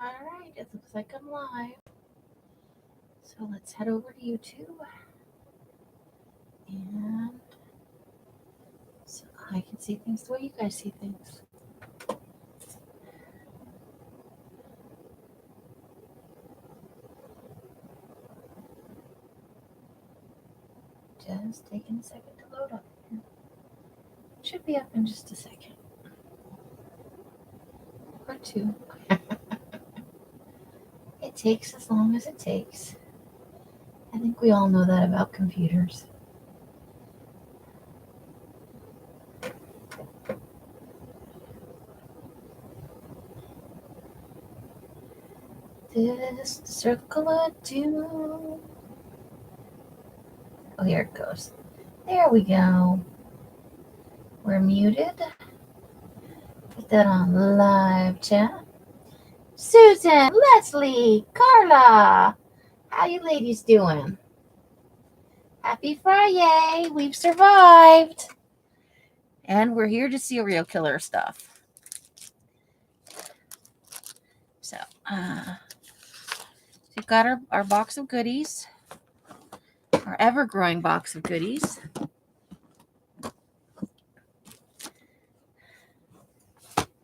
Alright, it looks like I'm live. So let's head over to YouTube. And so I can see things the way you guys see things. Just taking a second to load up here. Should be up in just a second. Or two. It takes as long as it takes. I think we all know that about computers. This circle of doom. Oh, here it goes. There we go. We're muted. Put that on live chat. Susan, Leslie, Carla, how you ladies doing? Happy Fri-Yay, we've survived. And we're here to serial killer stuff. So, we've got our box of goodies, our ever-growing box of goodies.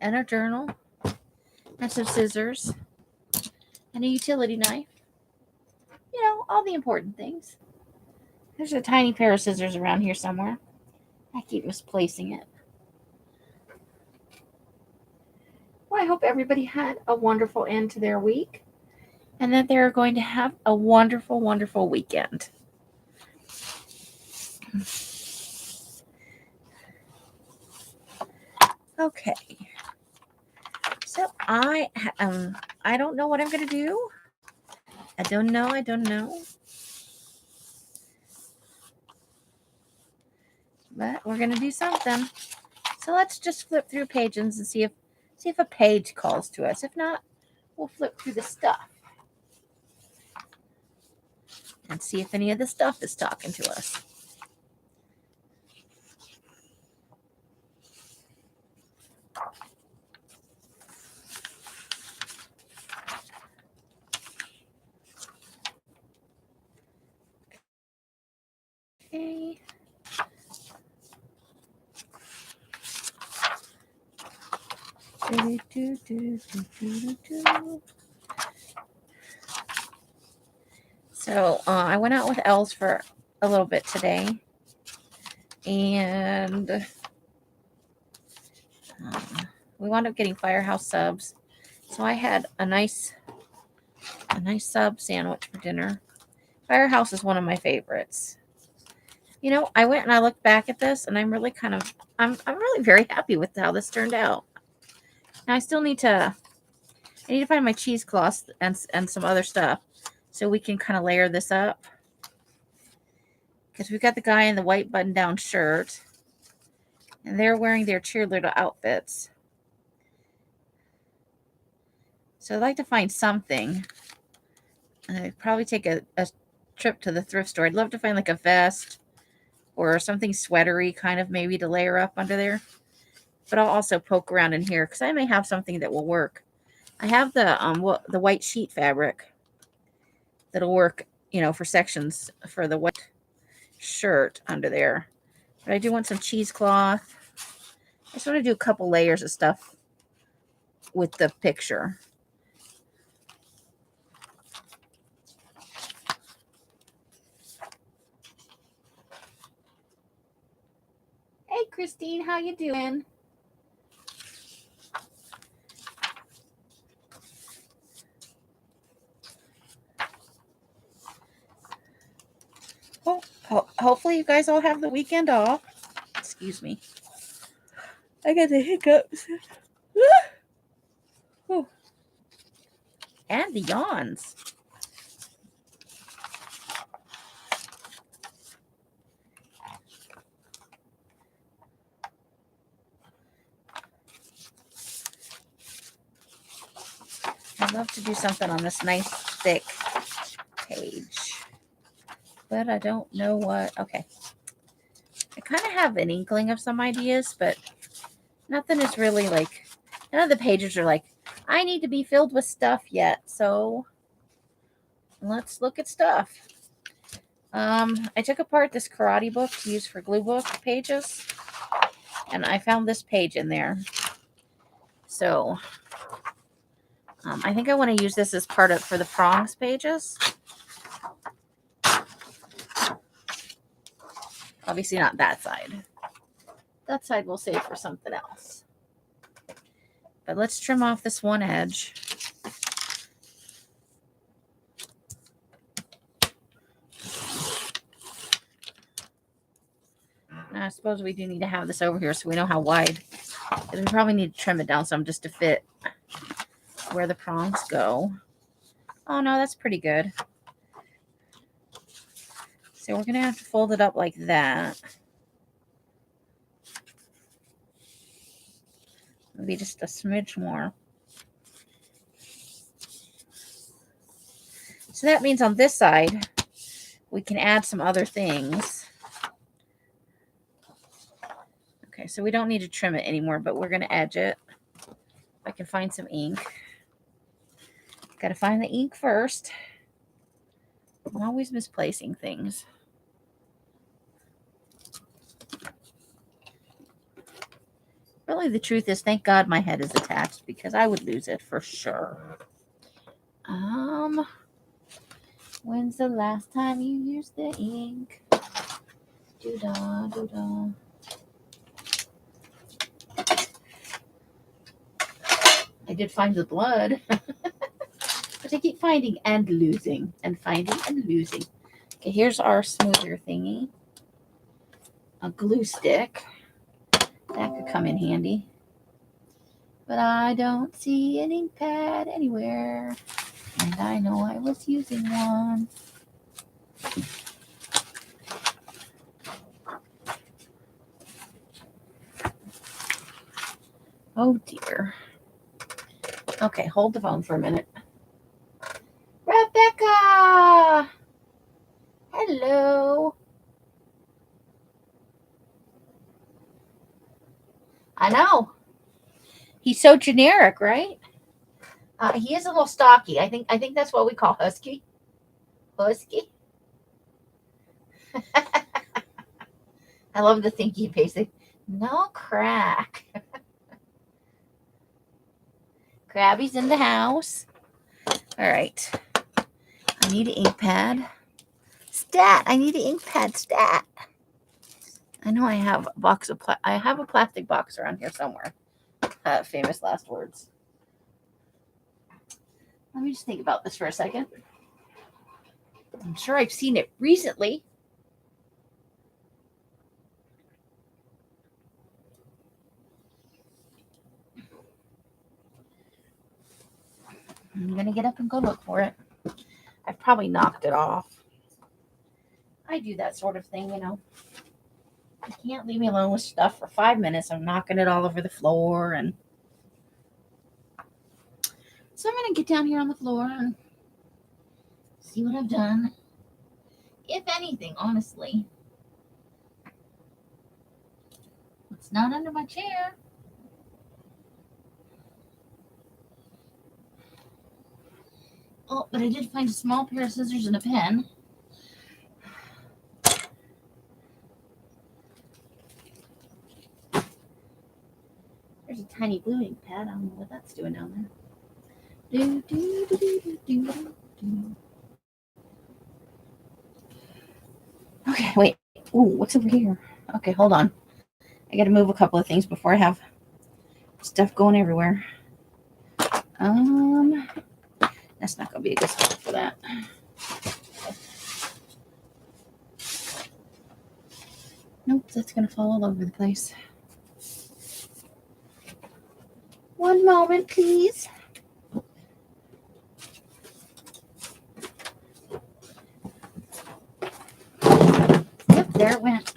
And our journal, and some scissors, and a utility knife. You know, all the important things. There's a tiny pair of scissors around here somewhere. I keep misplacing it. Well, I hope everybody had a wonderful end to their week and that they're going to have a wonderful, wonderful weekend. Okay. So I don't know what I'm going to do. I don't know. But we're going to do something. So let's just flip through pages and see if a page calls to us. If not, we'll flip through the stuff and see if any of the stuff is talking to us. Okay. So I went out with Els for a little bit today, and we wound up getting Firehouse subs. So I had a nice sub sandwich for dinner. Firehouse is one of my favorites. You know, I went and I looked back at this, and I'm really very happy with how this turned out. Now I still need to find my cheesecloths and some other stuff so we can kind of layer this up. Because we've got the guy in the white button-down shirt, and they're wearing their cheerleader outfits. So I'd like to find something. And I'd probably take a trip to the thrift store. I'd love to find like a vest or something sweatery kind of maybe to layer up under there. But I'll also poke around in here because I may have something that will work. I have the white sheet fabric that'll work, you know, for sections for the white shirt under there. But I do want some cheesecloth. I just want to do a couple layers of stuff with the picture. Hey, Christine, how you doing? Hopefully you guys all have the weekend off. Excuse me. I got the hiccups. And the yawns. I'd love to do something on this nice thick page, but I don't know what. Okay. I kind of have an inkling of some ideas, but nothing is really like, none of the pages are like, I need to be filled with stuff yet, so let's look at stuff. I took apart this karate book to use for glue book pages, and I found this page in there. So I think I want to use this as part of for the prongs pages. Obviously not that side. That side we'll save for something else. But let's trim off this one edge. Now, I suppose we do need to have this over here so we know how wide. We probably need to trim it down some just to fit where the prongs go. Oh no, that's pretty good. So we're going to have to fold it up like that. Maybe just a smidge more. So that means on this side, we can add some other things. Okay, so we don't need to trim it anymore, but we're going to edge it. If I can find some ink. Got to find the ink first. I'm always misplacing things. Really, the truth is, thank God my head is attached because I would lose it for sure. When's the last time you used the ink? Doo-dah, doo-dah. I did find the blood. But I keep finding and losing. And finding and losing. Okay, here's our smoother thingy. A glue stick. That could come in handy. But I don't see an ink pad anywhere. And I know I was using one. Oh dear. Okay, hold the phone for a minute. Rebecca! Hello. I know. He's so generic, right? He is a little stocky. I think that's what we call husky. Husky. I love the thinky face. No crack. Krabby's in the house. All right. I need an ink pad. Stat. I need an ink pad. Stat. I know I have a box of I have a plastic box around here somewhere. Famous last words. Let me just think about this for a second. I'm sure I've seen it recently. I'm going to get up and go look for it. I've probably knocked it off. I do that sort of thing, you know. You can't leave me alone with stuff for 5 minutes. I'm knocking it all over the floor. And so I'm going to get down here on the floor and see what I've done. If anything, honestly. It's not under my chair. Oh, but I did find a small pair of scissors and a pen. There's a tiny blue ink pad. I don't know what that's doing down there. Do, do, do, do, do, do, do. Okay, wait. Ooh, what's over here? Okay, hold on. I got to move a couple of things before I have stuff going everywhere. That's not going to be a good spot for that. Nope, that's going to fall all over the place. One moment, please. Yep, there it went.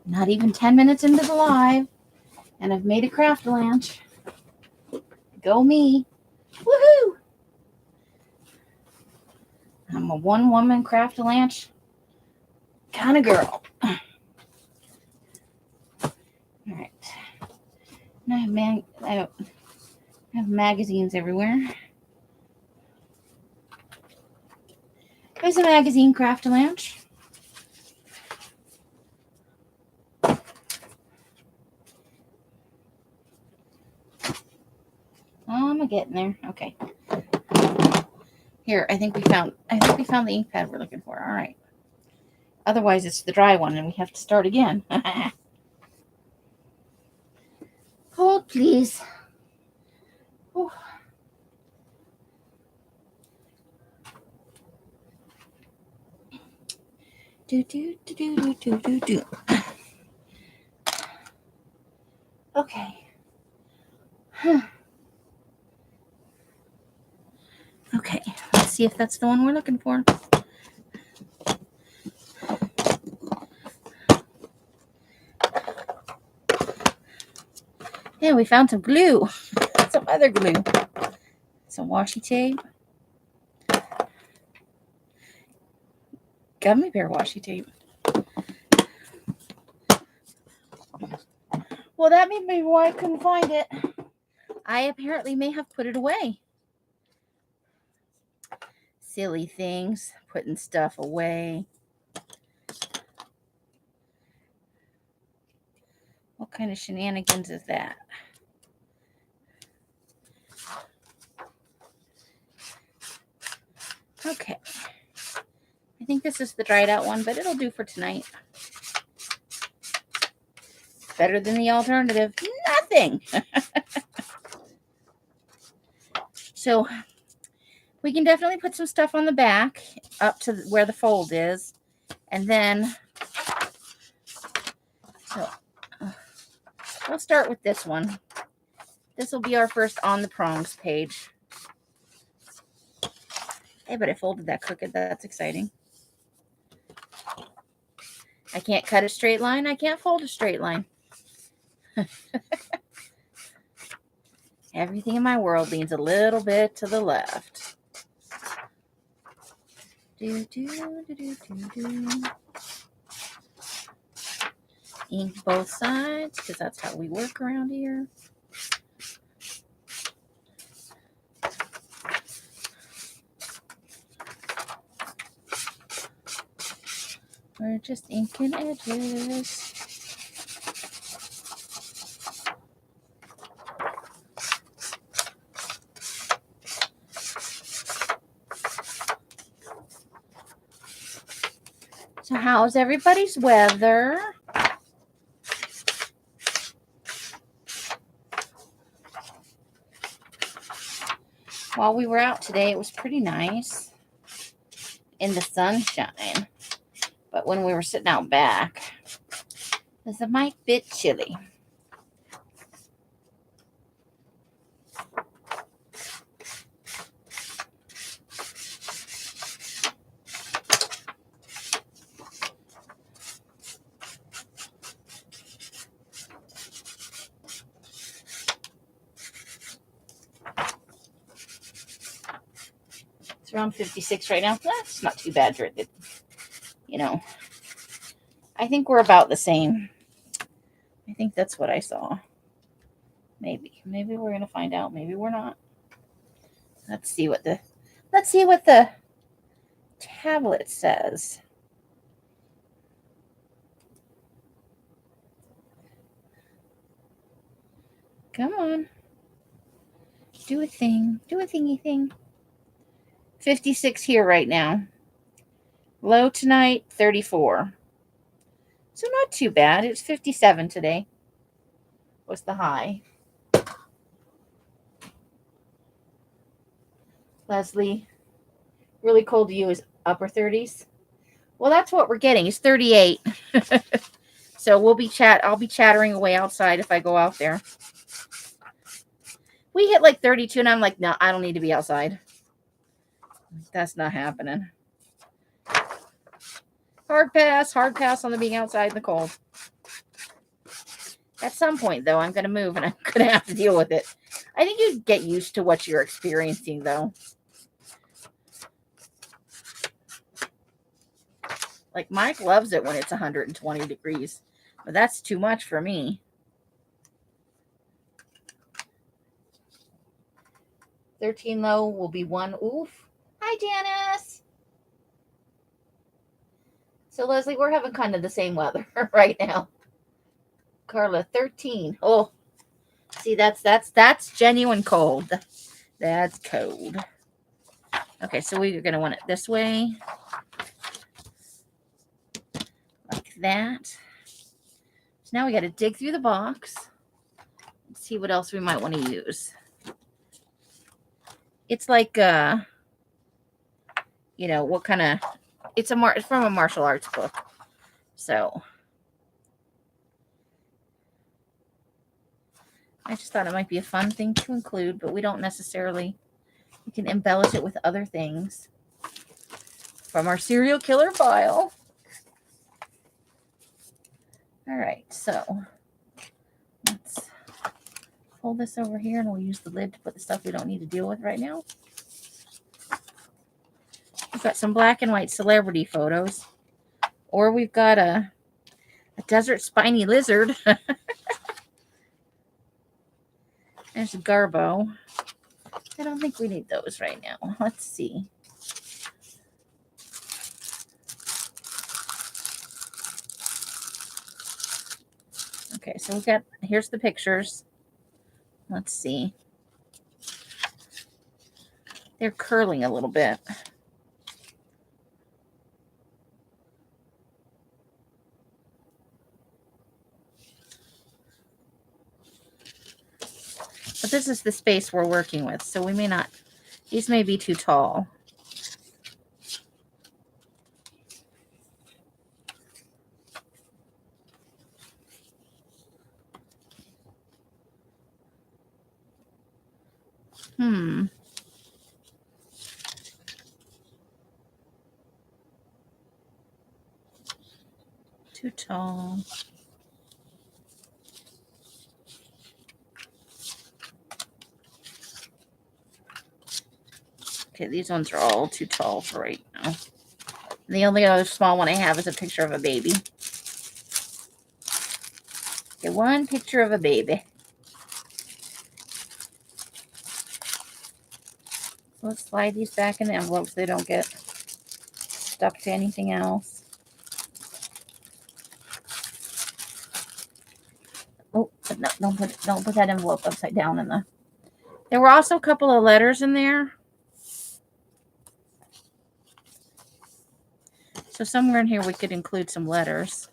Not even 10 minutes into the live, and I've made a craft lunch. Go me. Woohoo! I'm a one-woman craft lunch kind of girl. All right. And I have magazines everywhere. There's a magazine craft lounge. I'm getting there. Okay. Here, I think we found the ink pad we're looking for. All right. Otherwise, it's the dry one, and we have to start again. Hold, please. Ooh. Do do do do do do do. Okay. Okay. Let's see if that's the one we're looking for. Yeah, we found some glue. Some other glue. Some washi tape. Gummy bear washi tape. Well, that may be why I couldn't find it. I apparently may have put it away. Silly things. Putting stuff away. What kind of shenanigans is that? Okay. I think this is the dried out one, but it'll do for tonight. Better than the alternative. Nothing. So we can definitely put some stuff on the back up to where the fold is. And then we'll start with this one. This will be our first on the prongs page. Hey, but I folded that crooked. That's exciting. I can't cut a straight line. I can't fold a straight line. Everything in my world leans a little bit to the left. Do, do, do, do, do, do. Ink both sides, because that's how we work around here. We're just inking edges. So how's everybody's weather? While we were out today, it was pretty nice in the sunshine. But when we were sitting out back, it was a mite bit chilly. It's around 56 right now. That's not too bad for it. You know, I think we're about the same. I think that's what I saw. Maybe we're gonna find out. Maybe we're not. Let's see what the tablet says. Come on. Do a thing. Do a thingy thing. 56 here right now. Low tonight, 34. So not too bad. It's 57 today. Was the high. Leslie, really cold to you is upper 30s? Well, that's what we're getting. It's 38. So I'll be chattering away outside if I go out there. We hit like 32 and I'm like, no, I don't need to be outside. That's not happening. Hard pass on the being outside in the cold. At some point, though, I'm going to move and I'm going to have to deal with it. I think you get used to what you're experiencing, though. Like, Mike loves it when it's 120 degrees. But that's too much for me. 13 low will be 1 oof. Hi, Janice. So, Leslie, we're having kind of the same weather right now. Carla, 13. Oh, see, that's genuine cold. That's cold. Okay, so we're going to want it this way. Like that. So now we got to dig through the box and see what else we might want to use. It's like, you know, what kind of, it's from a martial arts book. So I just thought it might be a fun thing to include, but we don't necessarily, we can embellish it with other things from our serial killer file. All right, so let's pull this over here and we'll use the lid to put the stuff we don't need to deal with right now. We've got some black and white celebrity photos, or we've got a desert spiny lizard. There's Garbo. I don't think we need those right now. Let's see. Okay, so we've got, here's the pictures. Let's see. They're curling a little bit. But this is the space we're working with, so we may not, these may be too tall. Too tall. Okay, these ones are all too tall for right now. And the only other small one I have is a picture of a baby. Okay, one picture of a baby. So let's slide these back in the envelope so they don't get stuck to anything else. Oh, no, don't put that envelope upside down in the. There were also a couple of letters in there. So somewhere in here we could include some letters.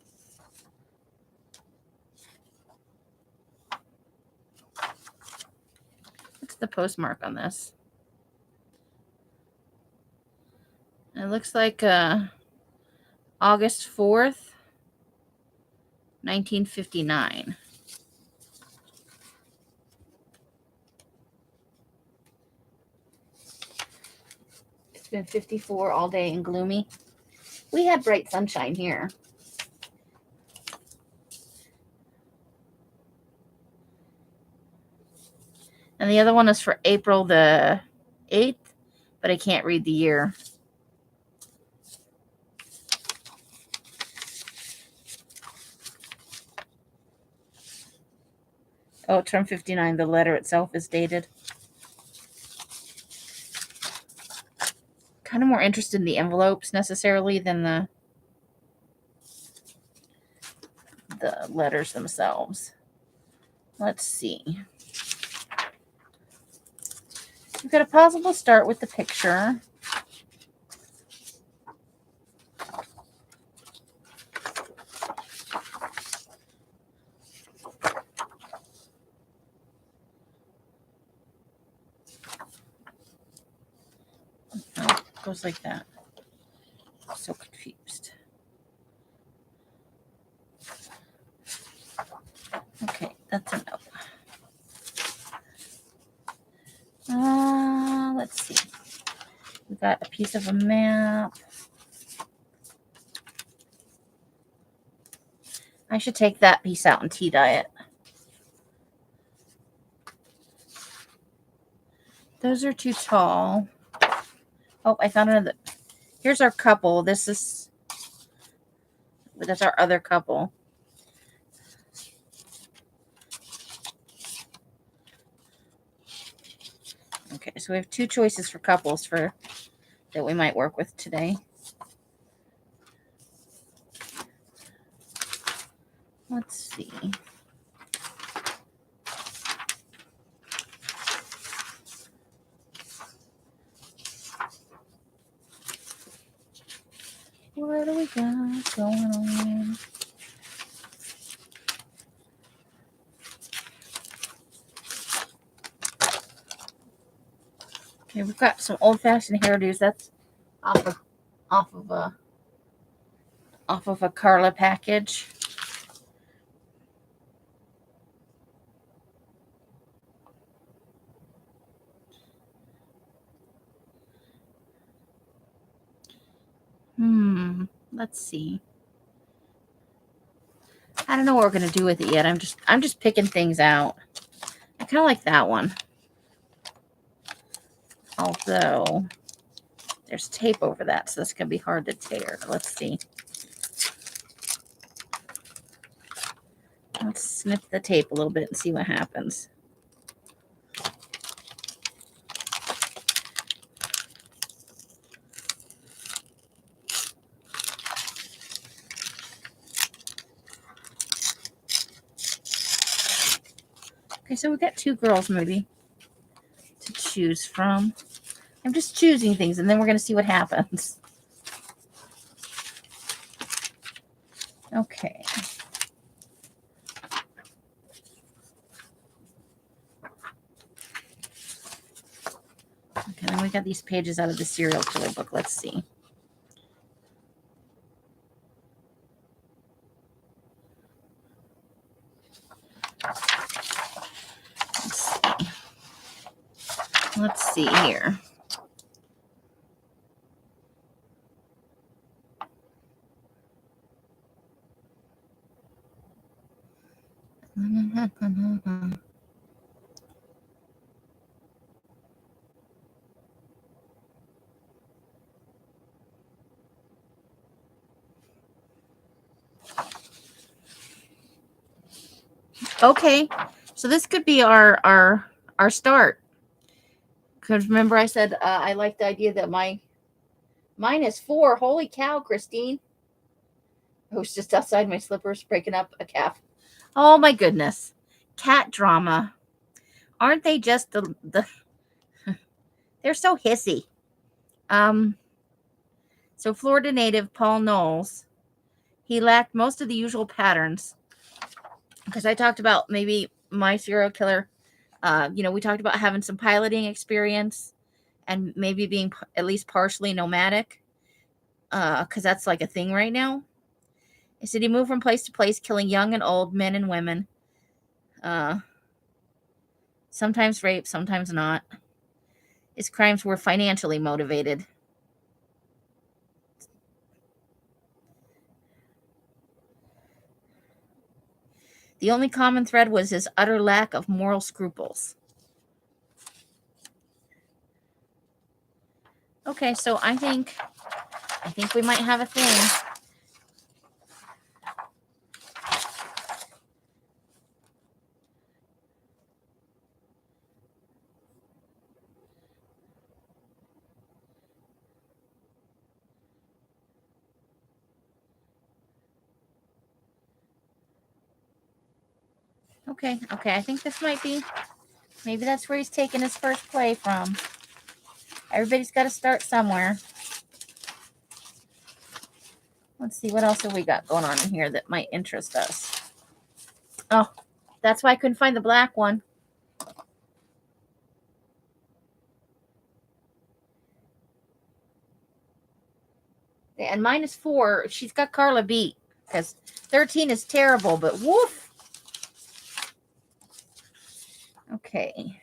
What's the postmark on this? It looks like August 4th, 1959. It's been 54 all day and gloomy. We had bright sunshine here. And the other one is for April the 8th, but I can't read the year. Oh, it's from 59. The letter itself is dated. Kind of more interested in the envelopes necessarily than the letters themselves. Let's see. We've got a possible start with the picture. Oh, it goes like that. I'm so confused. Okay, that's enough. Let's see. We got a piece of a map. I should take that piece out and tea dye it. Those are too tall. Oh, I found another. Here's our couple. That's our other couple. Okay, so we have 2 choices for couples that we might work with today. Let's see. What do we got going on? Okay, we've got some old-fashioned hairdos. That's off of a Carla package. Let's see. I don't know what we're gonna do with it yet. I'm just picking things out. I kind of like that one, although there's tape over that, so that's gonna be hard to tear. Let's see. Let's snip the tape a little bit and see what happens. Okay, so we've got 2 girls maybe to choose from. I'm just choosing things, and then we're going to see what happens. Okay. Okay, then we got these pages out of the serial killer book. Let's see. Let's see here. Okay, so this could be our start. Because remember I said I like the idea that mine is 4. Holy cow, Christine. I was just outside my slippers breaking up a calf. Oh my goodness. Cat drama. Aren't they just the they're so hissy. So Florida native Paul Knowles, he lacked most of the usual patterns. Because I talked about maybe my serial killer, we talked about having some piloting experience and maybe being at least partially nomadic, because that's like a thing right now. He said he moved from place to place, killing young and old, men and women. Sometimes rape, sometimes not. His crimes were financially motivated. The only common thread was his utter lack of moral scruples. Okay, so I think we might have a thing. Okay, I think this might be, maybe that's where he's taking his first play from. Everybody's got to start somewhere. Let's see, what else have we got going on in here that might interest us? Oh, that's why I couldn't find the black one. And mine is 4. She's got Carla beat because 13 is terrible, but woof. Okay.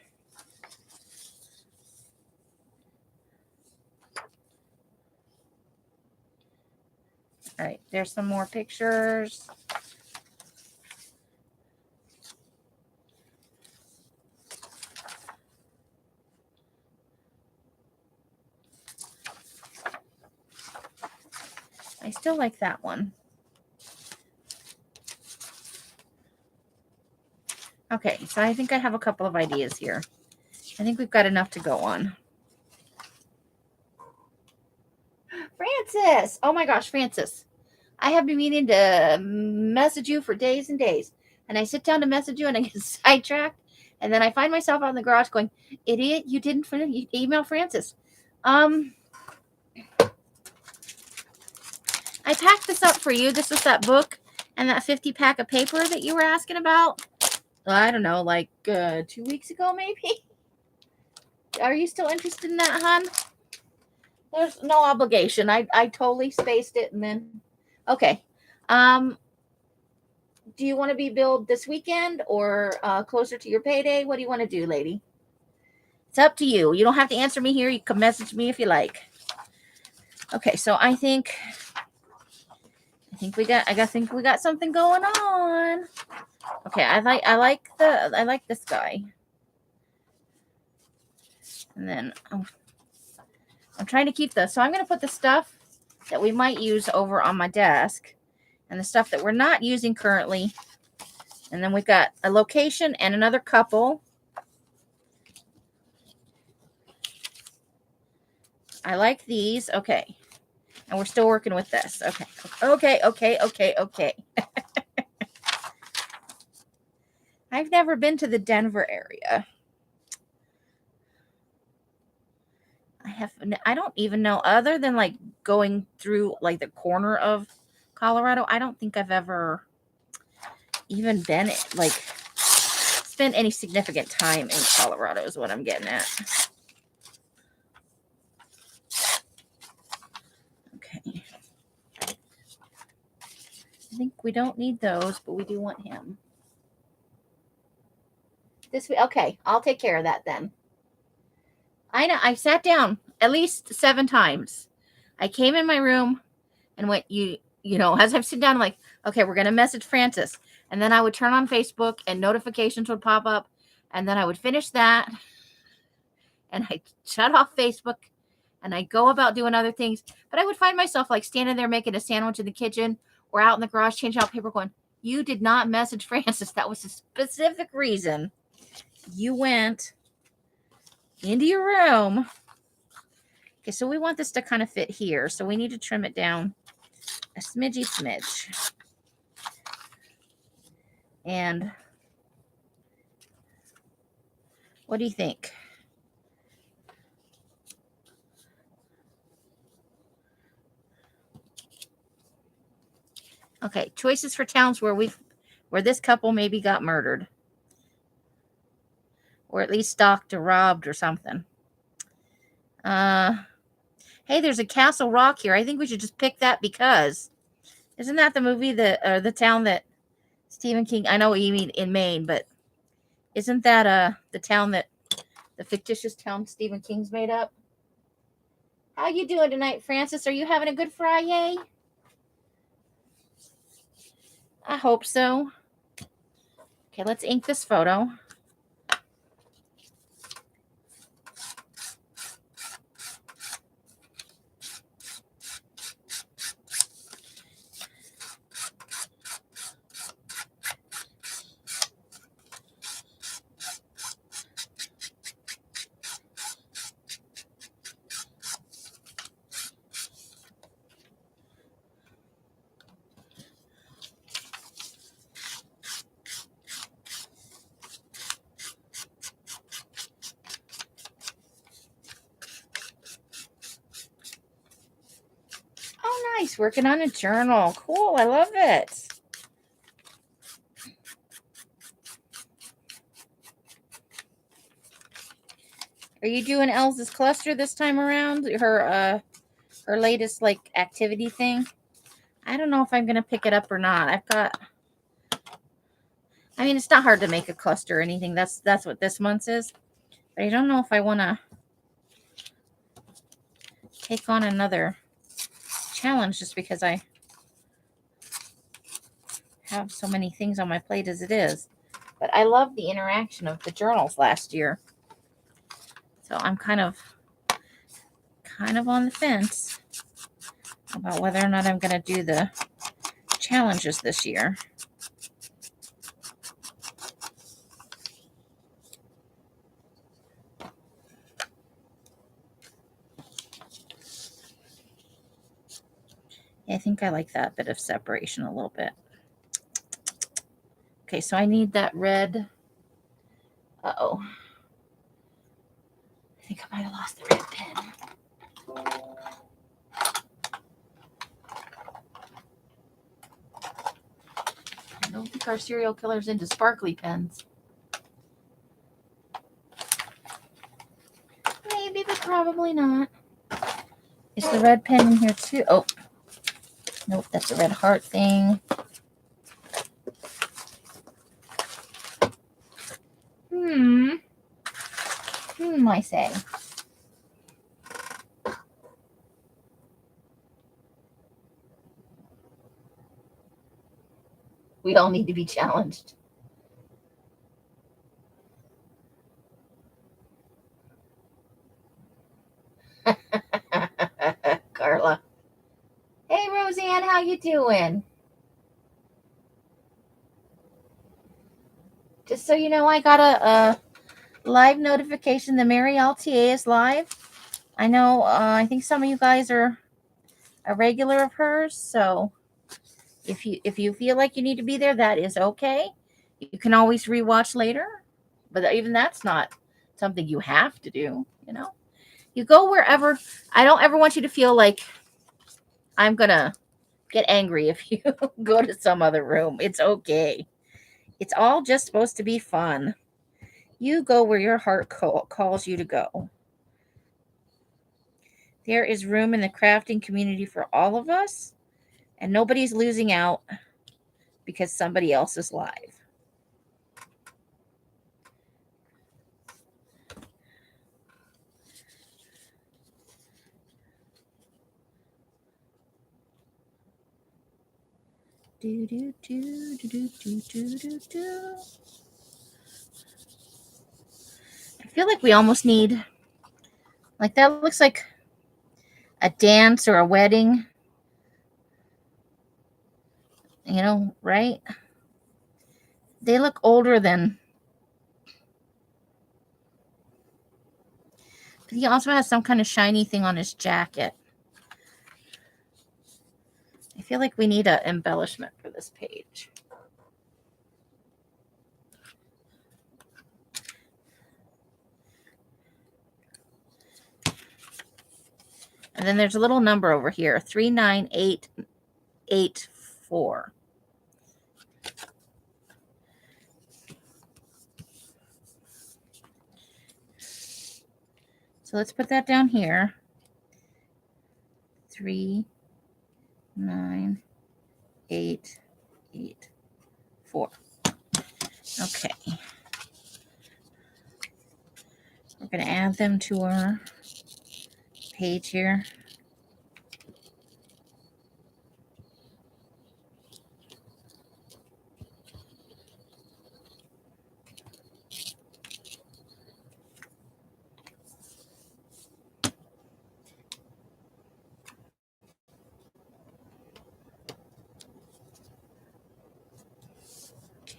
All right, there's some more pictures. I still like that one. Okay, so I think I have a couple of ideas here. I think we've got enough to go on. Francis! Oh my gosh, Francis. I have been meaning to message you for days and days. And I sit down to message you and I get sidetracked. And then I find myself out in the garage going, idiot, you didn't email Francis. I packed this up for you. This was that book and that 50 pack of paper that you were asking about. I don't know, like 2 weeks ago maybe. Are you still interested in that, hon? There's no obligation. I totally spaced it and then okay. Do you want to be billed this weekend or closer to your payday? What do you want to do, lady? It's up to you. You don't have to answer me here. You can message me if you like. Okay, so I think we got something going on. Okay, I like this guy. And then I'm trying to keep so I'm going to put the stuff that we might use over on my desk and the stuff that we're not using currently. And then we've got a location and another couple. I like these. Okay. And we're still working with this. Okay. I've never been to the Denver area. I don't even know, other than like going through like the corner of Colorado. I don't think I've ever even been like spent any significant time in Colorado is what I'm getting at. Okay. I think we don't need those, but we do want him. This way, okay, I'll take care of that then. I know, I sat down at least 7 times. I came in my room and went, you know, as I'm sitting down, I'm like, okay, we're going to message Francis. And then I would turn on Facebook and notifications would pop up. And then I would finish that. And I'd shut off Facebook and I'd go about doing other things. But I would find myself like standing there making a sandwich in the kitchen or out in the garage changing out paper going, you did not message Francis. That was a specific reason you went into your room. Okay, so we want this to kind of fit here. So we need to trim it down a smidge. And what do you think? Okay, choices for towns where this couple maybe got murdered. Or at least stalked or robbed or something. Hey, there's a Castle Rock here. I think we should just pick that because isn't that the movie the town that Stephen King, I know what you mean in Maine, but isn't that the town that the fictitious town Stephen King's made up? How you doing tonight, Francis? Are you having a good Fri-Yay? I hope so. Okay, let's ink this photo. Nice, working on a journal. Cool, I love it. Are you doing Elsa's cluster this time around? Her latest like activity thing? I don't know if I'm gonna pick it up or not. I mean, it's not hard to make a cluster or anything. That's what this month's is. But I don't know if I want to take on another challenge just because I have so many things on my plate as it is. But I love the interaction of the journals last year. So I'm kind of on the fence about whether or not I'm going to do the challenges this year. I think I like that bit of separation a little bit. Okay, so I need that red. Uh-oh. I think I might have lost the red pen. I don't think our serial killer's into sparkly pens. Maybe, but probably not. Is the red pen in here too? Oh, nope, that's a red heart thing. I say. We all need to be challenged. Carla. Hey, Roseanne, how you doing? Just so you know, I got a live notification. The Mary LTA is live. I know, I think some of you guys are a regular of hers, so if you feel like you need to be there, that is okay. You can always rewatch later, but even that's not something you have to do, you know. You go wherever. I don't ever want you to feel like I'm gonna get angry if you go to some other room. It's okay. It's all just supposed to be fun. You go where your heart calls you to go. There is room in the crafting community for all of us, and nobody's losing out because somebody else is live. Do, do, do, do, do, do, do, do. I feel like we almost need, like, that looks like a dance or a wedding. You know, right? They look older than. But he also has some kind of shiny thing on his jacket. I feel like we need an embellishment for this page. And then there's a little number over here, 39884. So let's put that down here. 39884. Okay. We're going to add them to our page here.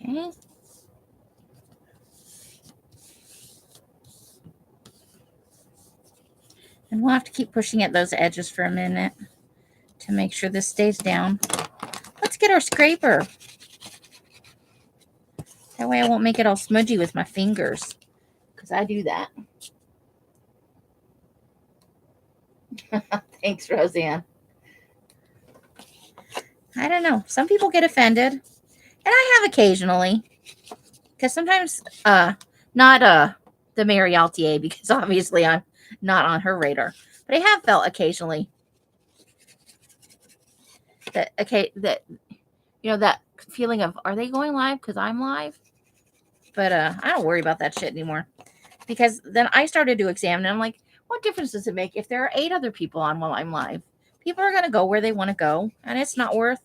Okay. And we'll have to keep pushing at those edges for a minute to make sure this stays down. Let's get our scraper. That way I won't make it all smudgy with my fingers, because I do that. Thanks, Roseanne. I don't know. Some people get offended, and I have occasionally, because sometimes, not the Mary Altier, because obviously I'm not on her radar, but I have felt occasionally that you know, that feeling of, are they going live because I'm live? But I don't worry about that shit anymore, because then I started to examine, and I'm like, what difference does it make if there are 8 other people on while I'm live? People are going to go where they want to go, and it's not going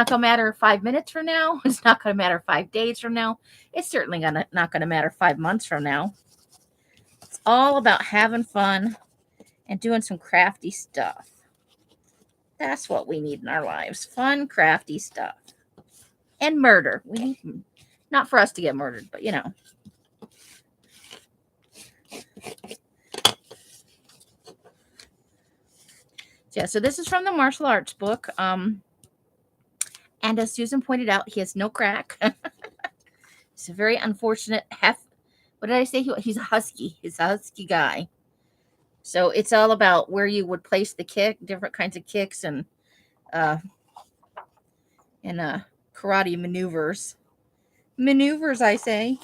to matter 5 minutes from now. It's not going to matter 5 days from now. It's certainly not going to matter 5 months from now. It's all about having fun and doing some crafty stuff. That's what we need in our lives. Fun, crafty stuff. And murder. We need, not for us to get murdered, but you know. Yeah, so this is from the martial arts book. And as Susan pointed out, he has no crack. He's a very unfortunate what did I say? He's a husky. He's a husky guy. So it's all about where you would place the kick, different kinds of kicks and uh karate maneuvers. Maneuvers, I say.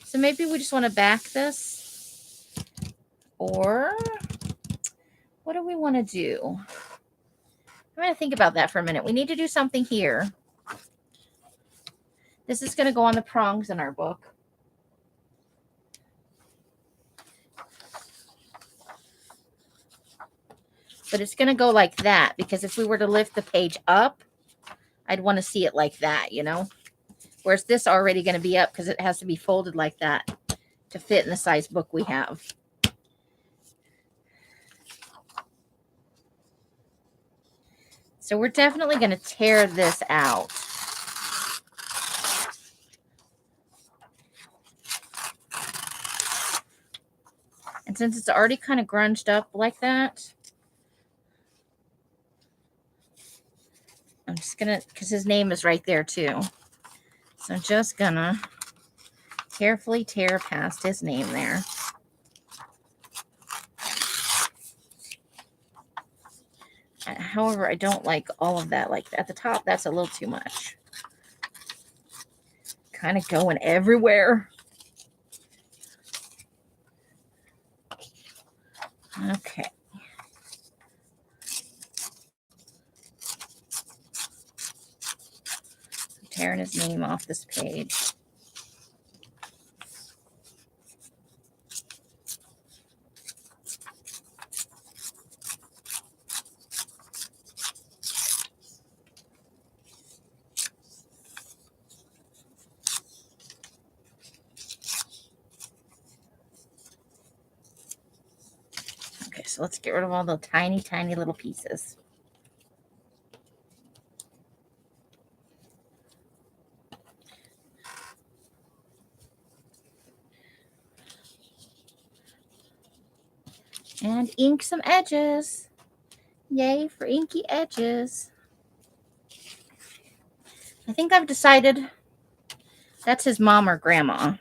So maybe we just want to back this. Or what do we want to do? I'm going to think about that for a minute. We need to do something here. This is going to go on the prongs in our book. But it's going to go like that, because if we were to lift the page up, I'd want to see it like that, you know? Whereas this already going to be up because it has to be folded like that to fit in the size book we have. So we're definitely going to tear this out. And since it's already kind of grunged up like that, I'm just going to, because his name is right there too. So I'm just going to carefully tear past his name there. However, I don't like all of that. Like at the top, that's a little too much. Kind of going everywhere. Okay. Tearing his name off this page. Okay, so let's get rid of all the tiny, tiny little pieces. And ink some edges. Yay for inky edges. I think I've decided that's his mom or grandma.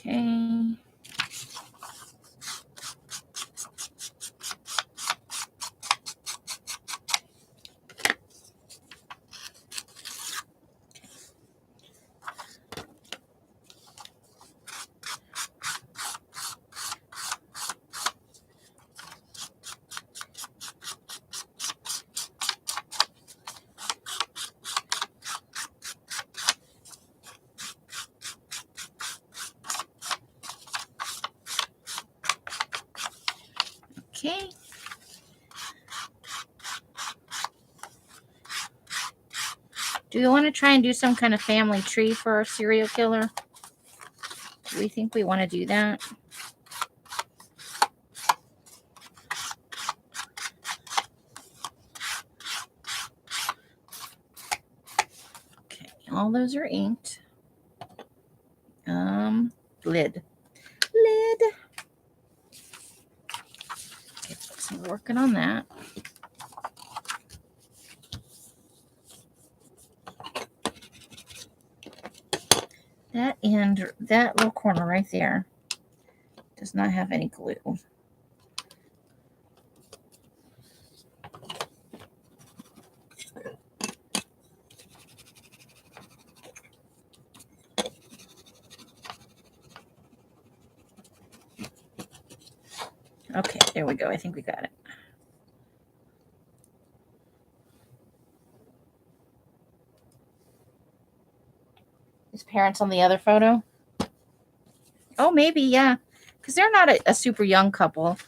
Okay. Okay. Do we want to try and do some kind of family tree for our serial killer? Do we think we want to do that? Okay, all those are inked. Lid. Okay, so we're working on that. That end, that little corner right there does not have any glue. Okay, there we go. I think we got it. His parents on the other photo? Oh, maybe, yeah. Because they're not a super young couple.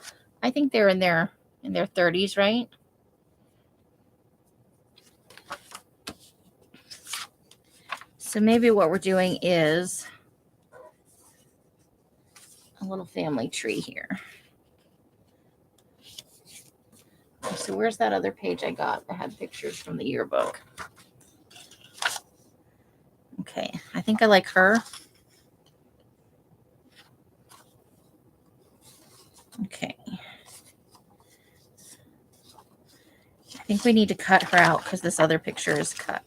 I think they're in their 30s, right? So maybe what we're doing is a little family tree here. So where's that other page I got that had pictures from the yearbook? Okay, I think I like her. Okay. I think we need to cut her out because this other picture is cut.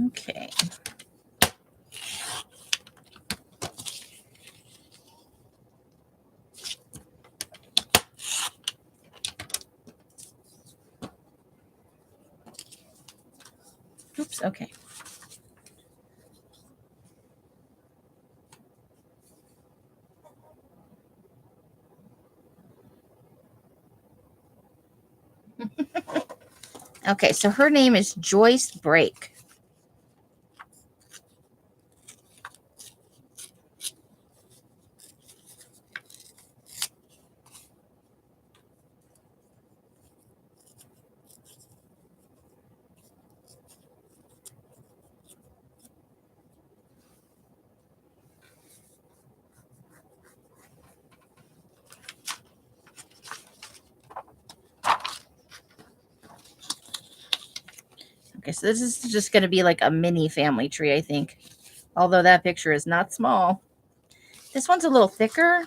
Okay. Oops, okay. Okay, so her name is Joyce Brake. Okay, so this is just going to be like a mini family tree, I think. Although that picture is not small. This one's a little thicker.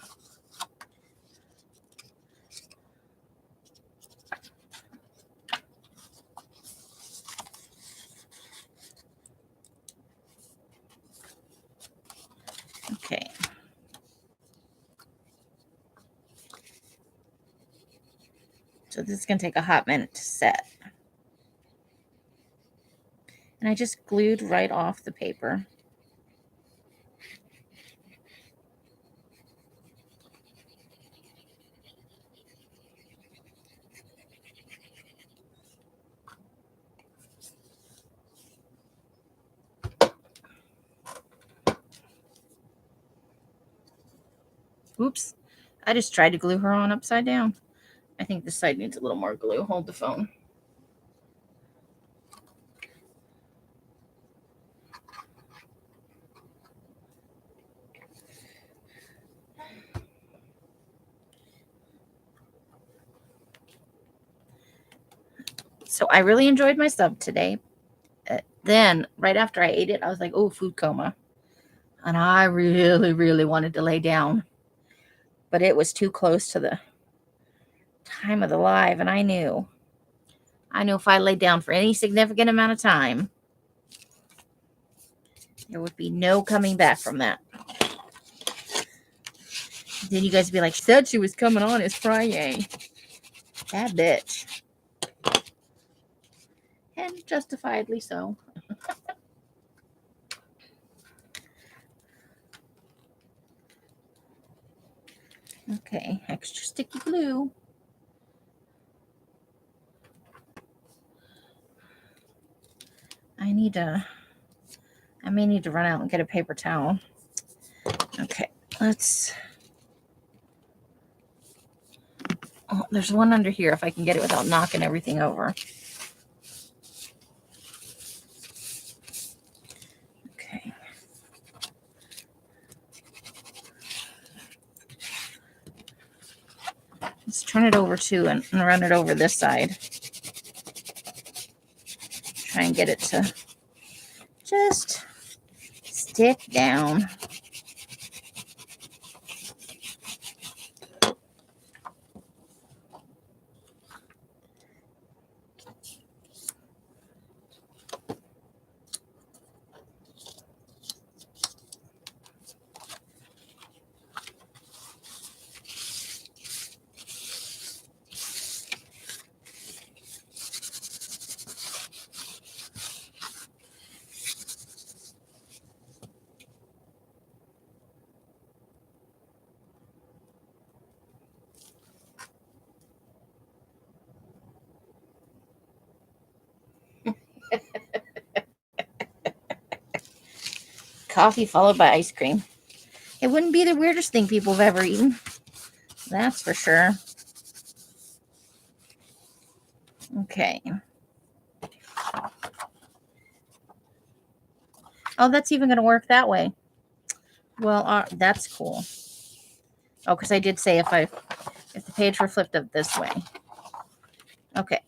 Okay. So this is going to take a hot minute to set. And I just glued right off the paper. Oops. I just tried to glue her on upside down. I think this side needs a little more glue. Hold the phone. So I really enjoyed my sub today. Then, right after I ate it, I was like, oh, food coma. And I really, really wanted to lay down. But it was too close to the time of the live. And I knew if I laid down for any significant amount of time, there would be no coming back from that. Then you guys would be like, said she was coming on as Fri-Yay. That bitch. And justifiably so. Okay, extra sticky glue. I may need to run out and get a paper towel. Okay, let's... Oh, there's one under here if I can get it without knocking everything over. Okay. Let's turn it over too and run it over this side. Try and get it to just stick down. coffee followed by ice cream. It wouldn't be the weirdest thing people have ever eaten. That's for sure. Okay. Oh, that's even going to work that way. Well, that's cool. Oh, because I did say if the page were flipped up this way. Okay.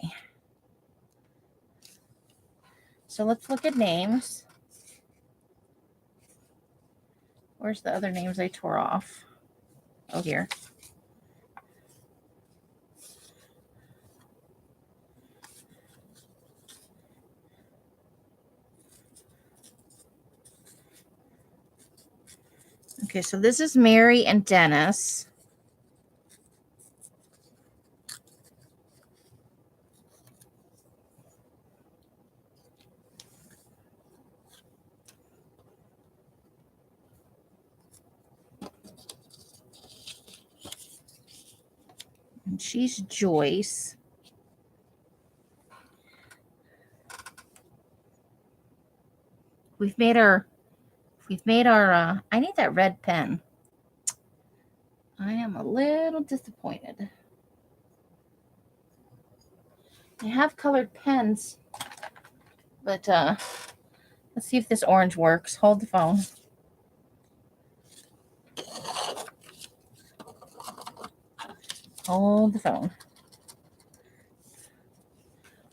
So let's look at names. Where's the other names I tore off? Oh, here. Okay, so this is Mary and Dennis. And she's Joyce. We've made our, I need that red pen. I am a little disappointed. I have colored pens, but let's see if this orange works. Hold the phone. Hold the phone.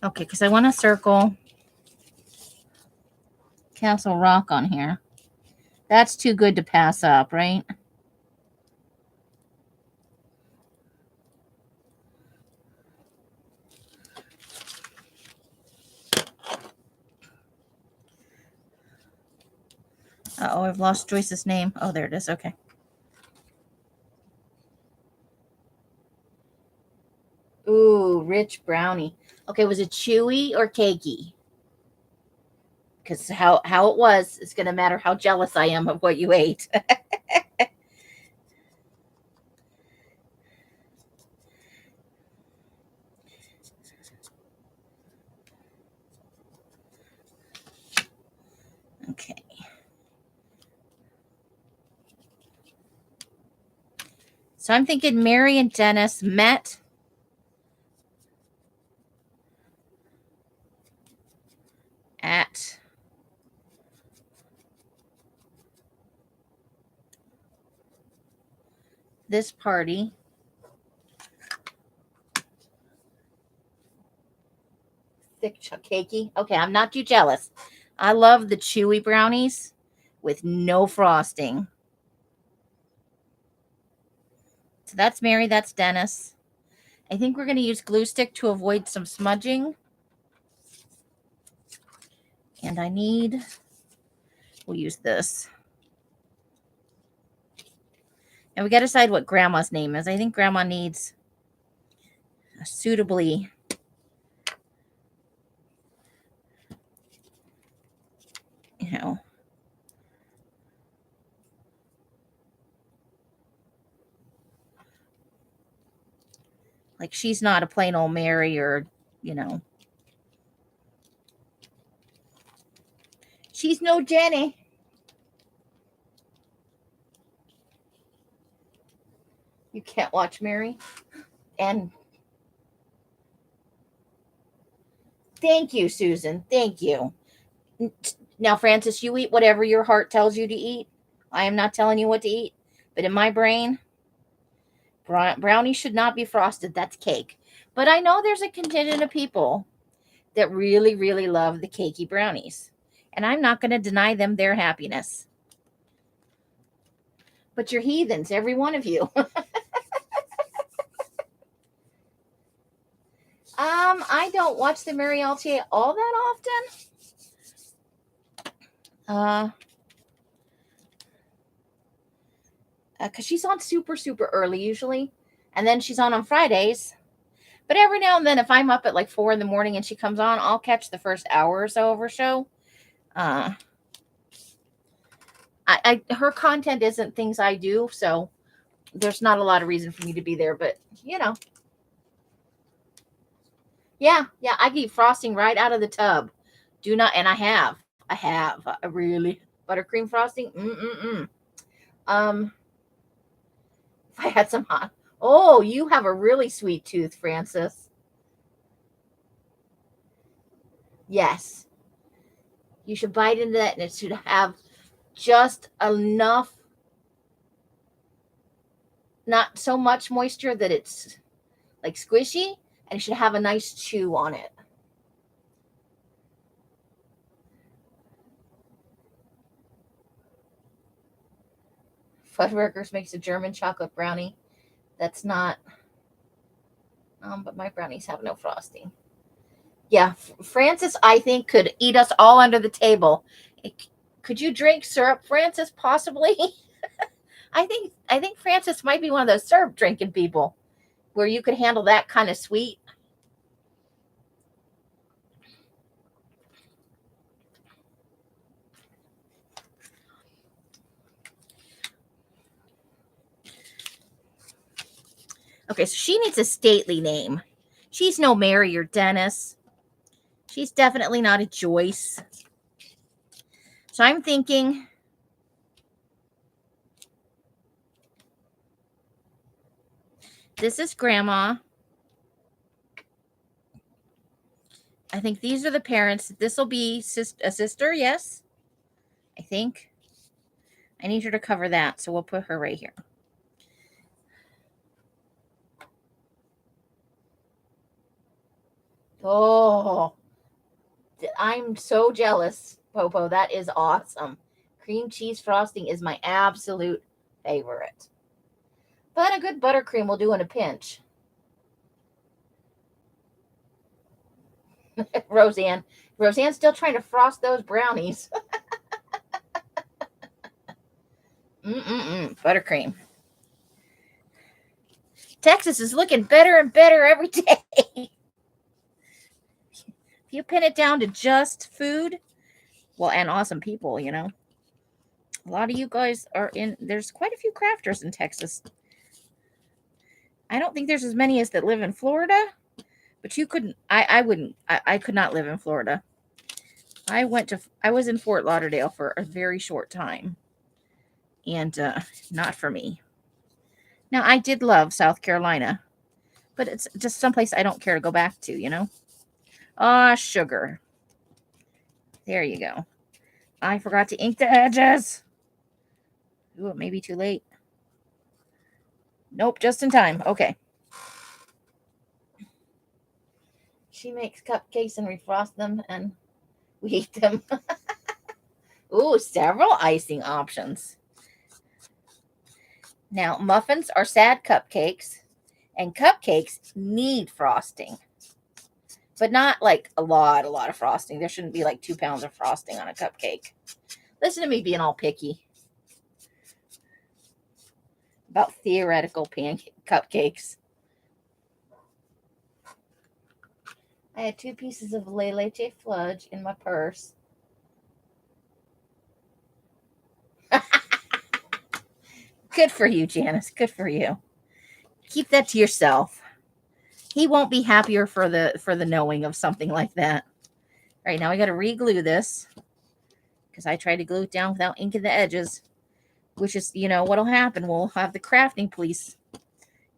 Okay, because I want to circle Castle Rock on here. That's too good to pass up, right? Uh-oh, I've lost Joyce's name. Oh, there it is. Okay. Ooh, rich brownie. Okay, was it chewy or cakey? Because how it was is going to matter how jealous I am of what you ate. Okay. So I'm thinking Mary and Dennis met at this party. Thick, cakey. Okay, I'm not too jealous. I love the chewy brownies with no frosting. So that's Mary, that's Dennis. I think we're going to use glue stick to avoid some smudging. And we'll use this. And we got to decide what Grandma's name is. I think Grandma needs a suitably, like she's not a plain old Mary or, she's no Jenny. You can't watch Mary. And thank you, Susan. Thank you. Now, Francis, you eat whatever your heart tells you to eat. I am not telling you what to eat. But in my brain, brownie should not be frosted. That's cake. But I know there's a contingent of people that really, really love the cakey brownies. And I'm not going to deny them their happiness. But you're heathens, every one of you. I don't watch the Mary Altier all that often. Because she's on super, super early usually. And then she's on Fridays. But every now and then, if I'm up at like 4 a.m. and she comes on, I'll catch the first hour or so of her show. Her content isn't things I do, so there's not a lot of reason for me to be there. But yeah, I eat frosting right out of the tub. Do not, and I have, really. Buttercream frosting? If I had some hot. Oh, you have a really sweet tooth, Francis. Yes. You should bite into that, and it should have just enough, not so much moisture that it's like squishy, and it should have a nice chew on it. Fuddruckers makes a German chocolate brownie. That's not, but my brownies have no frosting. Yeah, Francis, I think, could eat us all under the table. Could you drink syrup, Francis? Possibly. I think Francis might be one of those syrup drinking people, where you could handle that kind of sweet. Okay, so she needs a stately name. She's no Mary or Dennis. She's definitely not a Joyce. So I'm thinking, this is Grandma. I think these are the parents. This will be a sister, yes. I think. I need her to cover that, so we'll put her right here. Oh, I'm so jealous, Popo. That is awesome. Cream cheese frosting is my absolute favorite. But a good buttercream will do in a pinch. Roseanne's still trying to frost those brownies. Buttercream. Texas is looking better and better every day. If you pin it down to just food, well, and awesome people, you know. A lot of you guys are in, there's quite a few crafters in Texas. I don't think there's as many as that live in Florida, but you couldn't, I could not live in Florida. I was in Fort Lauderdale for a very short time, and not for me. Now, I did love South Carolina, but it's just someplace I don't care to go back to, you know? Ah, sugar. There you go. I forgot to ink the edges. Ooh, it may be too late. Nope, just in time. Okay. She makes cupcakes and we frost them and we eat them. Ooh, several icing options. Now, muffins are sad cupcakes, and cupcakes need frosting. But not like a lot of frosting. There shouldn't be like 2 pounds of frosting on a cupcake. Listen to me being all picky about theoretical cupcakes. I had 2 pieces of Le Leche Fudge in my purse. Good for you, Janice. Good for you. Keep that to yourself. He won't be happier for the knowing of something like that. All right, now I got to re-glue this because I tried to glue it down without inking the edges, which is, you know, what'll happen. We'll have the crafting police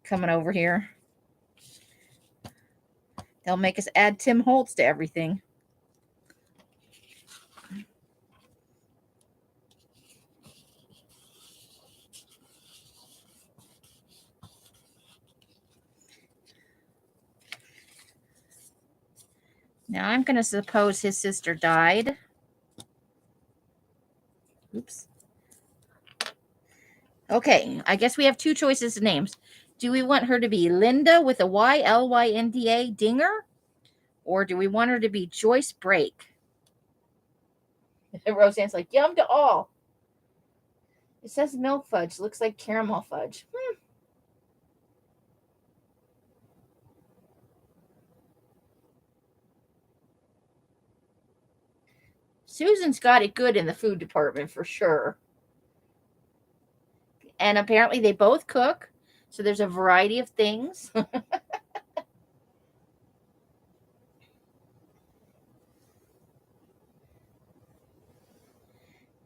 coming over here. They'll make us add Tim Holtz to everything. Now I'm going to suppose his sister died. Oops. Okay, I guess we have 2 choices of names. Do we want her to be Linda with a Y, Lynda, Dinger? Or do we want her to be Joyce Brake? Roseanne's like, yum to all. It says milk fudge. Looks like caramel fudge. Susan's got it good in the food department for sure. And apparently they both cook. So there's a variety of things.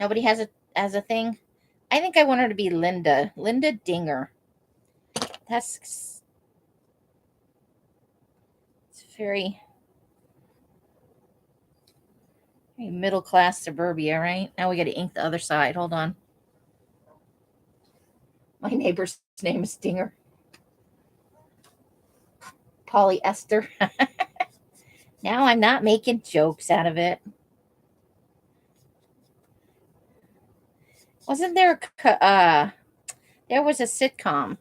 Nobody has a thing. I think I want her to be Linda. Linda Dinger. That's it's very middle class suburbia, right? Now we got to ink the other side. Hold on. My neighbor's name is Dinger. Polyester. Now I'm not making jokes out of it. Wasn't there there was a sitcom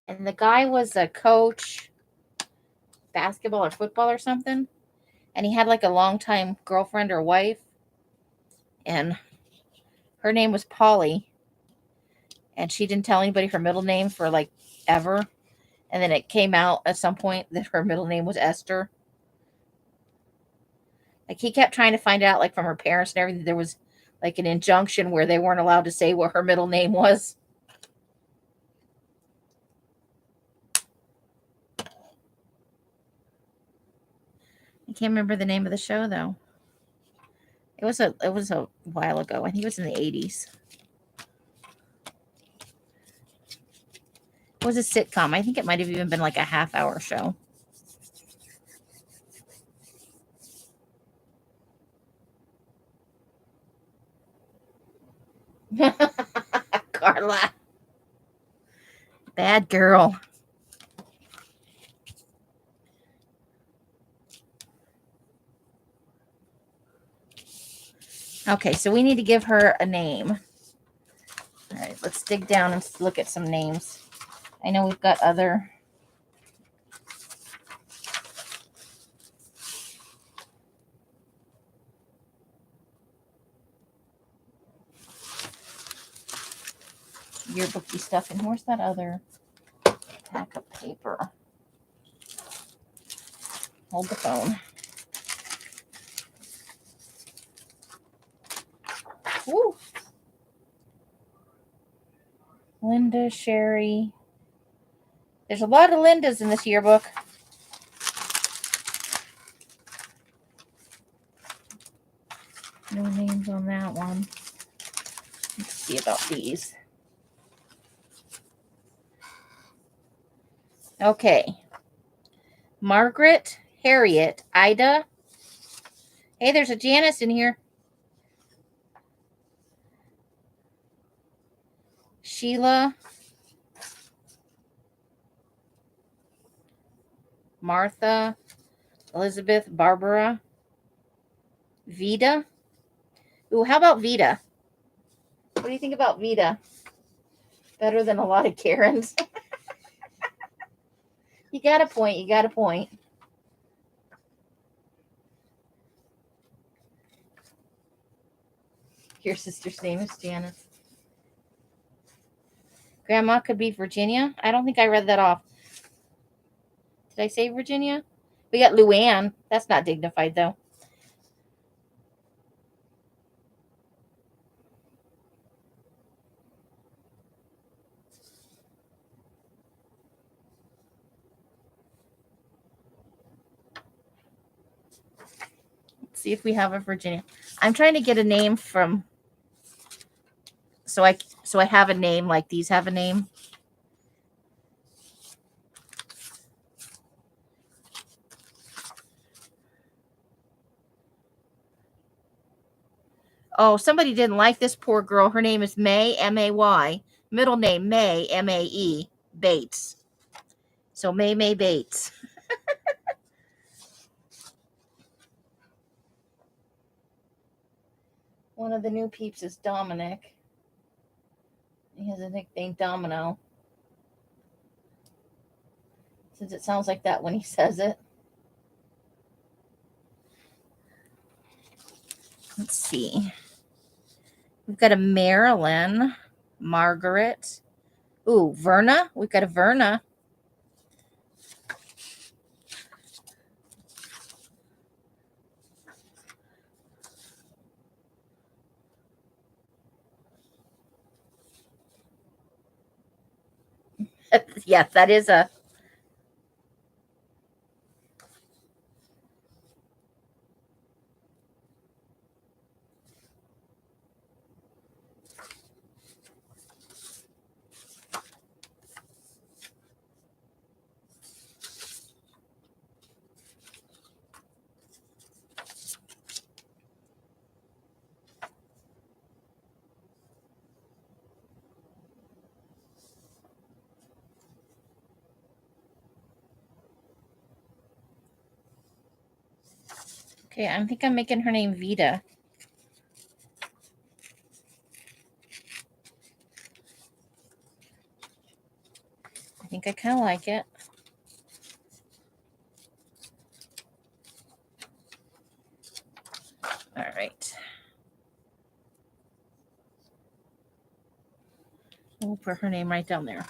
and the guy was a coach, basketball or football or something, and he had like a longtime girlfriend or wife, and her name was Polly, and she didn't tell anybody her middle name for like ever, and then it came out at some point that her middle name was Esther. Like he kept trying to find out like from her parents and everything. There was like an injunction where they weren't allowed to say what her middle name was. I can't remember the name of the show though. It was a while ago. I think it was in the 80s. It was a sitcom. I think it might have even been like a half-hour show. Carla. Bad girl. Okay, so we need to give her a name. All right, let's dig down and look at some names. I know we've got other. Yearbooky stuff. And where's that other pack of paper? Hold the phone. Woo. Linda, Sherry. There's a lot of Lindas in this yearbook. No names on that one. Let's see about these. Okay. Margaret, Harriet, Ida. Hey, there's a Janice in here. Sheila. Martha. Elizabeth, Barbara. Vida. Ooh, how about Vida? What do you think about Vida? Better than a lot of Karens. You got a point. You got a point. Your sister's name is Janice. Grandma could be Virginia. I don't think I read that off. Did I say Virginia? We got Luann. That's not dignified, though. Let's see if we have a Virginia. I'm trying to get a name from... So I have a name like these have a name. Oh, somebody didn't like this poor girl. Her name is May, M-A-Y. Middle name, May, M-A-E, Bates. So May Bates. One of the new peeps is Dominic. He has a nickname, Domino. Since it sounds like that when he says it. Let's see. We've got a Marilyn, Margaret. Ooh, Verna. We've got a Verna. Yes, that is a... Okay, I think I'm making her name Vita. I think I kind of like it. All right. We'll put her name right down there.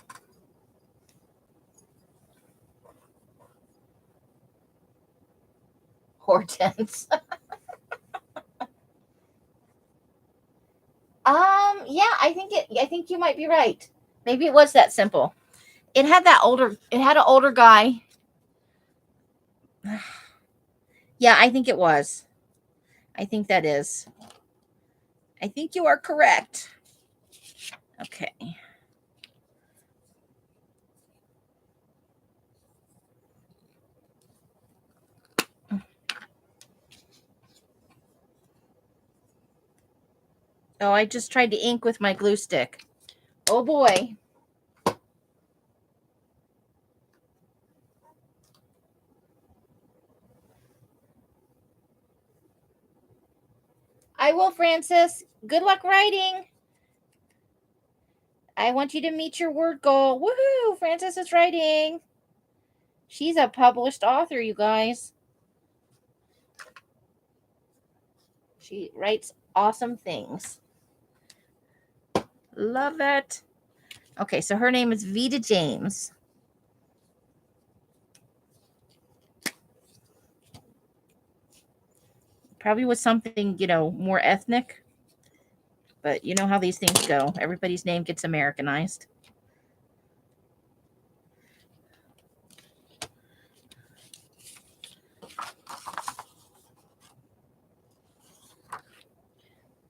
Hortense. Yeah, I think you might be right. Maybe it was that simple. It had an older guy. Yeah, I think it was. I think that is. I think you are correct. Okay. Oh, I just tried to ink with my glue stick. Oh boy. I will, Francis. Good luck writing. I want you to meet your word goal. Woohoo! Francis is writing. She's a published author, you guys. She writes awesome things. Love it. Okay, so her name is Vita James. Probably was something, more ethnic. But you know how these things go. Everybody's name gets Americanized.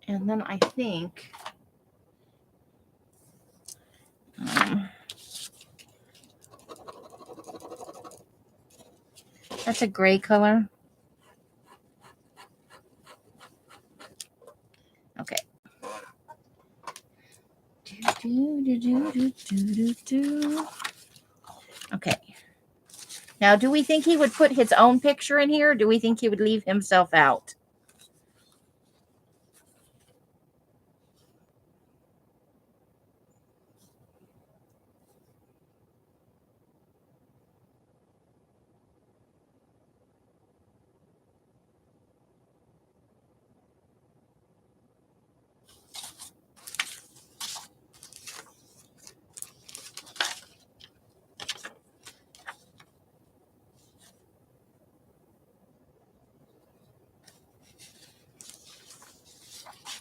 And then I think that's a gray color. Okay. Okay. Now, do we think he would put his own picture in here? Or do we think he would leave himself out?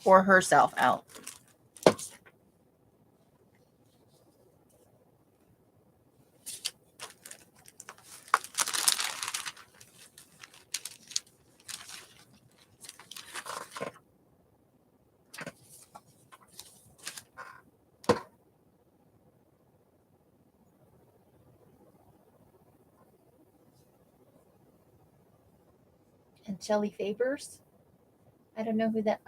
Or herself out? And Shelley Fabers? I don't know who that.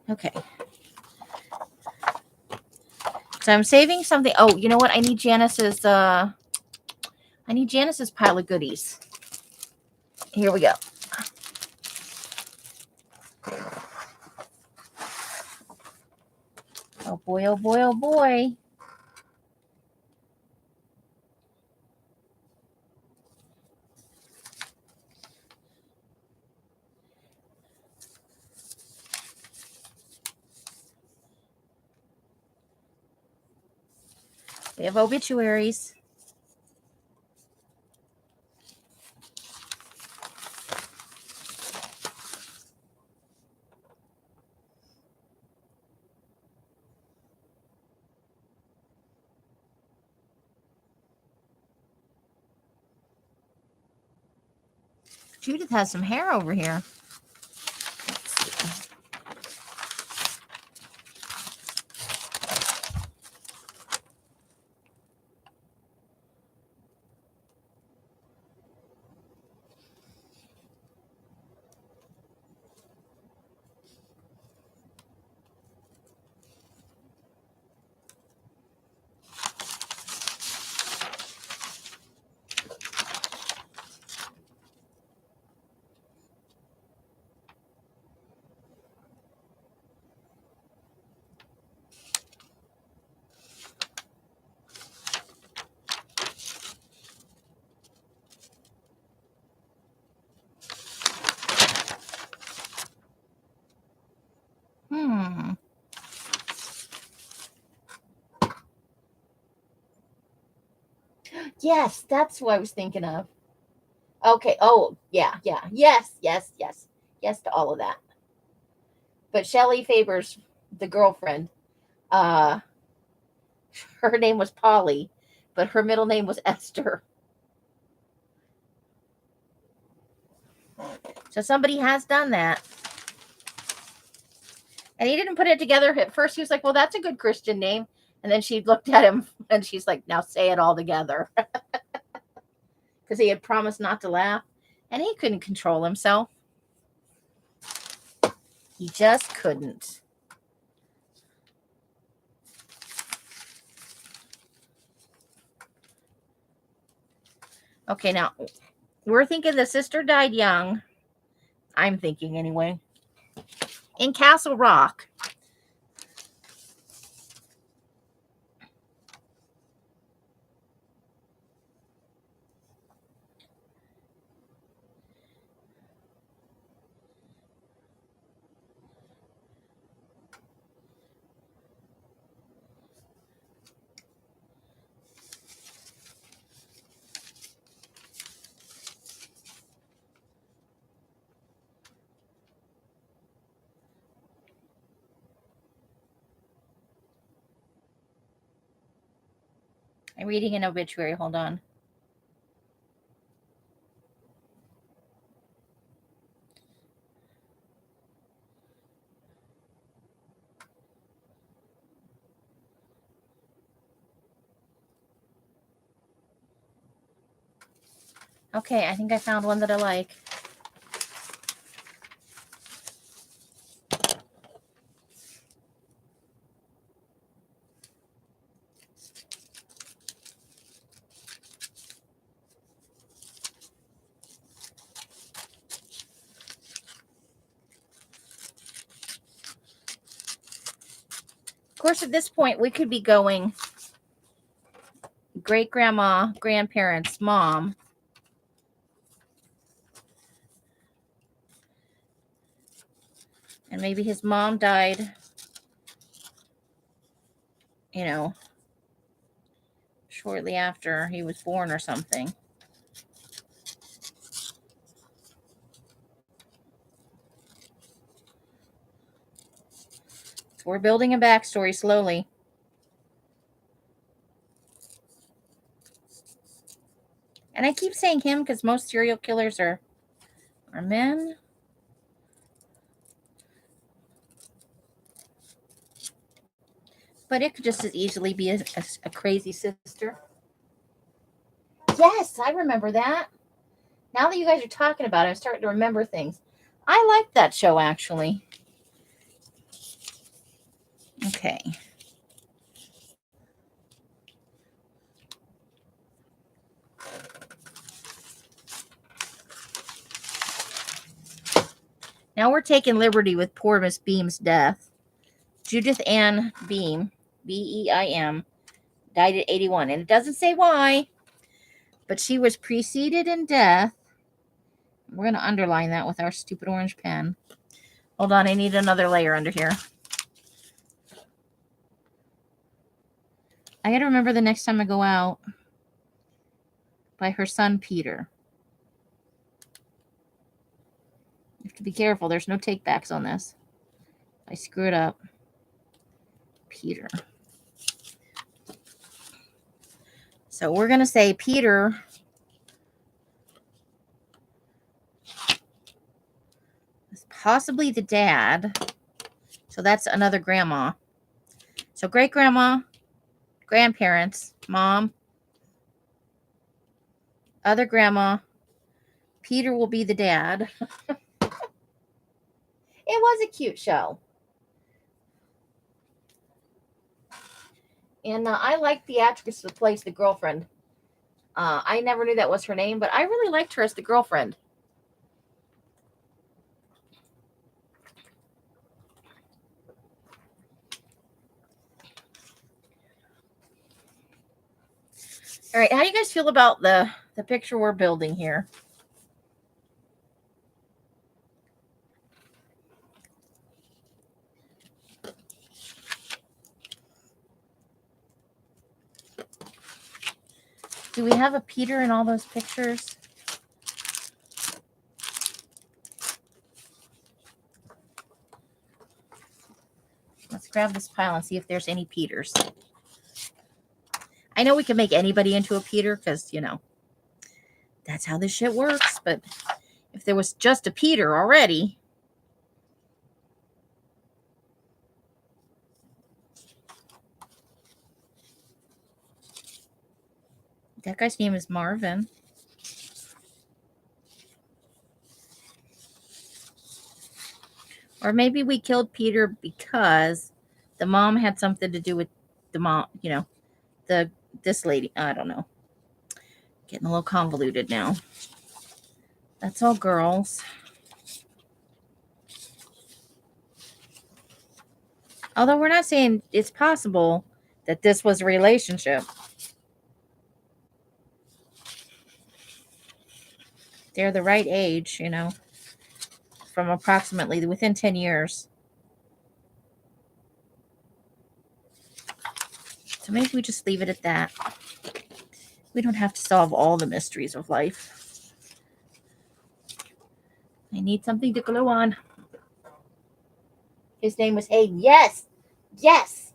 Okay. So I'm saving something. Oh, you know what? I need Janice's pile of goodies. Here we go. Oh boy, oh boy, oh boy. We have obituaries. Judith has some hair over here. Yes, that's what I was thinking of. Okay. Oh, yeah, yeah. Yes, yes, yes. Yes to all of that. But Shelley Faber's the girlfriend. Uh, her name was Polly, but her middle name was Esther. So somebody has done that. And he didn't put it together at first. He was like, well, that's a good Christian name. And then she looked at him and she's like, now say it all together. Because he had promised not to laugh. And he couldn't control himself. He just couldn't. Okay, now we're thinking the sister died young. I'm thinking anyway. In Castle Rock. I'm reading an obituary. Hold on. Okay, I think I found one that I like. Of course, at this point, we could be going great grandma, grandparents, mom. And maybe his mom died, shortly after he was born or something. We're building a backstory slowly. And I keep saying him because most serial killers are men. But it could just as easily be a crazy sister. Yes, I remember that. Now that you guys are talking about it, I'm starting to remember things. I liked that show, actually. Okay. Now we're taking liberty with poor Miss Beam's death. Judith Ann Beam, Beim, died at 81. And it doesn't say why, but she was preceded in death. We're going to underline that with our stupid orange pen. Hold on, I need another layer under here. I got to remember the next time I go out by her son, Peter. You have to be careful. There's no takebacks on this. I screw it up. Peter. So we're going to say Peter is possibly the dad. So that's another grandma. So great grandma, grandparents, mom, other grandma. Peter will be the dad. It was a cute show. And I liked the actress that plays the girlfriend. I never knew that was her name, but I really liked her as the girlfriend. All right, how do you guys feel about the picture we're building here? Do we have a Peter in all those pictures? Let's grab this pile and see if there's any Peters. I know we can make anybody into a Peter because, you know, that's how this shit works. But if there was just a Peter already. That guy's name is Marvin. Or maybe we killed Peter because the mom had something to do with the mom, you know, this lady. I don't know. Getting a little convoluted now. That's all girls. Although we're not saying it's possible that this was a relationship. They're the right age, you know, from approximately within 10 years. So maybe we just leave it at that. We don't have to solve all the mysteries of life. I need something to glue on. His name was Hayden. Yes. Yes.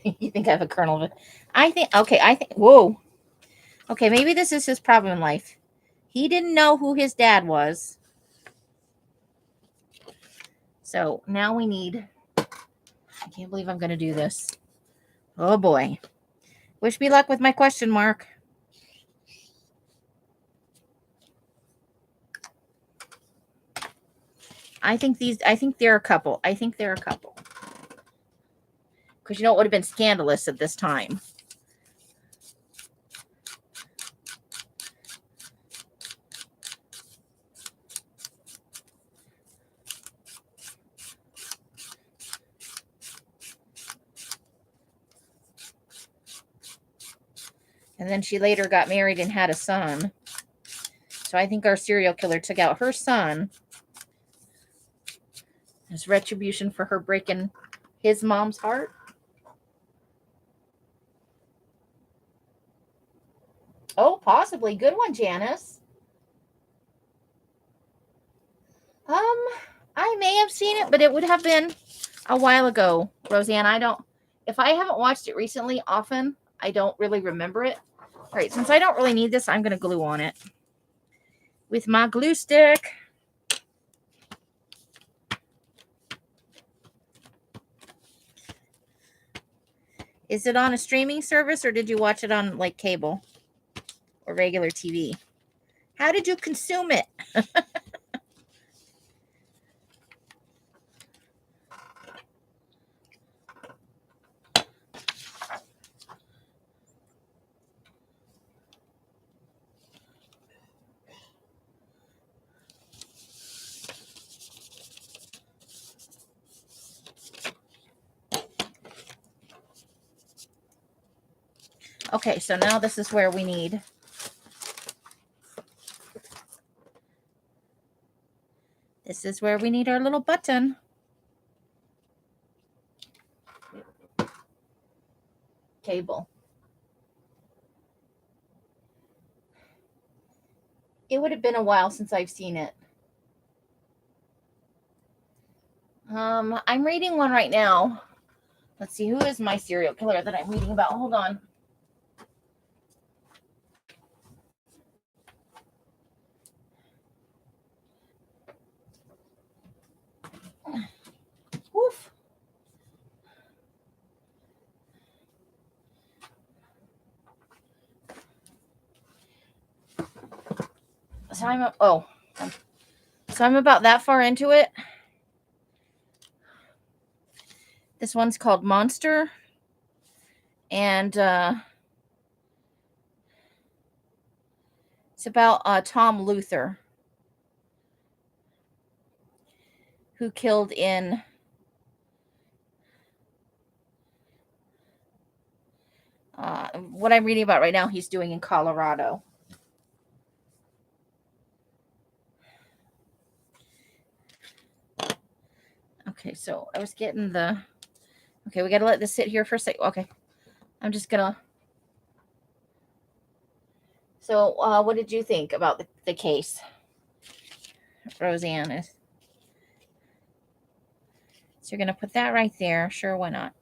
You think I have a kernel of it? I think, whoa. Okay, maybe this is his problem in life. He didn't know who his dad was. So now we need, I can't believe I'm going to do this. Oh boy. Wish me luck with my question mark. I think they're a couple. Because you know it would have been scandalous at this time. And then she later got married and had a son. So I think our serial killer took out her son as retribution for her breaking his mom's heart. Oh, possibly. Good one, Janice. I may have seen it, but it would have been a while ago, Roseanne. If I haven't watched it recently often, I don't really remember it. All right, since I don't really need this, I'm going to glue on it with my glue stick. Is it on a streaming service or did you watch it on like cable or regular TV? How did you consume it? Okay, so now this is where we need our little button. Cable. It would have been a while since I've seen it. I'm reading one right now. Let's see, who is my serial killer that I'm reading about? Hold on. Woof. So I'm about that far into it. This one's called Monster. And it's about Tom Luther, who killed in what I'm reading about right now, he's doing in Colorado. Okay, so I was getting okay, we got to let this sit here for a second. Okay. I'm just gonna. So, what did you think about the case, Roseanne? So you're gonna put that right there. Sure, why not?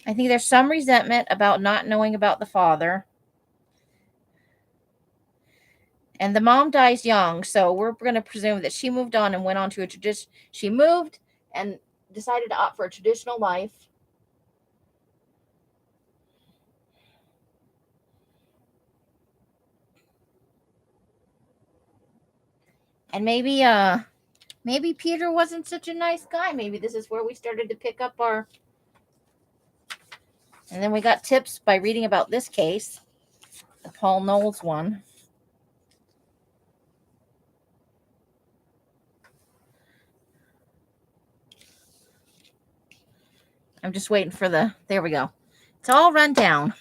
I think there's some resentment about not knowing about the father. And the mom dies young, so we're going to presume that she moved on and went on to a tradition. She moved and decided to opt for a traditional life. And maybe Peter wasn't such a nice guy. Maybe this is where we started to pick up our. And then we got tips by reading about this case, the Paul Knowles one. I'm just waiting for there we go. It's all run down.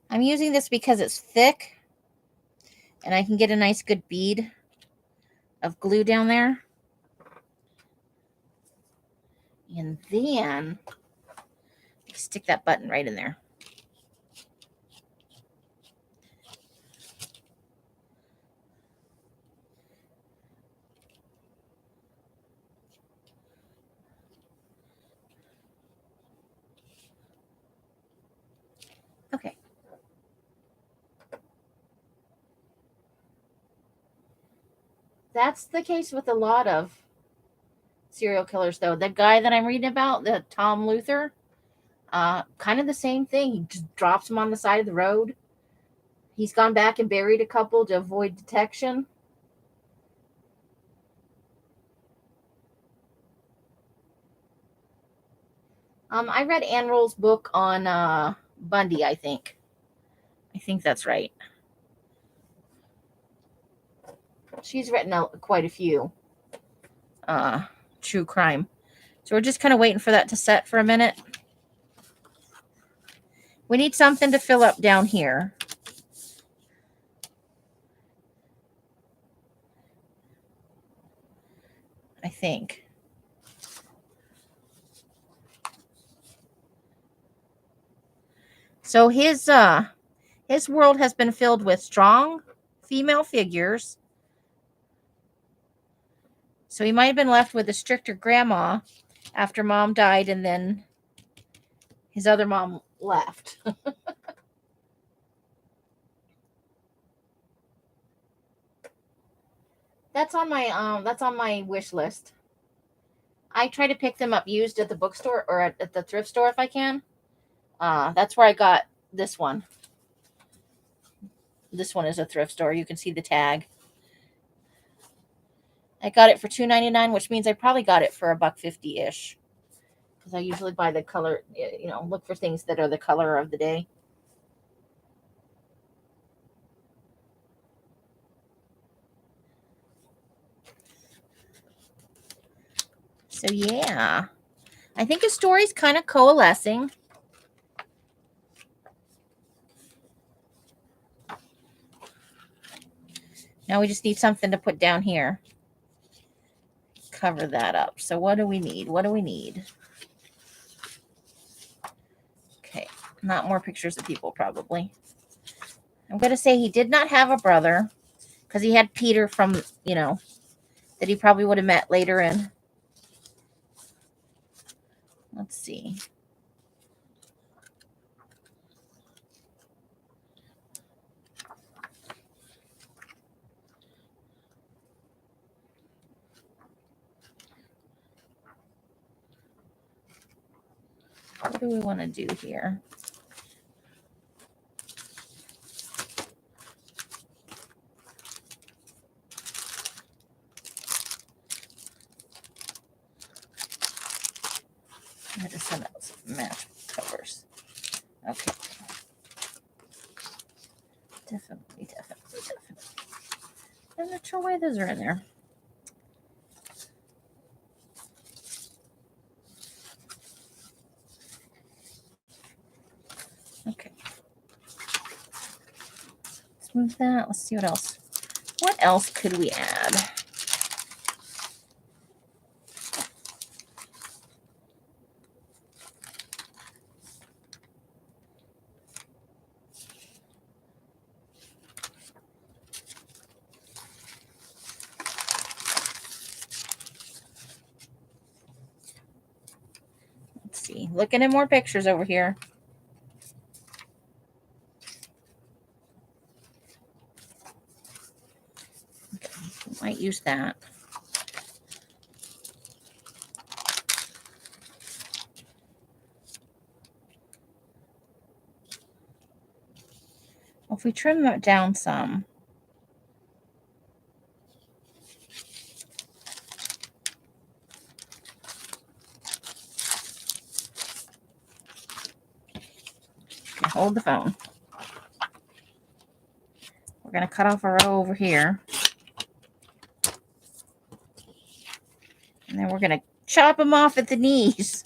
I'm using this because it's thick and I can get a nice good bead of glue down there. And then stick that button right in there. Okay. That's the case with a lot of serial killers, though. The guy that I'm reading about, the Tom Luther, kind of the same thing. He just drops them on the side of the road. He's gone back and buried a couple to avoid detection. I read Ann Roll's book on Bundy, I think. I think that's right. She's written quite a few true crime. So we're just kind of waiting for that to set for a minute. We need something to fill up down here. I think. So his world has been filled with strong female figures. So he might have been left with a stricter grandma after mom died and then his other mom left. That's on my wish list. I try to pick them up used at the bookstore or at the thrift store if I can. That's where I got this one. This one is a thrift store. You can see the tag. I got it for $2.99, which means I probably got it for $1.50-ish. Because I usually buy the color, look for things that are the color of the day. So yeah, I think a story's kind of coalescing. Now we just need something to put down here. Cover that up. So what do we need? What do we need? Okay, not more pictures of people probably. I'm going to say he did not have a brother because he had Peter from, that he probably would have met later in. Let's see. What do we want to do here? I'm going to send out some match covers. Okay. Definitely. I'm not sure why those are in there. Okay. Let's move that. Let's see what else. What else could we add? looking at more pictures over here. Okay, might use that. Well, if we trim that down some. Okay, hold the phone. We're going to cut off a row over here. And then we're going to chop them off at the knees.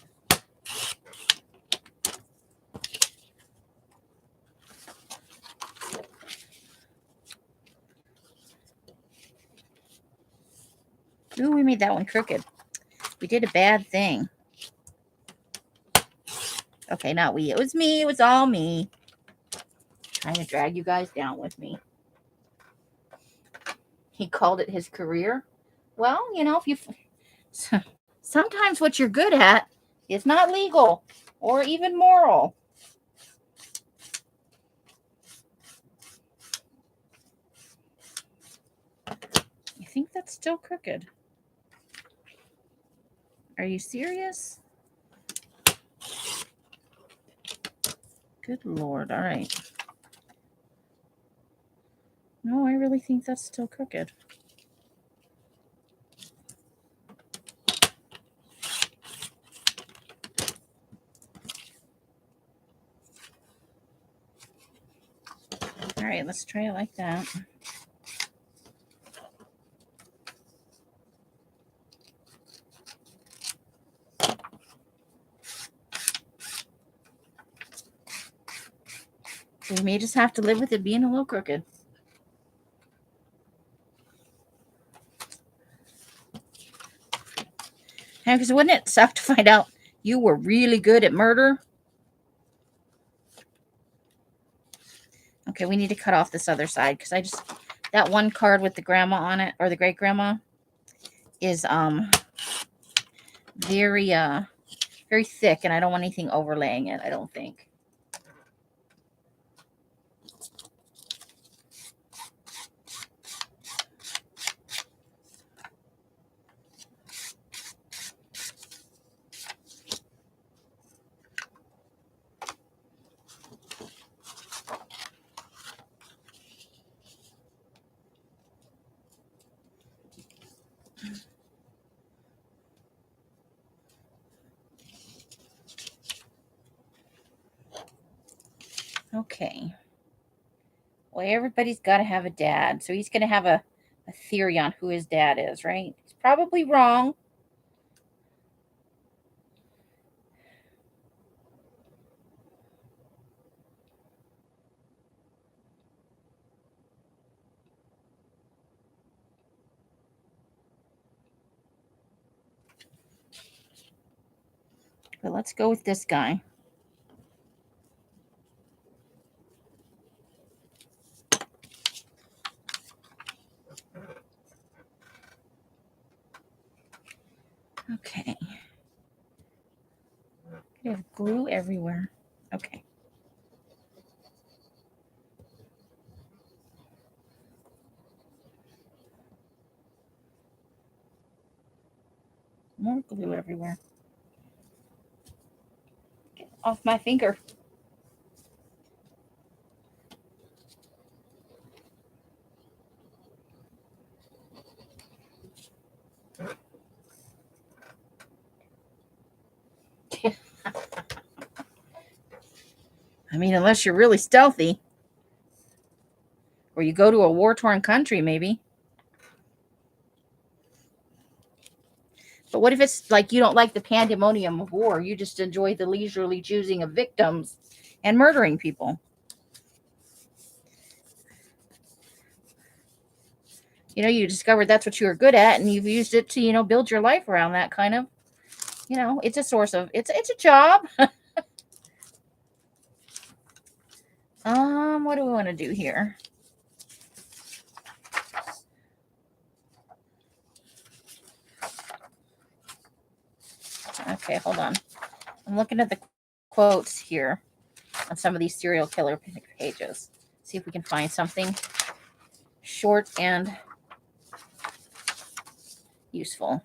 Ooh, we made that one crooked. We did a bad thing. Okay, not we. It was me. It was all me. Trying to drag you guys down with me. He called it his career. Well, you know, if you... Sometimes what you're good at is not legal or even moral. I think that's still crooked. Are you serious? Good Lord. All right. No, I really think that's still crooked. All right, let's try it like that. We may just have to live with it being a little crooked. Yeah, because wouldn't it suck to find out you were really good at murder? Okay, we need to cut off this other side because that one card with the grandma on it, or the great grandma, is very very thick, and I don't want anything overlaying it, I don't think. Okay. Well, everybody's got to have a dad, so he's going to have a theory on who his dad is, right? He's probably wrong. But let's go with this guy. Okay. We have glue everywhere. Okay. More glue everywhere. Get off my finger. I mean, unless you're really stealthy. Or you go to a war-torn country, maybe. But what if it's like you don't like the pandemonium of war? You just enjoy the leisurely choosing of victims and murdering people. You know, you discovered that's what you were good at, and you've used it to, you know, build your life around that kind of. You know, it's a source of, it's a job. What do we want to do here? Okay, hold on. I'm looking at the quotes here on some of these serial killer pages. See if we can find something short and useful.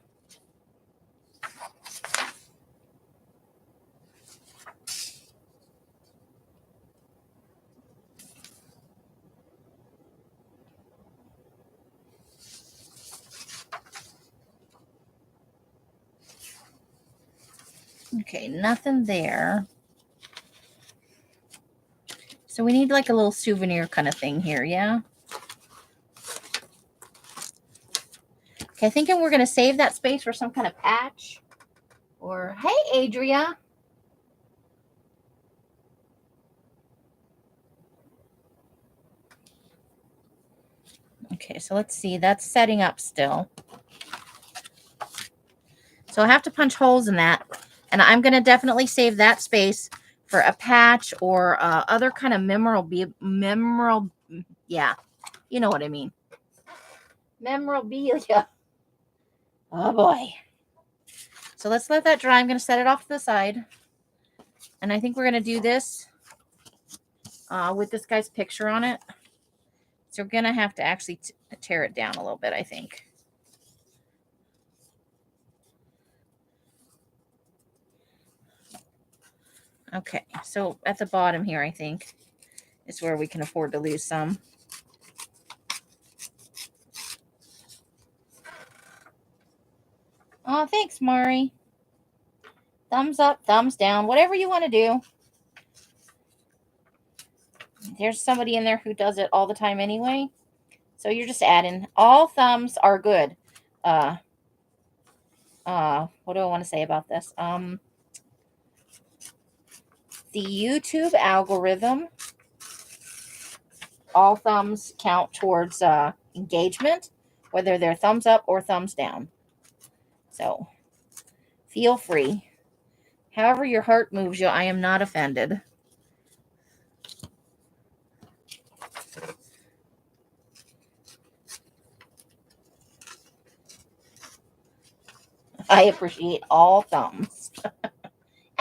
Okay, nothing there. So we need like a little souvenir kind of thing here, yeah? Okay, thinking we're going to save that space for some kind of patch. Or, hey, Adria. Okay, so let's see. That's setting up still. So I have to punch holes in that. And I'm going to definitely save that space for a patch or other kind of yeah, you know what I mean. Memorabilia. Oh, boy. So let's let that dry. I'm going to set it off to the side. And I think we're going to do this with this guy's picture on it. So we're going to have to actually tear it down a little bit, I think. Okay, so at the bottom here, I think, is where we can afford to lose some. Oh, thanks, Mari. Thumbs up, thumbs down, whatever you want to do. There's somebody in there who does it all the time anyway. So you're just adding. All thumbs are good. What do I want to say about this? The YouTube algorithm, all thumbs count towards engagement, whether they're thumbs up or thumbs down. So feel free. However your heart moves you, I am not offended. I appreciate all thumbs.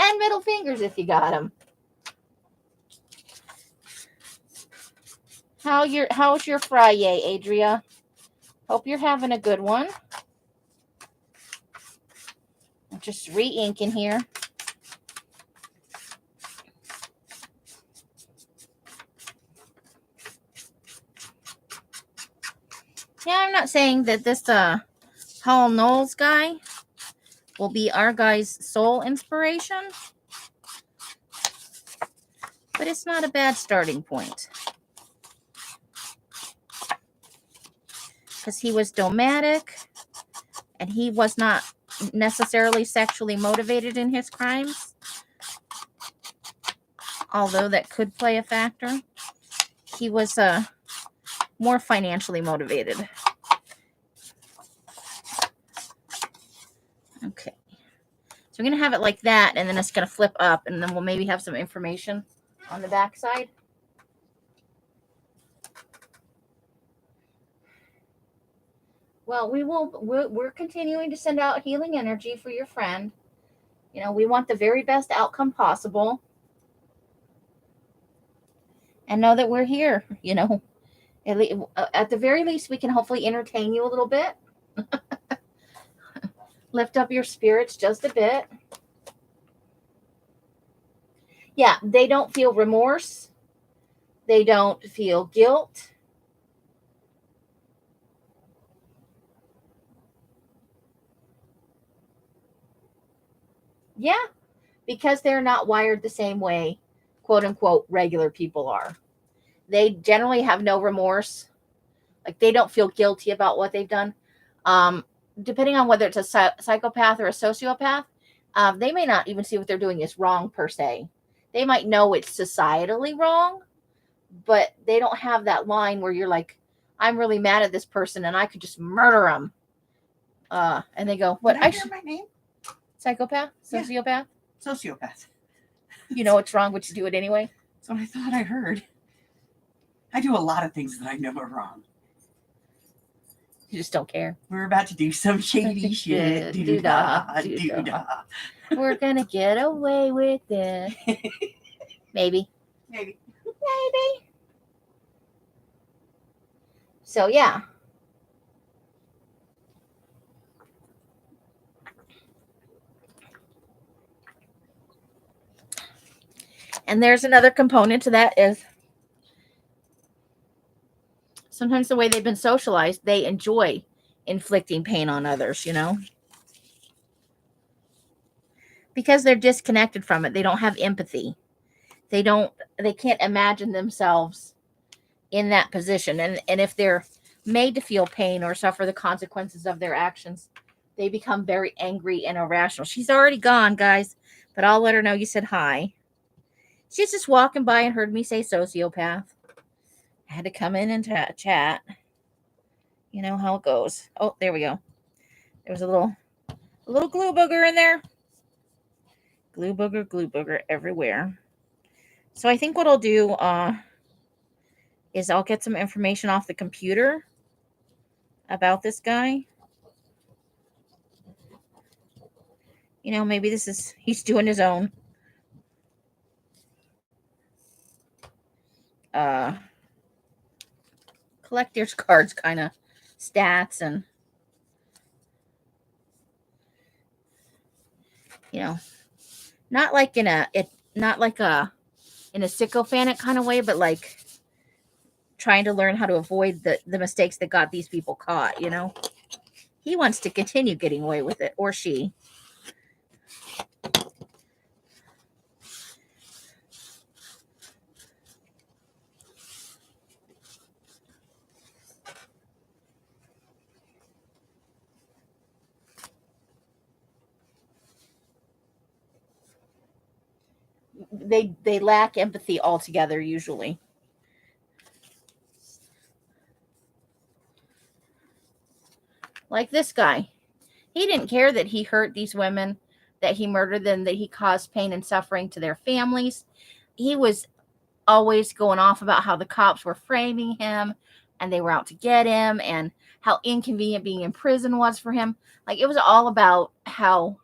And middle fingers if you got them. How's your Fri-Yay, Adria? Hope you're having a good one. I'm just re-inking here. Yeah, I'm not saying that this Paul Knowles guy will be our guy's sole inspiration, but it's not a bad starting point. Because he was domestic, and he was not necessarily sexually motivated in his crimes, although that could play a factor. He was more financially motivated. Okay. So I'm going to have it like that, and then it's going to flip up, and then we'll maybe have some information on the back side. Well, we're continuing to send out healing energy for your friend. You know, we want the very best outcome possible. And know that we're here, you know. At the very least, we can hopefully entertain you a little bit. Lift up your spirits just a bit. Yeah, they don't feel remorse. They don't feel guilt. Yeah, because they're not wired the same way, quote unquote, regular people are. They generally have no remorse. Like, they don't feel guilty about what they've done. Depending on whether it's a psychopath or a sociopath, they may not even see what they're doing is wrong per se. They might know it's societally wrong, but they don't have that line where you're like, I'm really mad at this person and I could just murder them. And they go, what? Did I hear my name? Psychopath? Sociopath? Yeah. Sociopath. You know what's wrong, but you do it anyway? That's what I thought I heard. I do a lot of things that I know are wrong. You just don't care. We're about to do some shady shit. Do-da, Do-da, do-da. We're gonna get away with it. Maybe. Maybe. So yeah. And there's another component to that is sometimes the way they've been socialized, they enjoy inflicting pain on others, you know? Because they're disconnected from it. They don't have empathy. They can't imagine themselves in that position. And if they're made to feel pain or suffer the consequences of their actions, they become very angry and irrational. She's already gone, guys, but I'll let her know you said hi. She's just walking by and heard me say sociopath. I had to come in and chat. You know how it goes. Oh, there we go. There was a little glue booger in there. Glue booger everywhere. So I think what I'll do is I'll get some information off the computer about this guy. You know, maybe he's doing his own collector's cards kind of stats, and you know, not like in a sycophantic kind of way, but like trying to learn how to avoid the mistakes that got these people caught, you know. He wants to continue getting away with it, or she. They lack empathy altogether, usually. Like this guy. He didn't care that he hurt these women, that he murdered them, that he caused pain and suffering to their families. He was always going off about how the cops were framing him and they were out to get him, and how inconvenient being in prison was for him. Like, it was all about how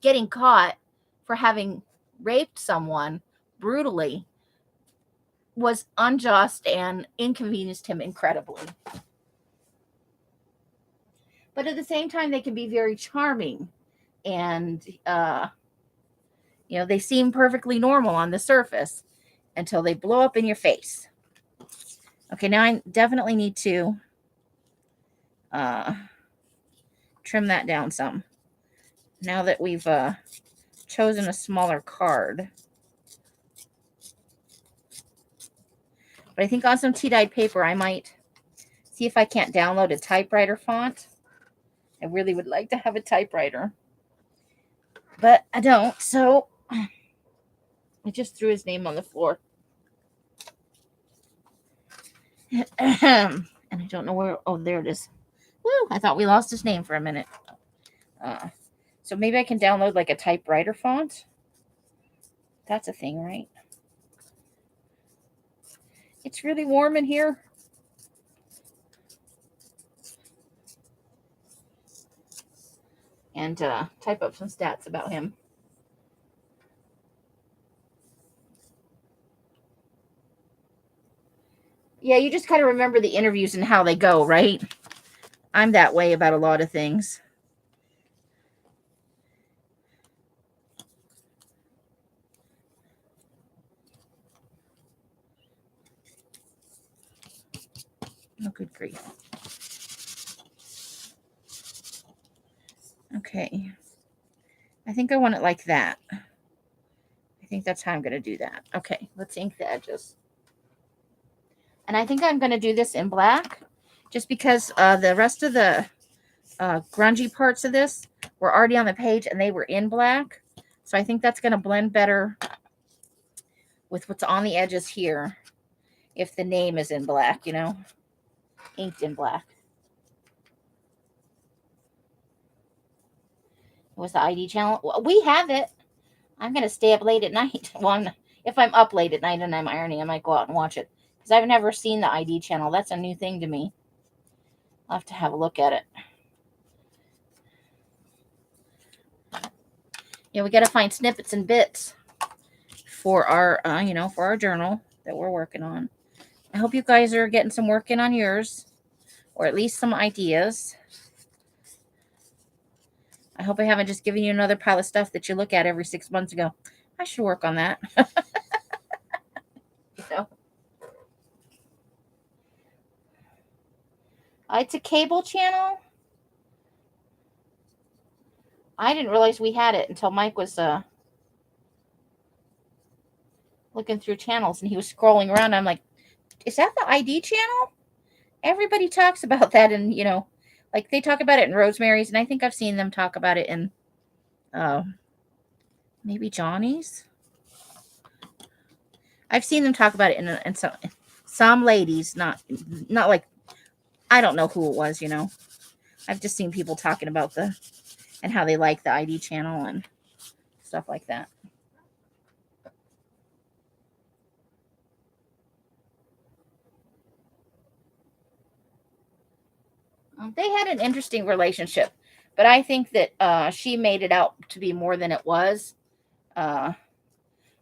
getting caught for having raped someone brutally was unjust and inconvenienced him incredibly. But at the same time, they can be very charming, and they seem perfectly normal on the surface until they blow up in your face. Okay, now I definitely need to trim that down some. Now that we've chosen a smaller card. But I think on some tea-dyed paper, I might see if I can't download a typewriter font. I really would like to have a typewriter, but I don't, so I just threw his name on the floor. And I don't know where. Oh, there it is. Woo, I thought we lost his name for a minute. So maybe I can download like a typewriter font. That's a thing, right? It's really warm in here. And type up some stats about him. Yeah, you just kind of remember the interviews and how they go, right? I'm that way about a lot of things. Oh, good grief. Okay. I think I want it like that. I think that's how I'm going to do that. Okay, let's ink the edges. And I think I'm going to do this in black, just because the rest of the grungy parts of this were already on the page and they were in black. So I think that's going to blend better with what's on the edges here if the name is in black, you know, inked in black. Was the ID channel? Well, we have it. I'm going to stay up late at night. Well, if I'm up late at night and I'm ironing, I might go out and watch it, because I've never seen the ID channel. That's a new thing to me. I'll have to have a look at it. Yeah, we got to find snippets and bits for our, for our journal that we're working on. I hope you guys are getting some work in on yours, or at least some ideas. I hope I haven't just given you another pile of stuff that you look at every 6 months and go, I should work on that. You know? It's a cable channel. I didn't realize we had it until Mike was looking through channels and he was scrolling around. I'm like, is that the ID channel? Everybody talks about that, and like they talk about it in Rosemary's, and I think I've seen them talk about it in maybe Johnny's. I've seen them talk about it in some ladies, not like, I don't know who it was. I've just seen people talking about and how they like the ID channel and stuff like that. They had an interesting relationship, but I think that she made it out to be more than it was. And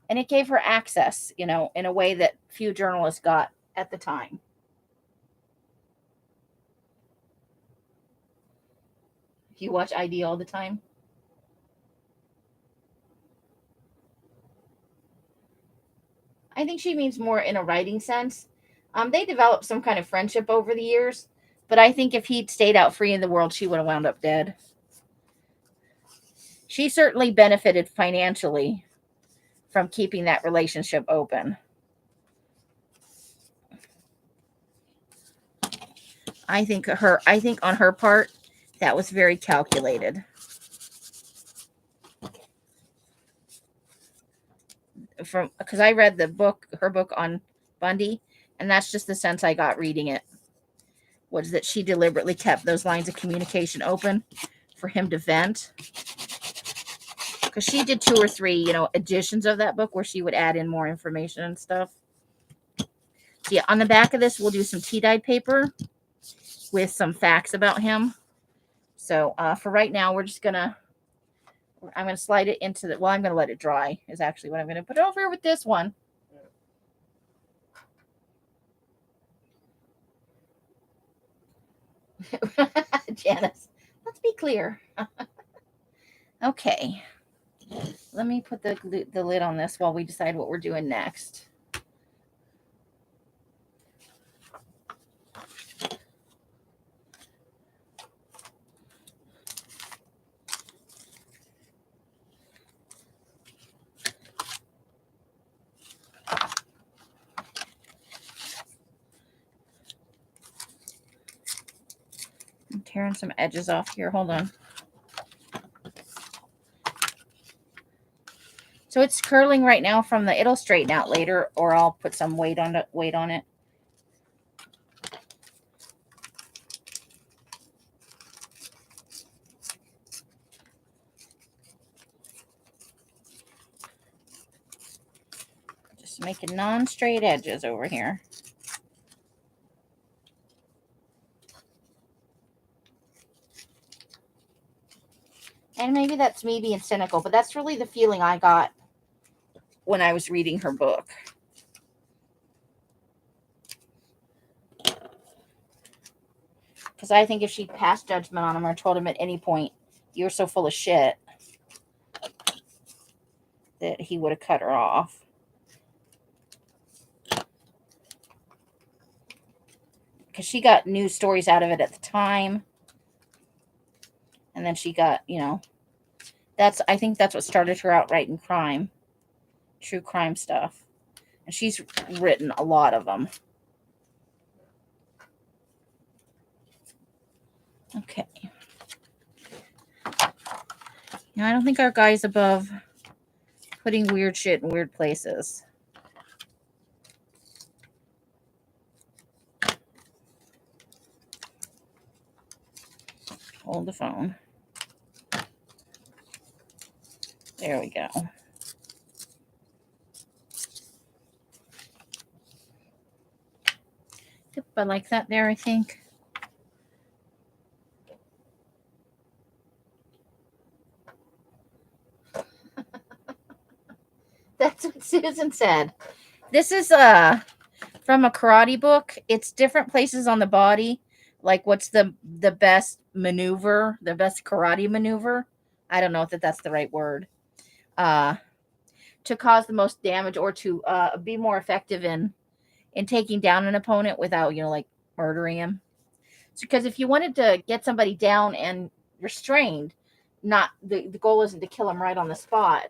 it gave her access, in a way that few journalists got at the time. If you watch ID all the time. I think she means more in a writing sense. They developed some kind of friendship over the years, but I think if he'd stayed out free in the world, she would have wound up dead. She certainly benefited financially from keeping that relationship open. I think on her part, that was very calculated. Because I read her book on Bundy, and that's just the sense I got reading it, was that she deliberately kept those lines of communication open for him to vent. Because she did 2 or 3, editions of that book where she would add in more information and stuff. So yeah, on the back of this, we'll do some tea-dyed paper with some facts about him. So for right now, I'm going to slide it into I'm going to let it dry is actually what I'm going to put over with this one. Janice, let's be clear. Okay. Let me put the lid on this while we decide what we're doing next. I'm tearing some edges off here. Hold on. So it's curling right now from it'll straighten out later, or I'll put some weight on it. Just making non-straight edges over here. And maybe that's me being cynical, but that's really the feeling I got when I was reading her book. Because I think if she passed judgment on him or told him at any point, you're so full of shit, that he would have cut her off. Because she got news stories out of it at the time. And then she got, I think that's what started her out writing crime. True crime stuff. And she's written a lot of them. Okay. Now, I don't think our guy's above putting weird shit in weird places. Hold the phone. There we go. Yep, I like that there, I think. That's what Susan said. This is from a karate book. It's different places on the body. Like what's the best maneuver, the best karate maneuver? I don't know if that's the right word. To cause the most damage or to be more effective in taking down an opponent without, like murdering him. So, because if you wanted to get somebody down and restrained, not the goal isn't to kill him right on the spot.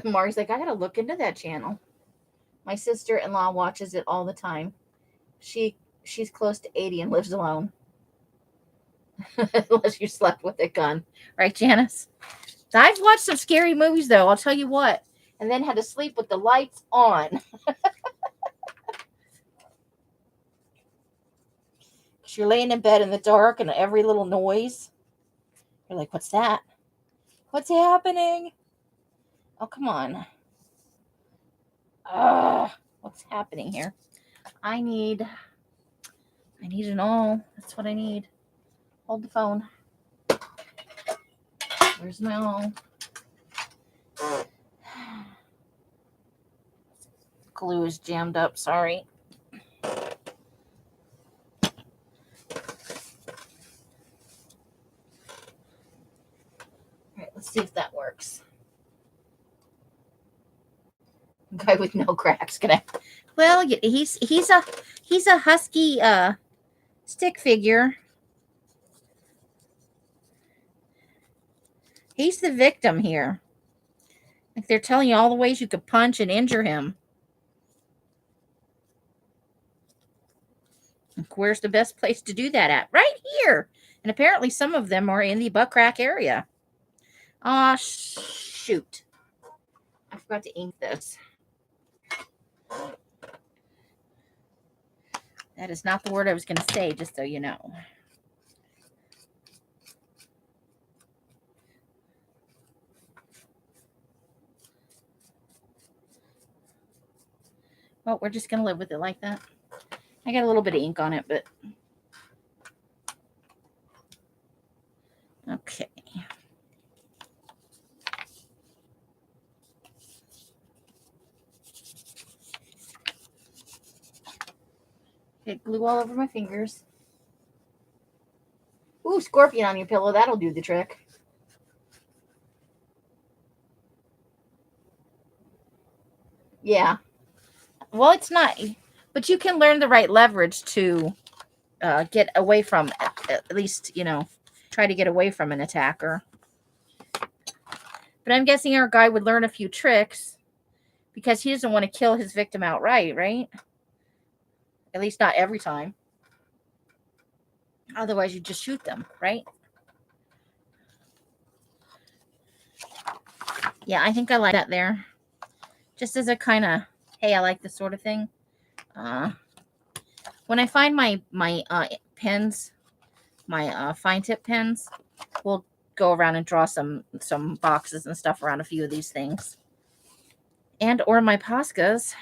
Mari's like, I gotta look into that channel. My sister-in-law watches it all the time. She's close to 80 and lives alone. Unless you slept with a gun. Right, Janice? I've watched some scary movies, though, I'll tell you what. And then had to sleep with the lights on. You're laying in bed in the dark and every little noise. You're like, what's that? What's happening? Oh, come on. What's happening here? I need an all. That's what I need. Hold the phone. Where's my all? Glue is jammed up. Sorry. All right, let's see if that works. Guy with no cracks. Well, he's a husky stick figure. He's the victim here. Like they're telling you all the ways you could punch and injure him. Where's the best place to do that at? Right here. And apparently some of them are in the butt crack area. Oh, shoot. I forgot to ink this. That is not the word I was going to say, just so you know. Well, we're just going to live with it like that. I got a little bit of ink on it, but... Okay. Get glue all over my fingers. Ooh, scorpion on your pillow. That'll do the trick. Yeah. Well, it's not. But you can learn the right leverage to get away from, at least, try to get away from an attacker. But I'm guessing our guy would learn a few tricks because he doesn't want to kill his victim outright, right? At least not every time. Otherwise, you just shoot them, right? Yeah, I think I like that there. Just as a kind of, hey, I like this sort of thing. When I find my pens, my fine tip pens, we'll go around and draw some boxes and stuff around a few of these things. And or my Poscas.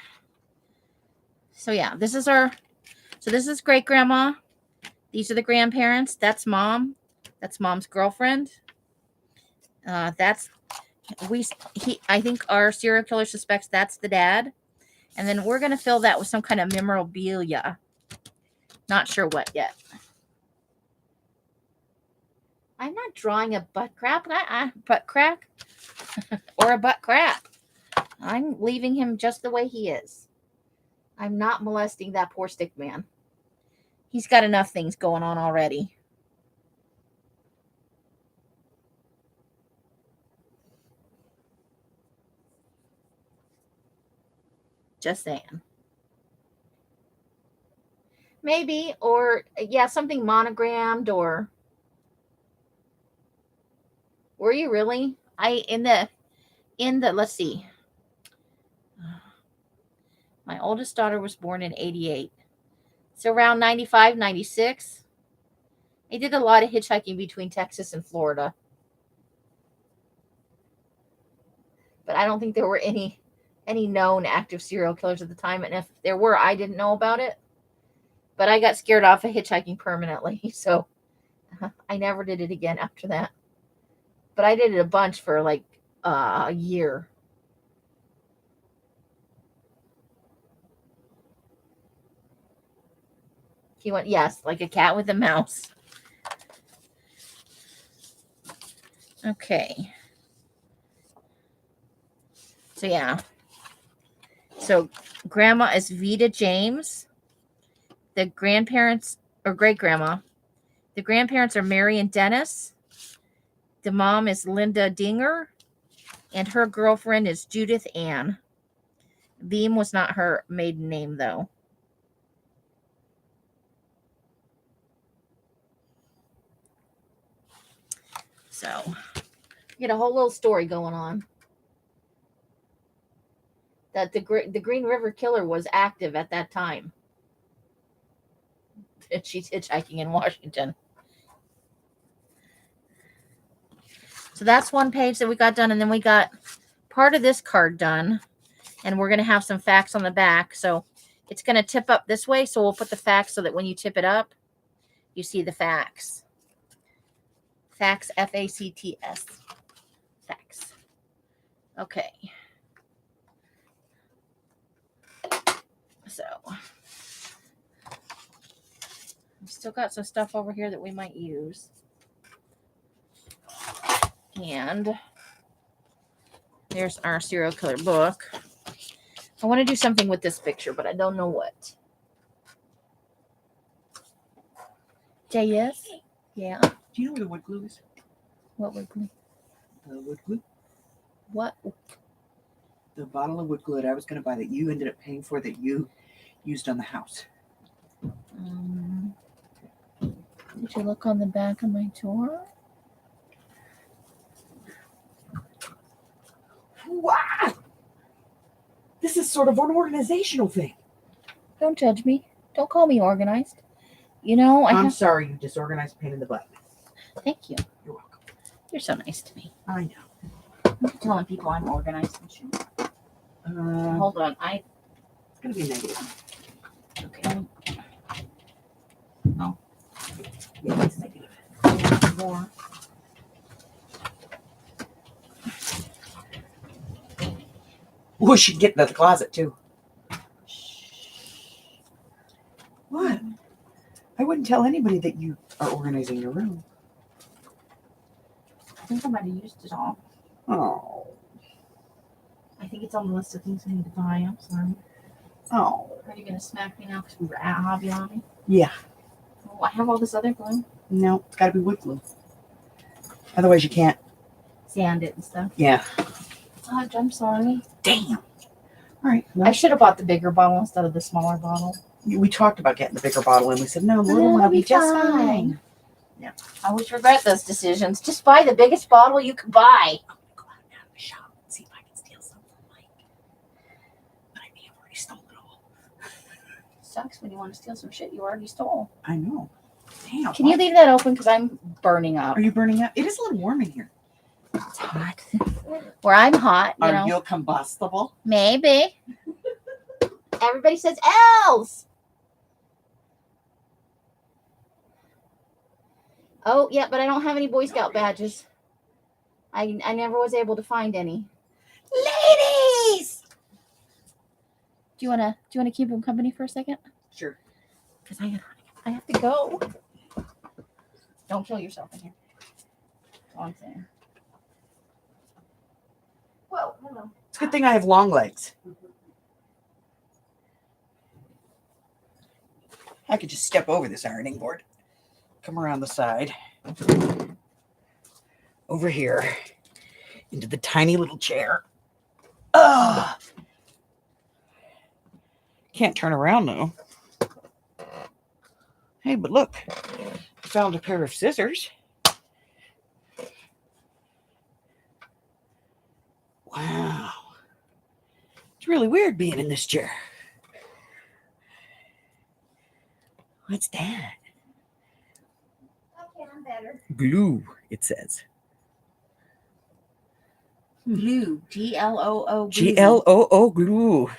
So yeah, this is great grandma. These are the grandparents. That's mom. That's mom's girlfriend. I think our serial killer suspects that's the dad. And then we're going to fill that with some kind of memorabilia. Not sure what yet. I'm not drawing a butt crack. Butt crack. Or a butt crap. I'm leaving him just the way he is. I'm not molesting that poor stick man. He's got enough things going on already. Just saying. Maybe, or yeah, something monogrammed, or were you really? In the let's see. My oldest daughter was born in 88. So around 95, 96. I did a lot of hitchhiking between Texas and Florida. But I don't think there were any known active serial killers at the time. And if there were, I didn't know about it. But I got scared off of hitchhiking permanently. So I never did it again after that. But I did it a bunch for like a year. He went, yes, like a cat with a mouse. Okay. So yeah. So grandma is Vita James. The grandparents, or great grandma. The grandparents are Mary and Dennis. The mom is Linda Dinger. And her girlfriend is Judith Ann. Beam was not her maiden name, though. So, you get a whole little story going on. That the Green River Killer was active at that time. And she's hitchhiking in Washington. So that's one page that we got done. And then we got part of this card done. And we're going to have some facts on the back. So it's going to tip up this way. So we'll put the facts so that when you tip it up, you see the facts. Facts, F-A-C-T-S. Facts. Okay. So we've still got some stuff over here that we might use. And there's our serial killer book. I want to do something with this picture, but I don't know what. J.S.? Yeah. Do you know where the wood glue is? What wood glue? The wood glue? What? The bottle of wood glue that I was going to buy that you ended up paying for that you used on the house. Did you look on the back of my tour? Wow! This is sort of an organizational thing. Don't judge me. Don't call me organized. You know, I'm sorry, you disorganized pain in the butt. Thank you. You're welcome. You're so nice to me. I know. I'm telling people I'm organized and shit. Hold on. It's going to be negative. Okay. Oh. Yeah, it's negative. More. We should get to the closet, too. What? I wouldn't tell anybody that you are organizing your room. I think I might have used it all. Oh. I think it's on the list of things I need to buy. I'm sorry. Oh. Are you going to smack me now because we were at Hobby Lobby? Yeah. Oh, I have all this other glue. No, it's got to be wood glue. Otherwise, you can't. Sand it and stuff. Yeah. Oh, I'm sorry. Damn. All right. Well, I should have bought the bigger bottle instead of the smaller bottle. we talked about getting the bigger bottle, and we said, no, the little one will be just fine. Yeah. I always regret those decisions. Just buy the biggest bottle you can buy. I'm going to go out down to the shop and see if I can steal something from Mike. But I may have already stolen it all. Sucks when you want to steal some shit you already stole. I know. Damn. Can you leave that open? Because I'm burning up. Are you burning up? It is a little warm in here. It's hot. Where I'm hot, you Are know. you combustible? Maybe. Everybody says else. Oh, yeah, but I don't have any Boy Scout badges. I never was able to find any. Ladies! Do you wanna keep him company for a second? Sure. Because I have to go. Don't kill yourself in here. That's all I'm saying. Whoa, hello. It's a good thing I have long legs. I could just step over this ironing board. Come around the side. Over here. Into the tiny little chair. Ugh. Can't turn around though. Hey, but look. I found a pair of scissors. Wow. It's really weird being in this chair. What's that? Okay, I'm better. Glue, it says. Glue. Gloo. Gloo glue.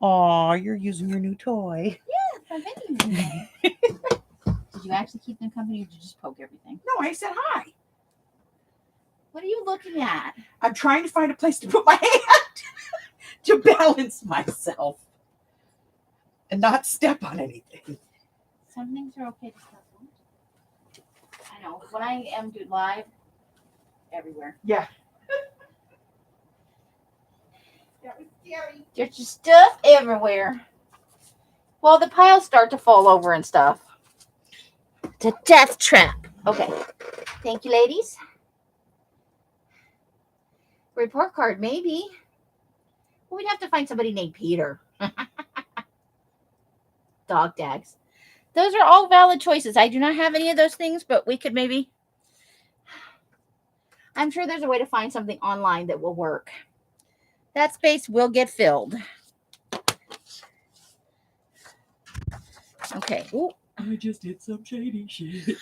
Aw, you're using your new toy. Yeah, I'm Did you actually keep them company or do you just poke everything? No, I said hi. What are you looking at? I'm trying to find a place to put my hand to balance myself and not step on anything. Some things are okay to step on. I know. When I am do live, everywhere. Yeah. That was scary. There's just stuff everywhere. Well, the piles start to fall over and stuff. It's a death trap. Okay. Thank you, ladies. Report card, maybe. Well, we'd have to find somebody named Peter. Dog tags. Those are all valid choices. I do not have any of those things, but we could maybe. I'm sure there's a way to find something online that will work. That space will get filled. Okay. Ooh. I just did some shady shit.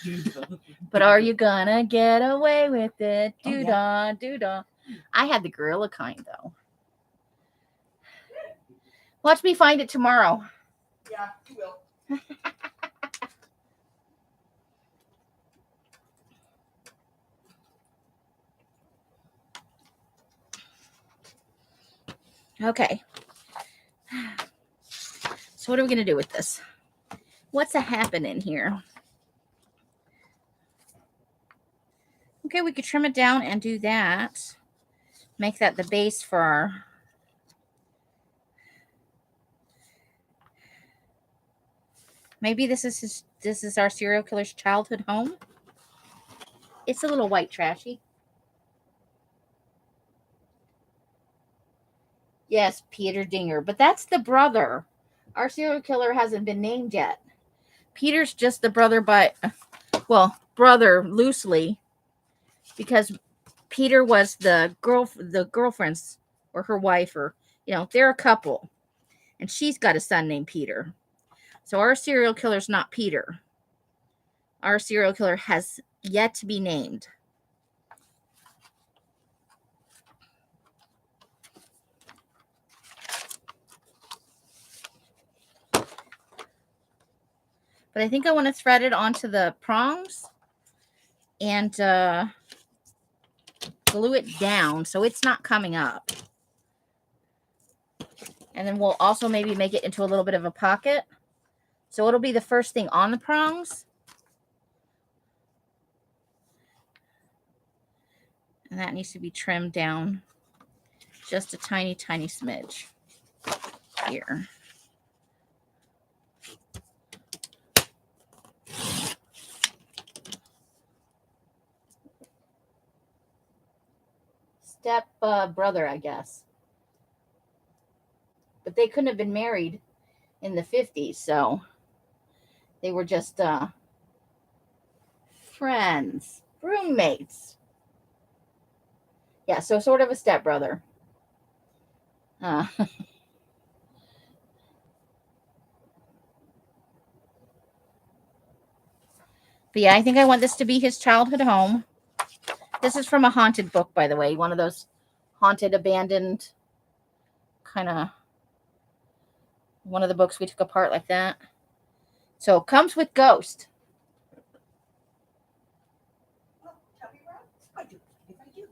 But are you gonna get away with it? Oh, Doo-dah, yeah. doo-dah. I had the gorilla kind, though. Watch me find it tomorrow. Yeah, you will. Okay. So what are we going to do with this? What's a happening here? Okay, we could trim it down and do that. Make that the base for our... Maybe this is our serial killer's childhood home. It's a little white trashy. Yes, Peter Dinger. But that's the brother. Our serial killer hasn't been named yet. Peter's just the brother brother loosely. Because Peter was the girlfriend's or her wife or, they're a couple. And she's got a son named Peter. So our serial killer's not Peter. Our serial killer has yet to be named. But I think I want to thread it onto the prongs and glue it down so it's not coming up. And then we'll also maybe make it into a little bit of a pocket. So it'll be the first thing on the prongs. And that needs to be trimmed down just a tiny, tiny smidge here. Step brother, I guess. But they couldn't have been married in the 50s, so they were just friends, roommates. Yeah, so sort of a stepbrother. But yeah, I think I want this to be his childhood home. This is from a haunted book, by the way. One of those haunted, abandoned kind of one of the books we took apart like that. So it comes with Ghost. Well, tell me around. I do. If I do.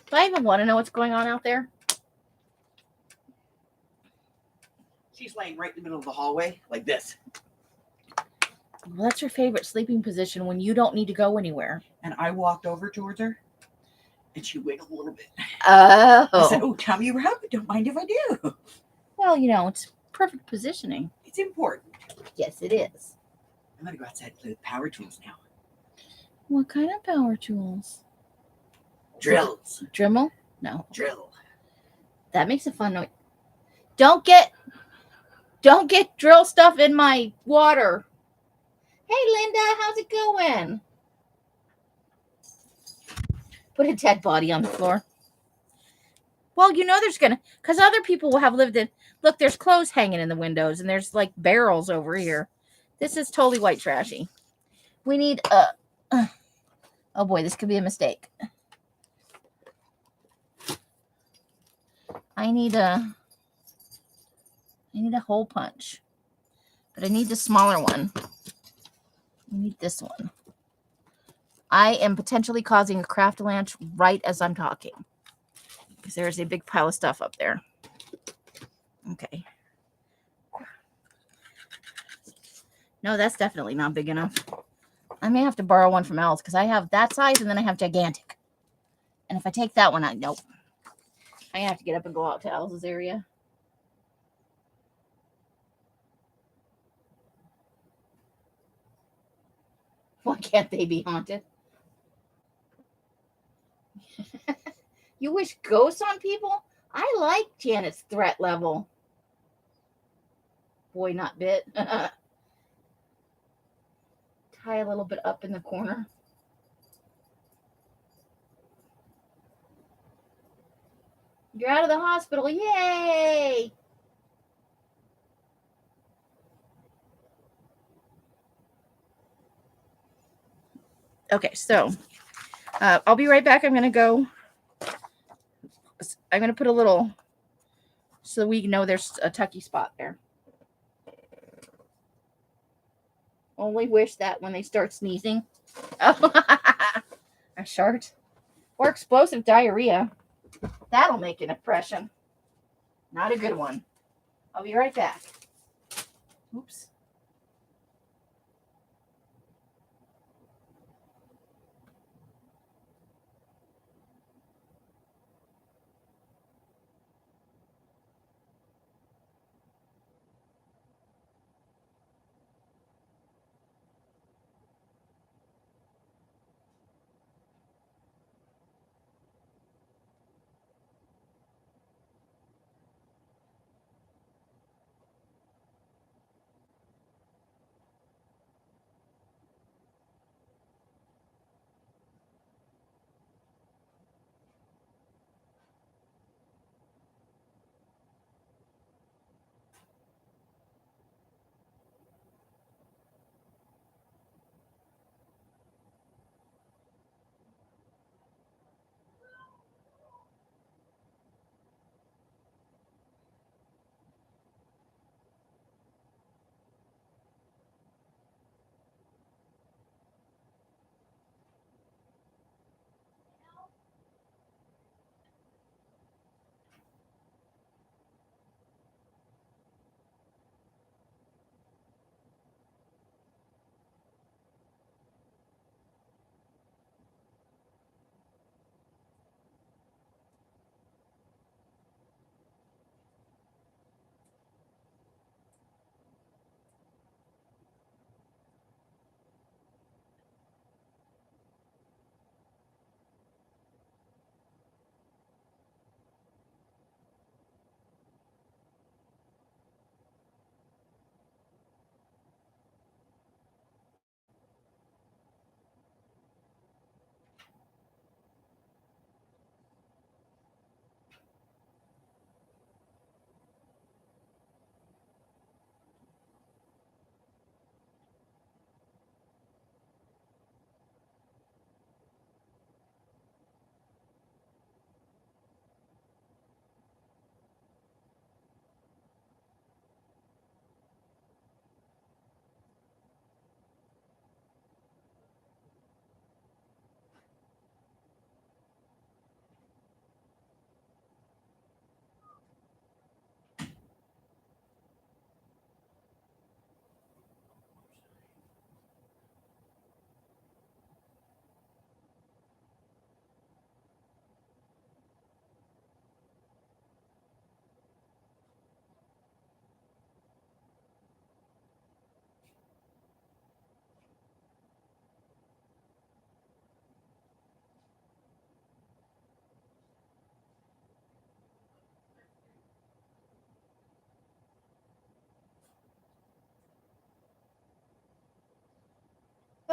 Do I even want to know what's going on out there? She's laying right in the middle of the hallway, like this. Well, that's your favorite sleeping position when you don't need to go anywhere. And I walked over towards her, and she wiggled a little bit. Oh. I said, "Oh, tell me around, but don't mind if I do." Well, it's perfect positioning. It's important. Yes, it is. I'm going to go outside and play with power tools now. What kind of power tools? Drills. Dremel? No. Drill. That makes a fun noise. Don't get drill stuff in my water. Hey, Linda, how's it going? Put a dead body on the floor. Well, there's because other people will have lived in. Look, there's clothes hanging in the windows, and there's like barrels over here. This is totally white trashy. We need oh boy, this could be a mistake. I need a hole punch. But I need the smaller one. I need this one. I am potentially causing a craft avalanche right as I'm talking, because there's a big pile of stuff up there. Okay. No, that's definitely not big enough. I may have to borrow one from Alice, because I have that size and then I have gigantic. And if I take that one, nope. I have to get up and go out to Alice's area. Why can't they be haunted? You wish ghosts on people? I like Janet's threat level. Boy, not bit. Tie a little bit up in the corner. You're out of the hospital. Yay! Okay, so I'll be right back. I'm going to put a little, so we know there's a tucky spot there. Only wish that when they start sneezing. A shart. Or explosive diarrhea. That'll make an impression. Not a good one. I'll be right back. Oops.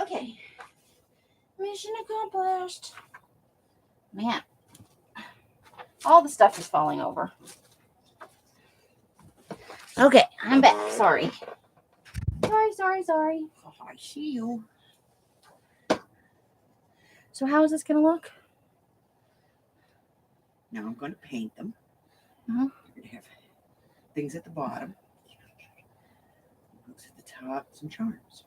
Okay. Mission accomplished. Man. All the stuff is falling over. Okay, I'm back. Sorry. Sorry. Oh, I see you. So how is this going to look? Now I'm going to paint them. Uh-huh. You're going to have things at the bottom. Those at some charms.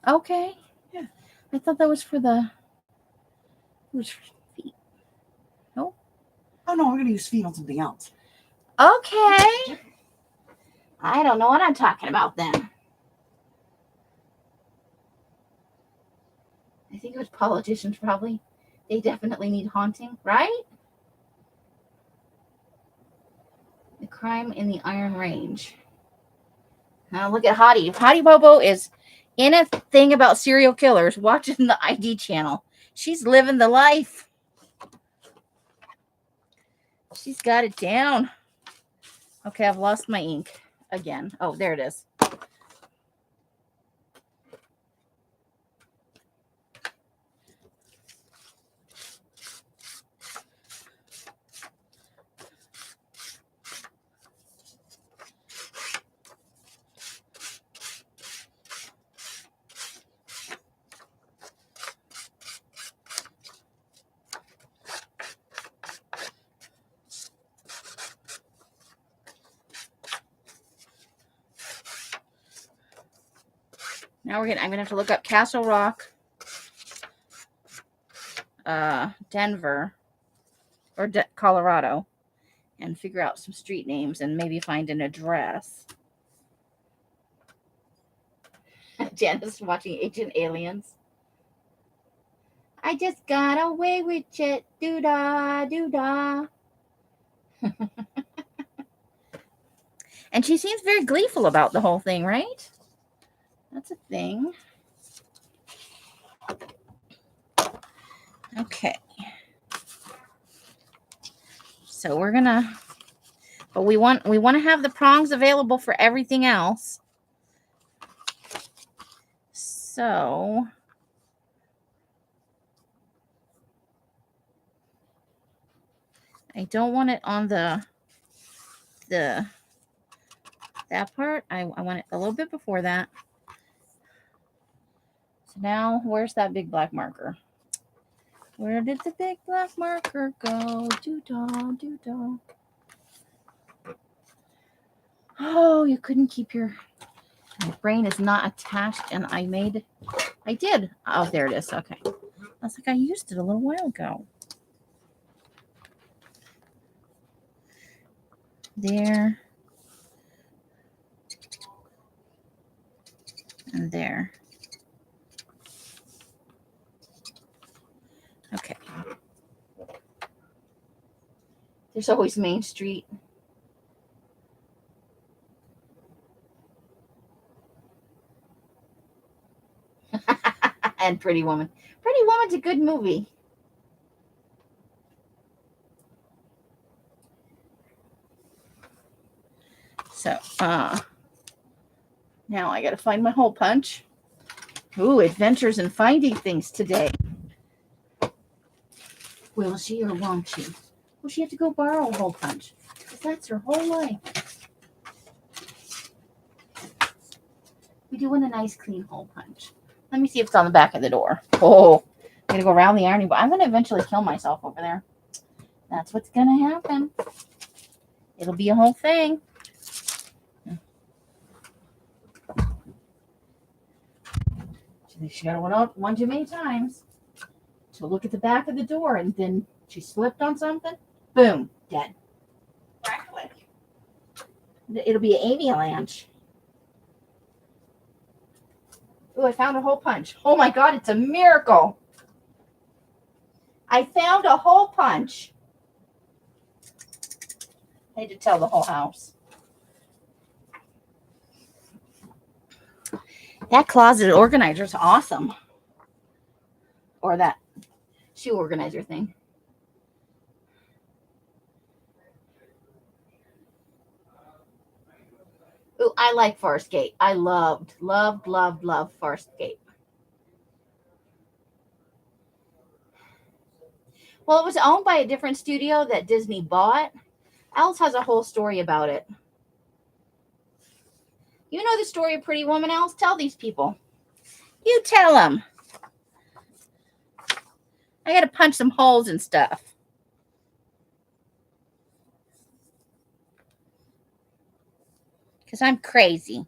Okay. Yeah. I thought that was for the. It was for feet. No. Oh no, we're gonna use feet on something else. Okay. I don't know what I'm talking about then. I think it was politicians probably. They definitely need haunting, right? The crime in the Iron Range. Now look at Hottie. Hottie Bobo is in a thing about serial killers watching the ID channel. She's living the life. She's got it down. Okay, I've lost my ink again. Oh, there it is. Now I'm gonna have to look up Castle Rock, Denver, or Colorado, and figure out some street names and maybe find an address. Janice watching Ancient Aliens. I just got away with it. Doo-dah, doo-dah. And she seems very gleeful about the whole thing, right? That's a thing. Okay. So we're gonna, but we want to have the prongs available for everything else. So I don't want it on the that part. I want it a little bit before that. So now where's that big black marker? Where did the big black marker go? Doo-dah, doo-dah. Oh, you couldn't keep your brain is not attached, and I did. Oh, there it is. Okay. I was like, I used it a little while ago. There. And there. Okay. There's always Main Street. And Pretty Woman. Pretty Woman's a good movie. So, now I got to find my hole punch. Ooh, adventures in finding things today. Will she or won't she? Will she have to go borrow a hole punch? Because that's her whole life. We do want a nice clean hole punch. Let me see if it's on the back of the door. Oh, I'm going to go around the ironing board. I'm going to eventually kill myself over there. That's what's going to happen. It'll be a whole thing. She got one too many times to look at the back of the door, and then she slipped on something. Boom, dead. It'll be an avalanche. Oh, I found a hole punch. Oh my God, it's a miracle. I found a hole punch. I had to tell the whole house. That closet organizer is awesome. Or that shoe organizer thing. Ooh, I like Farscape. I loved Farscape. Well, it was owned by a different studio that Disney bought. Alice has a whole story about it. You know the story of Pretty Woman, Alice? Tell these people. You tell them. I got to punch some holes and stuff. Because I'm crazy.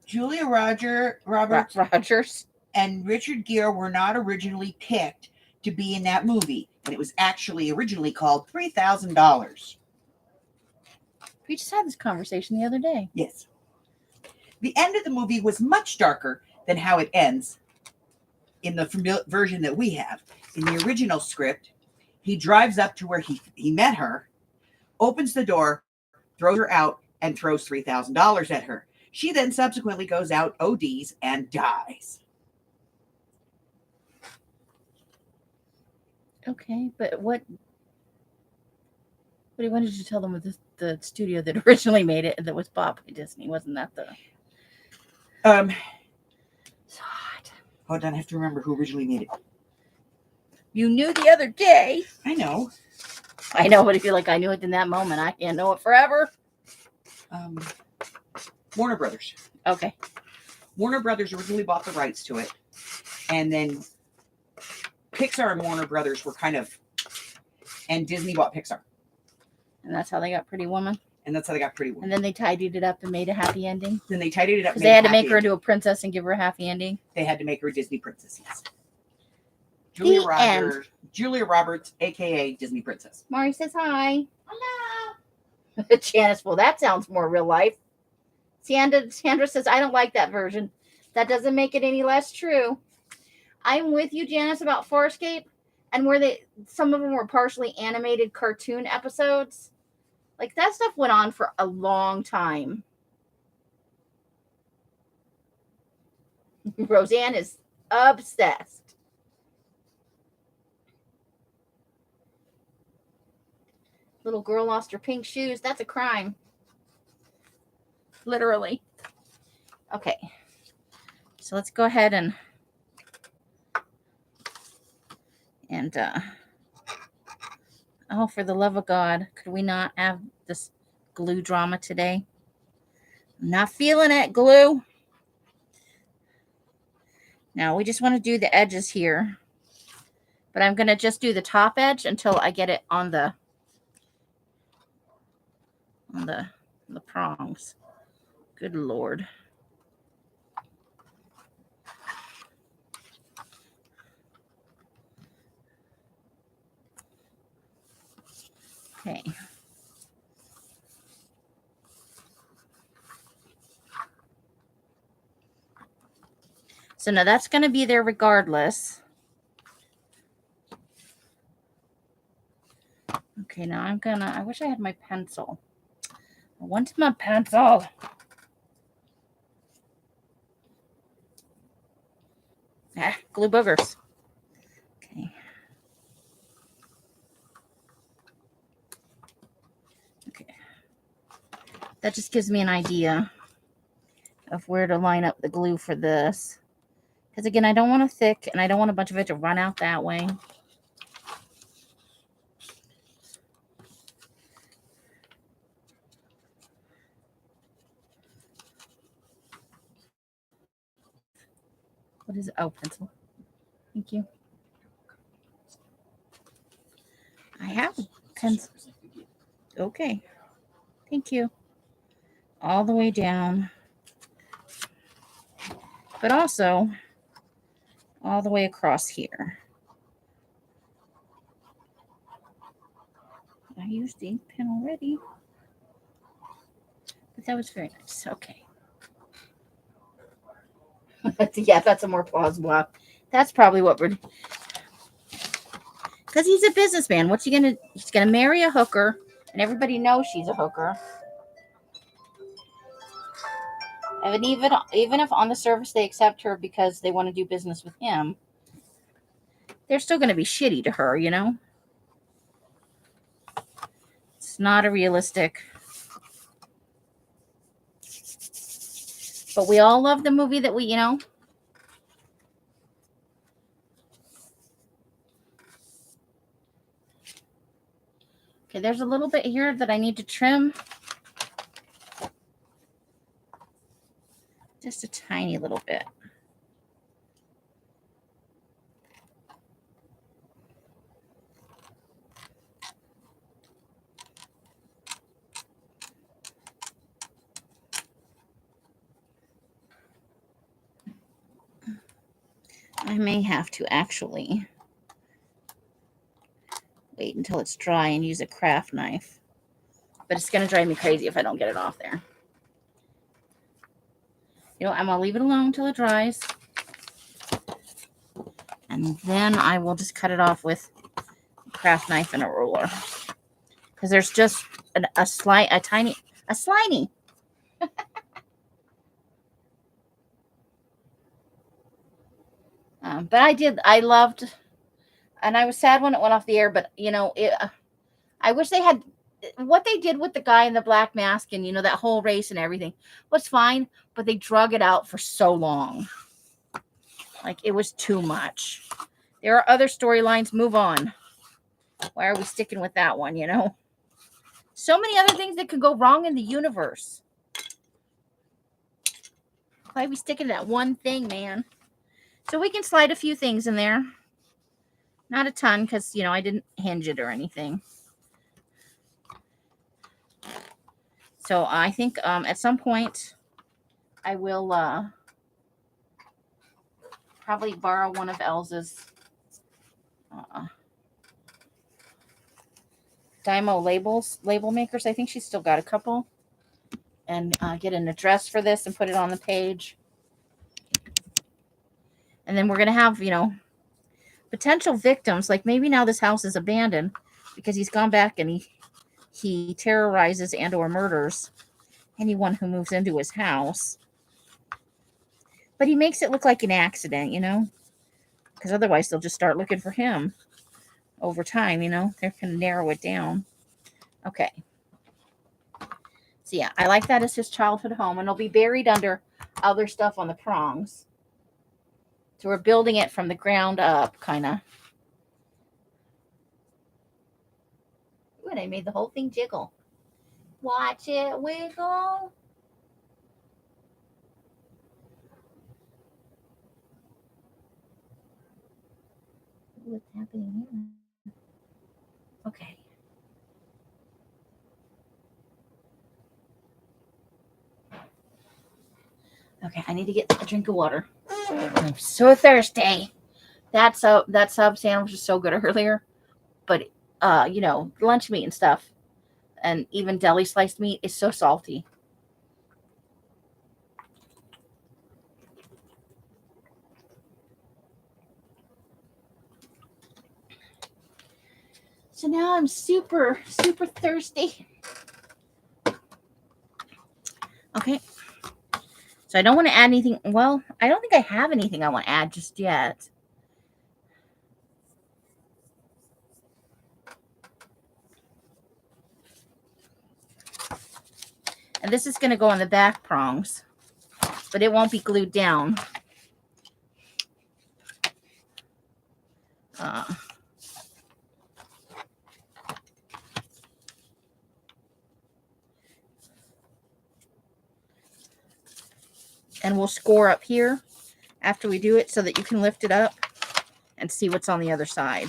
Julia Roberts Rogers. and Richard Gere were not originally picked to be in that movie, and it was actually originally called $3,000. We just had this conversation the other day. Yes. The end of the movie was much darker than how it ends in the version that we have. In the original script, he drives up to where he met her, opens the door, throws her out, and throws $3,000 at her. She then subsequently goes out, ODs, and dies. Okay, but what did you tell them with the studio that originally made it that was bought by Disney? Wasn't that the... So hot. Hold on, I have to remember who originally made it. You knew the other day. I know. I know, but if you're like, I knew it in that moment, I can't know it forever. Warner Brothers. Okay. Warner Brothers originally bought the rights to it, and then Pixar and Warner Brothers were and Disney bought Pixar. And that's how they got Pretty Woman. And that's how they got Pretty Woman. And then they tidied it up and made a happy ending. Then they tidied it up. Because they had to make her into a princess and give her a happy ending. They had to make her a Disney princess, yes. Julia Roberts, a.k.a. Disney princess. Mari says hi. Hello. Janice, well, that sounds more real life. Sandra says, I don't like that version. That doesn't make it any less true. I'm with you, Janice, about Farscape. And where some of them were partially animated cartoon episodes. Like, that stuff went on for a long time. Roseanne is obsessed. Little girl lost her pink shoes. That's a crime. Literally. Okay. So let's go ahead and oh, for the love of God, could we not have this glue drama today? I'm not feeling it, glue. Now, we just want to do the edges here. But I'm going to just do the top edge until I get it on the prongs. Good Lord. Okay. So now that's going to be there regardless. Okay, now I wish I had my pencil. I want my pencil. Glue boogers. Okay. Okay. That just gives me an idea of where to line up the glue for this. Because again, I don't want it thick and I don't want a bunch of it to run out that way. What is it? Oh, pencil. Thank you. I have a pencil. Okay. Thank you. All the way down. But also all the way across here. I used the ink pen already. But that was very nice. Okay. Yeah, that's a more plausible. That's probably what we're... Because he's a businessman. What's he going to... He's going to marry a hooker. And everybody knows she's a hooker. And even if on the surface they accept her because they want to do business with him, they're still going to be shitty to her, you know? It's not a realistic... But we all love the movie that we, you know... Okay, there's a little bit here that I need to trim. Just a tiny little bit. I may have to actually wait until it's dry and use a craft knife. But it's going to drive me crazy if I don't get it off there. You know, I'm going to leave it alone until it dries. And then I will just cut it off with a craft knife and a ruler. Because there's just a slimy. But I loved, and I was sad when it went off the air, but, you know, I wish they had, what they did with the guy in the black mask and, you know, that whole race and everything was fine, but they drug it out for so long. Like, it was too much. There are other storylines. Move on. Why are we sticking with that one, you know? So many other things that could go wrong in the universe. Why are we sticking to that one thing, man? So we can slide a few things in there. Not a ton, because, you know, I didn't hinge it or anything. So I think at some point I will probably borrow one of Elsa's Dymo label makers. I think she's still got a couple. And get an address for this and put it on the page. And then we're going to have, you know, potential victims. Like maybe now this house is abandoned because he's gone back and he terrorizes and or murders anyone who moves into his house. But he makes it look like an accident, you know, because otherwise they'll just start looking for him over time, you know. They're going to narrow it down. Okay. So yeah, I like that as his childhood home, and it'll be buried under other stuff on the prongs. So we're building it from the ground up, kind of. Ooh, and I made the whole thing jiggle. Watch it wiggle. What's happening here? Okay. Okay, I need to get a drink of water. I'm so thirsty. That sub sandwich was so good earlier, but you know, lunch meat and stuff, and even deli sliced meat is so salty. So now I'm super thirsty. Okay. So I don't want to add anything. Well, I don't think I have anything I want to add just yet. And this is going to go on the back prongs, but it won't be glued down. And we'll score up here after we do it so that you can lift it up and see what's on the other side.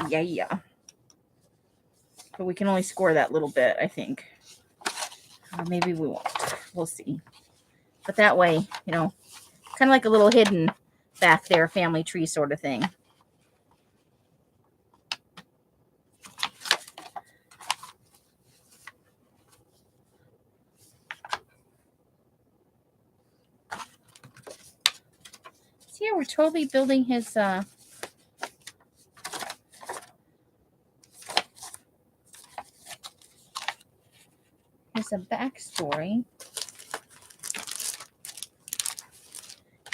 Yeah. But we can only score that little bit, I think. Or maybe we won't. We'll see. But that way, you know, kind of like a little hidden back there family tree sort of thing. So yeah, we're totally building his a backstory.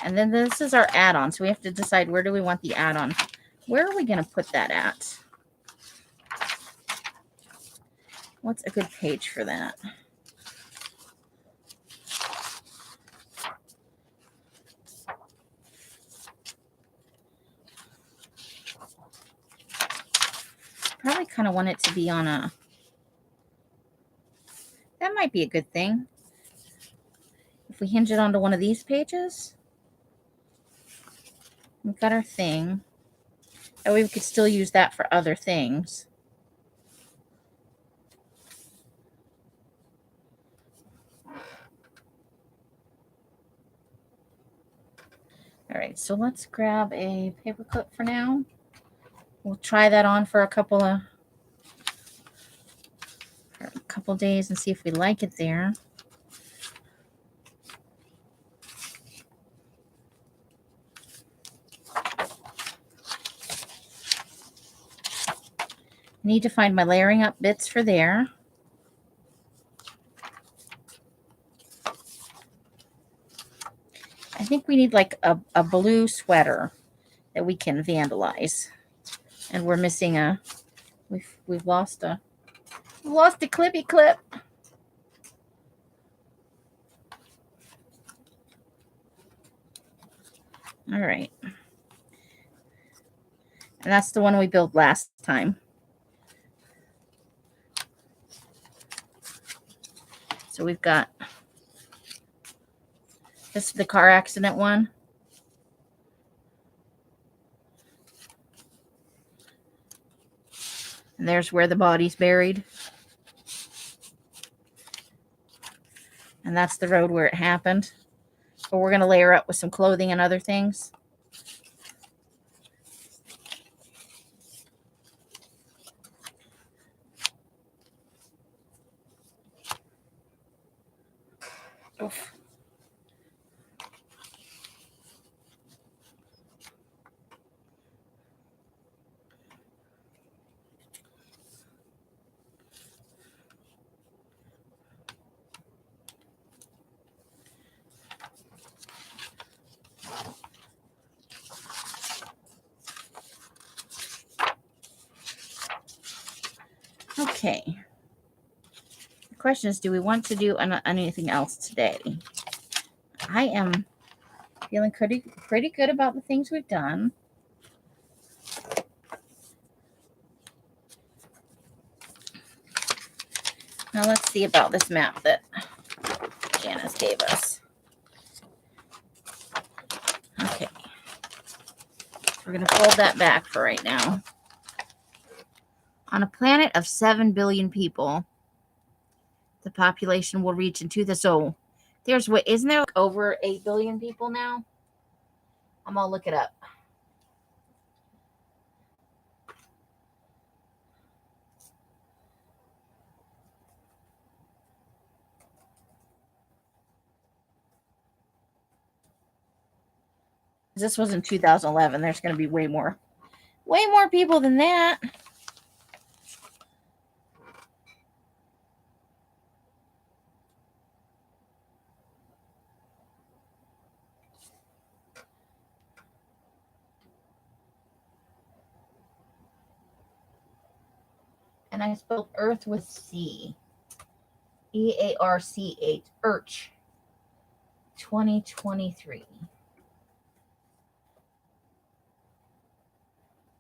And then this is our add-on. So we have to decide, where do we want the add-on? Where are we going to put that at? What's a good page for that? Probably kind of want it to be on a... That might be a good thing. If we hinge it onto one of these pages. We've got our thing. That way we could still use that for other things. All right, so let's grab a paper clip for now. We'll try that on for a couple days and see if we like it there. Need to find my layering up bits for there. I think we need like a blue sweater that we can vandalize. And we're missing we've lost a clippy clip. All right. And that's the one we built last time. So we've got this is the car accident one. And there's where the body's buried. And that's the road where it happened. But we're going to layer up with some clothing and other things. Oof. Okay. The question is, do we want to do anything else today? I am feeling pretty good about the things we've done. Now let's see about this map that Janice gave us. Okay. We're going to fold that back for right now. On a planet of 7 billion people, the population will reach into the soul. There's what, isn't there over 8 billion people now? I'm going to look it up. This was in 2011. There's going to be way more people than that. And I spelled Earth with C. EARCH. Urch. 2023.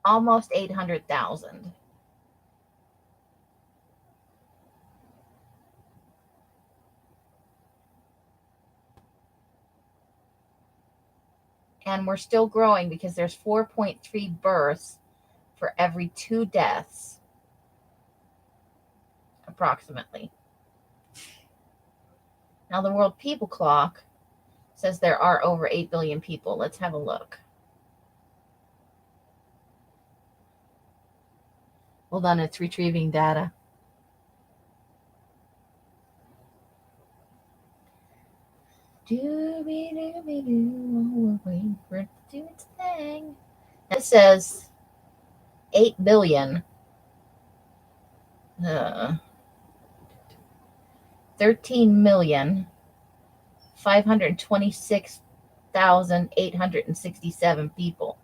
Almost 800,000. And we're still growing because there's 4.3 births for every 2 deaths, approximately. Now, the World People Clock says there are over 8 billion people. Let's have a look. Hold on, it's retrieving data. We're waiting for it to do its thing. It says 8 billion. 13,526,867 people.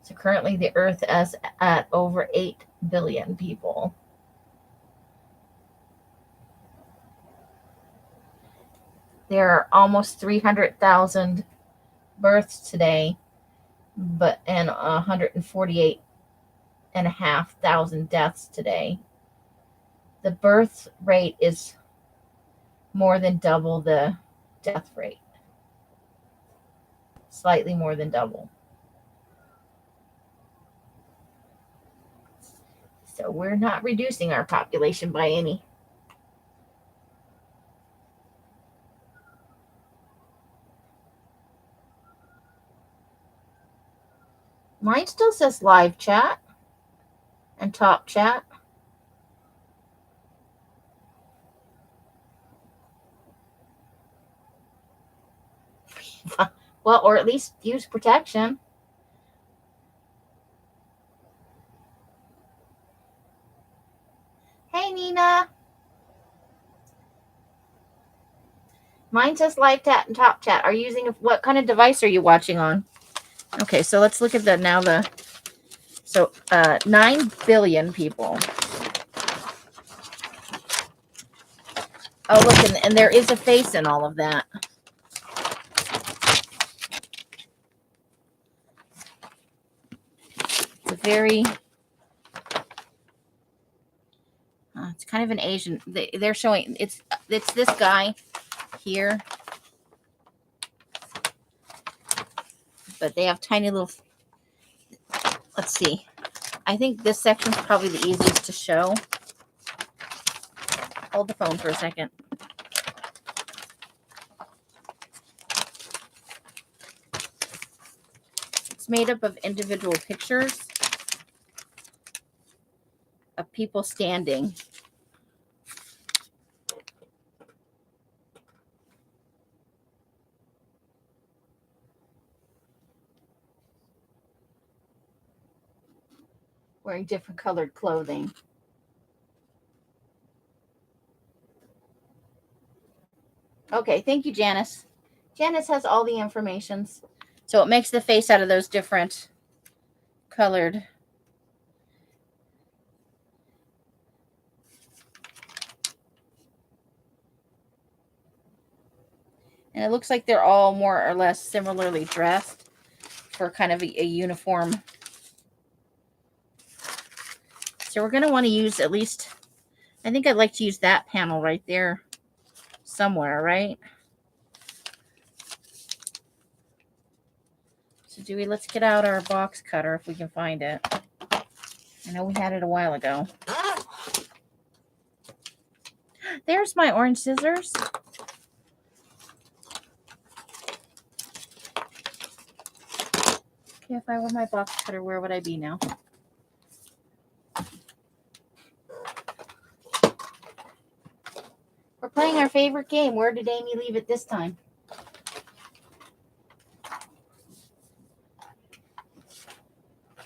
So currently the Earth is at over 8 billion people. There are almost 300,000 births today, and 148,500 deaths today. The birth rate is more than double the death rate. Slightly more than double. So we're not reducing our population by any. Mine still says live chat and top chat. Well, or at least use protection. Hey, Nina. Mine says live chat and top chat. Are you using what kind of device are you watching on? Okay, so let's look at the 9 billion people. Oh, look, and there is a face in all of that. It's a very, it's kind of an Asian. They're showing it's this guy here, but they have tiny little. Let's see. I think this section's probably the easiest to show. Hold the phone for a second. It's made up of individual pictures of people standing. Wearing different colored clothing. Okay, thank you, Janice. Janice has all the informations. So it makes the face out of those different colored. And it looks like they're all more or less similarly dressed for kind of a uniform. So we're going to want to use at least, I think I'd like to use that panel right there somewhere, right? So let's get out our box cutter if we can find it. I know we had it a while ago. There's my orange scissors. Okay, if I were my box cutter, where would I be now? We're playing our favorite game. Where did Amy leave it this time?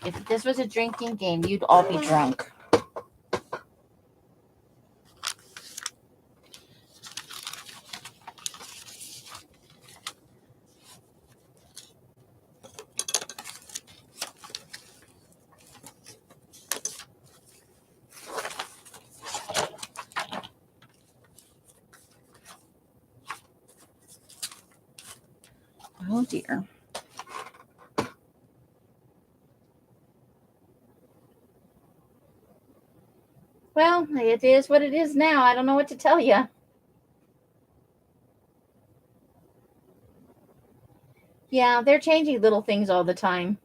If this was a drinking game, you'd all be drunk. Oh dear. Well, it is what it is now. I don't know what to tell you. Yeah, they're changing little things all the time.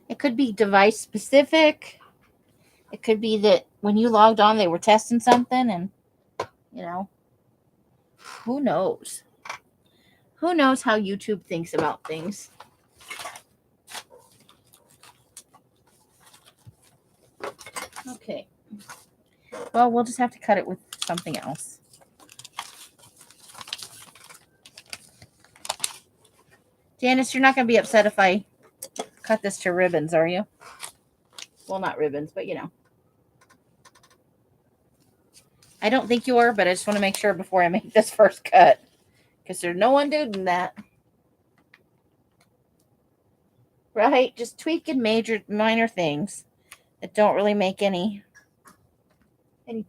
It could be device specific. It could be that when you logged on, they were testing something and, you know, who knows? Who knows how YouTube thinks about things? Okay. Well, we'll just have to cut it with something else. Janice, you're not going to be upset if I cut this to ribbons, are you? Well, not ribbons, but you know. I don't think you are, but I just want to make sure before I make this first cut. Because there's no one doing that. Right? Just tweaking minor things that don't really make any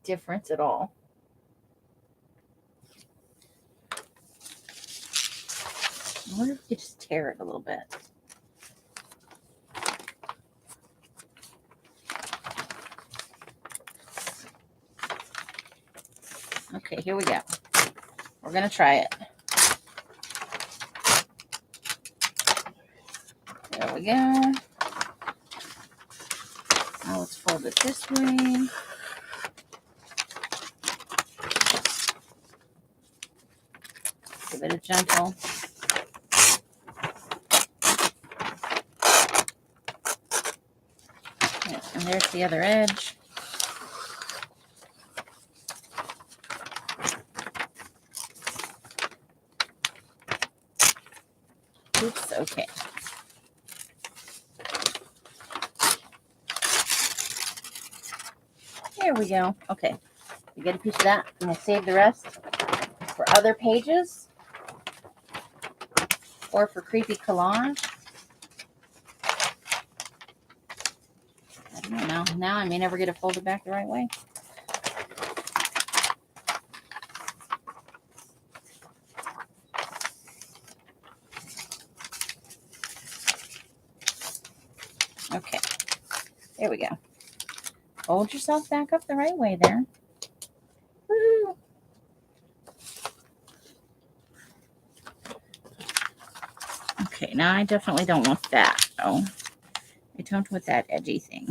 difference at all. I wonder if we could just tear it a little bit. Okay, here we go. We're going to try it. There we go. Now let's fold it this way. Give it a gentle. And there's the other edge. Oops, okay. There we go. Okay. You get a piece of that, and we'll save the rest for other pages or for creepy collage. I don't know. Now I may never get it folded back the right way. Okay. There we go. Fold yourself back up the right way there. Woo! Okay, now I definitely don't want that, though. I don't want that edgy thing.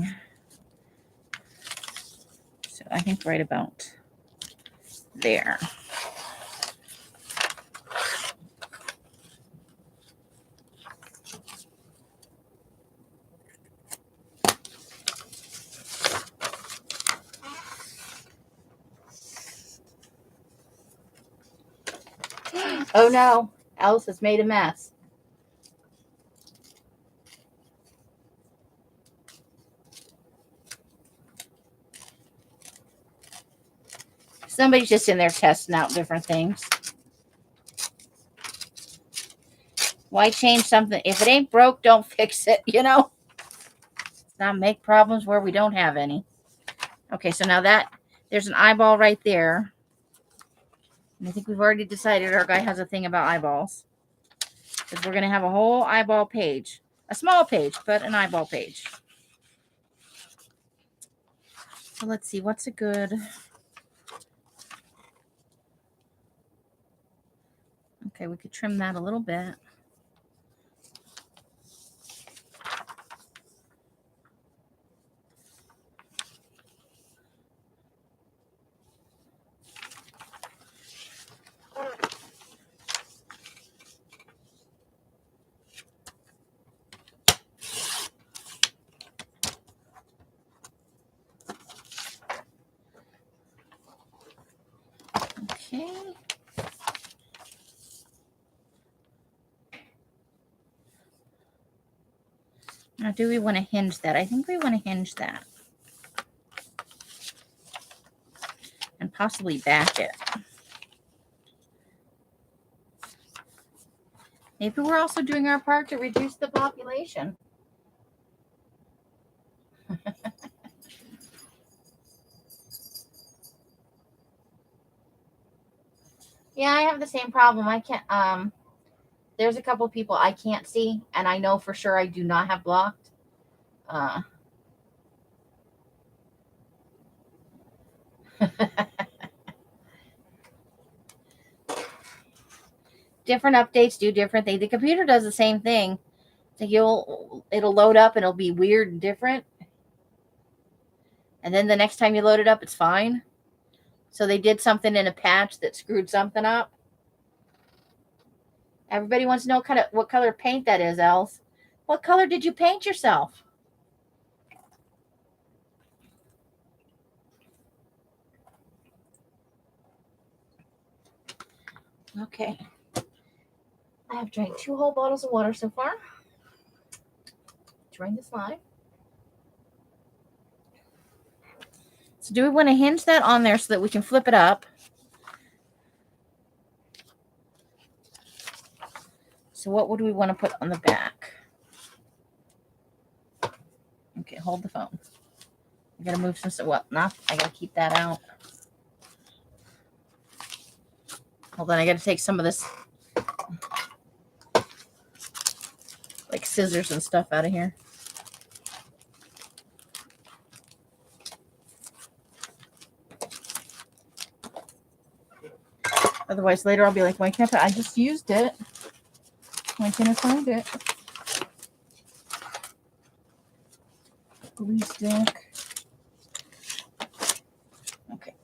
So I think right about there. Oh no, Alice has made a mess. Somebody's just in there testing out different things. Why change something? If it ain't broke, don't fix it, you know? Let's not make problems where we don't have any. Okay, so now that there's an eyeball right there. And I think we've already decided our guy has a thing about eyeballs. Because we're going to have a whole eyeball page. A small page, but an eyeball page. So let's see, what's a good... Okay, we could trim that a little bit. Okay. Now, do we want to hinge that? I think we want to hinge that. And possibly back it. Maybe we're also doing our part to reduce the population. Yeah, I have the same problem. I can't, there's a couple people I can't see, and I know for sure I do not have blocked. Different updates do different things. The computer does the same thing. So it'll load up and it'll be weird and different. And then the next time you load it up, it's fine. So they did something in a patch that screwed something up. Everybody wants to know what color paint that is, Els. What color did you paint yourself? Okay. I have drank 2 whole bottles of water so far. Drain this live. So do we want to hinge that on there so that we can flip it up? So what would we want to put on the back? Okay, hold the phone. I gotta move some, well, nah, I gotta keep that out. Hold on, I gotta take some of this, like scissors and stuff out of here. Otherwise, later I'll be like, why can't I just used it? Why can't I find it? Glue stick. Okay.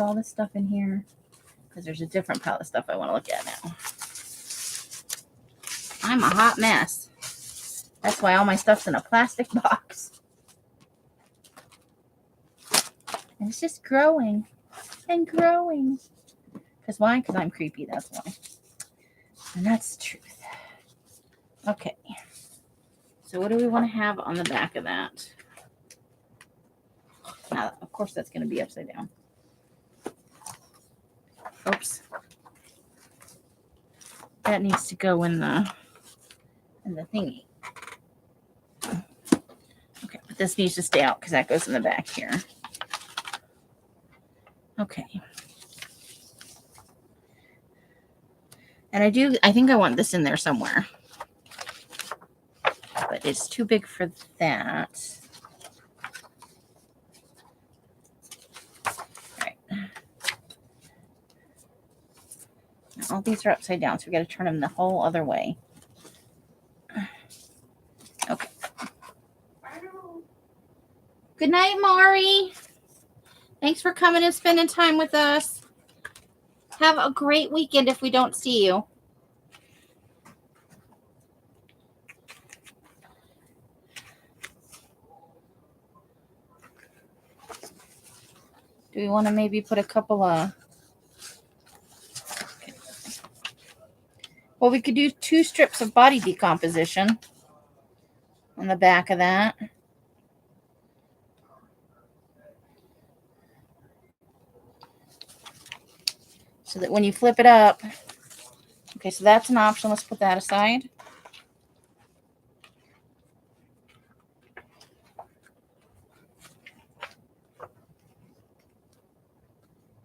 put all this stuff in here because there's a different pile of stuff I want to look at now. I'm a hot mess. That's why all my stuff's in a plastic box. And it's just growing and growing. Because why? Because I'm creepy, that's why. And that's the truth. Okay. So what do we want to have on the back of that? Now, of course, that's going to be upside down. Oops. That needs to go in the thingy. Okay, but this needs to stay out because that goes in the back here. Okay. And I think I want this in there somewhere. But it's too big for that. All right. Now, all these are upside down, so we got to turn them the whole other way. Okay. Good night, Mari. Thanks for coming and spending time with us. Have a great weekend if we don't see you. Do we want to maybe put a couple of... Okay. Well, we could do 2 strips of body decomposition on the back of that. So that when you flip it up... Okay, so that's an option. Let's put that aside.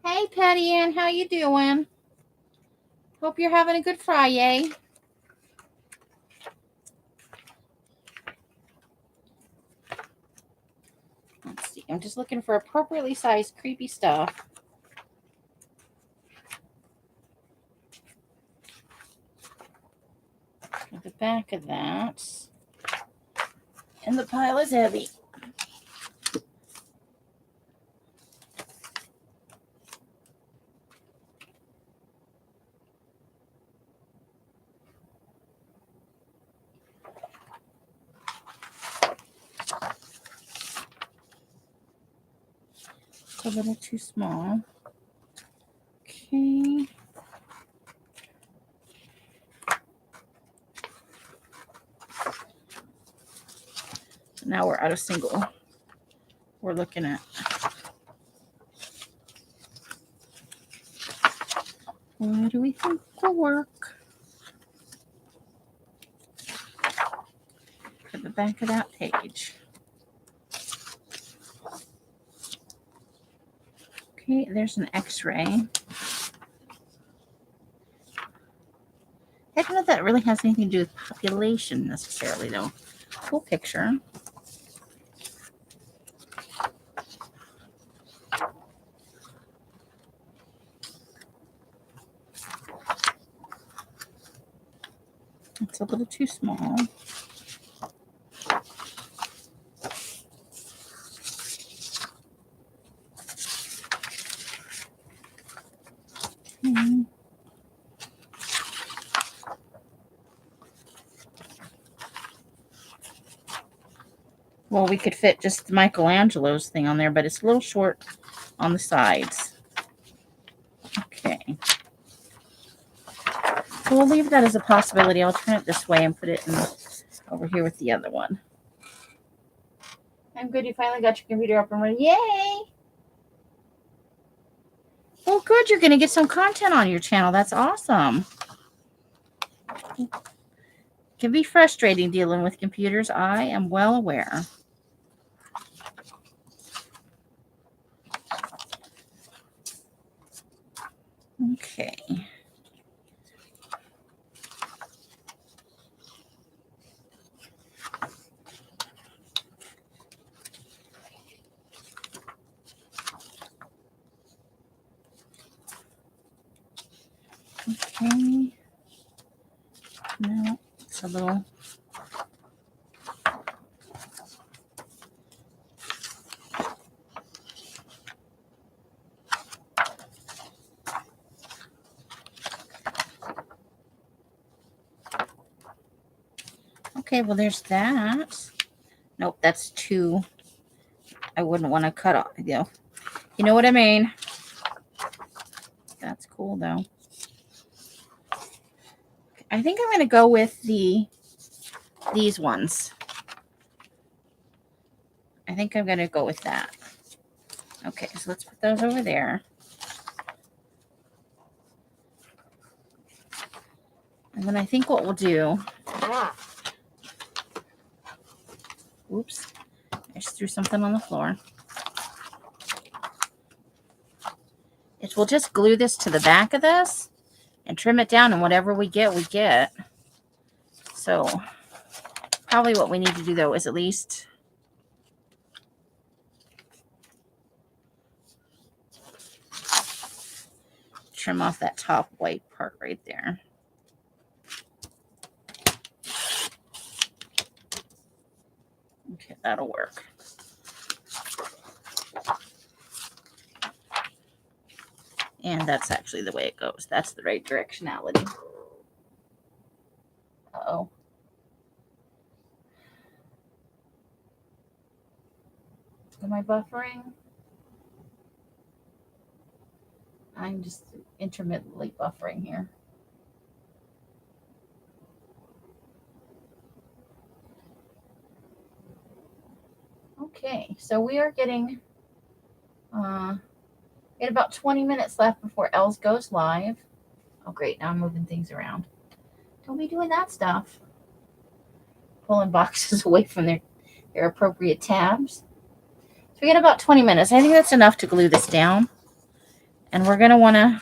Hey, Patty Ann, how you doing? Hope you're having a good Fri-Yay. Let's see. I'm just looking for appropriately sized creepy stuff. At the back of that. And the pile is heavy. It's a little too small. Okay. So now we're out of single. We're looking at what do we think will work for the back of that page. Okay, there's an x-ray. I don't know if that really has anything to do with population necessarily, though. Cool picture. It's a little too small. Well, we could fit just Michelangelo's thing on there, but it's a little short on the sides. Okay. So we'll leave that as a possibility. I'll turn it this way and put it in over here with the other one. I'm good. You finally got your computer up and running. Yay! Well, good. You're going to get some content on your channel. That's awesome. It can be frustrating dealing with computers. I am well aware. Okay. Okay. No, it's a little. Okay, well, there's that. Nope, that's too. I wouldn't want to cut off. You know what I mean. That's cool, though. I think I'm going to go with these ones. I think I'm going to go with that. Okay, so let's put those over there. And then I think what we'll do. Oops. I just threw something on the floor. Is we'll just glue this to the back of this and trim it down, and whatever we get, we get. So probably what we need to do, though, is at least trim off that top white part right there. Okay, that'll work. And that's actually the way it goes. That's the right directionality. Uh-oh. Am I buffering? I'm just intermittently buffering here. Okay, so we are getting we about 20 minutes left before Els goes live. Oh, great. Now I'm moving things around. Don't be doing that stuff. Pulling boxes away from their appropriate tabs. So we get about 20 minutes. I think that's enough to glue this down. And we're going to want to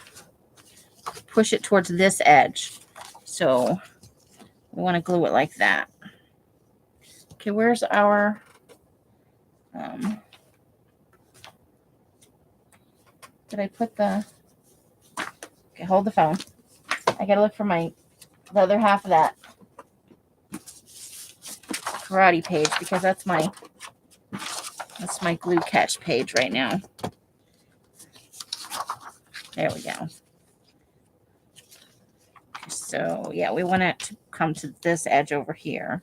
push it towards this edge. So we want to glue it like that. Okay, where's our... did I put the... Okay, hold the phone. I got to look for the other half of that karate page, because that's my glue catch page right now. There we go. So yeah, we want it to come to this edge over here.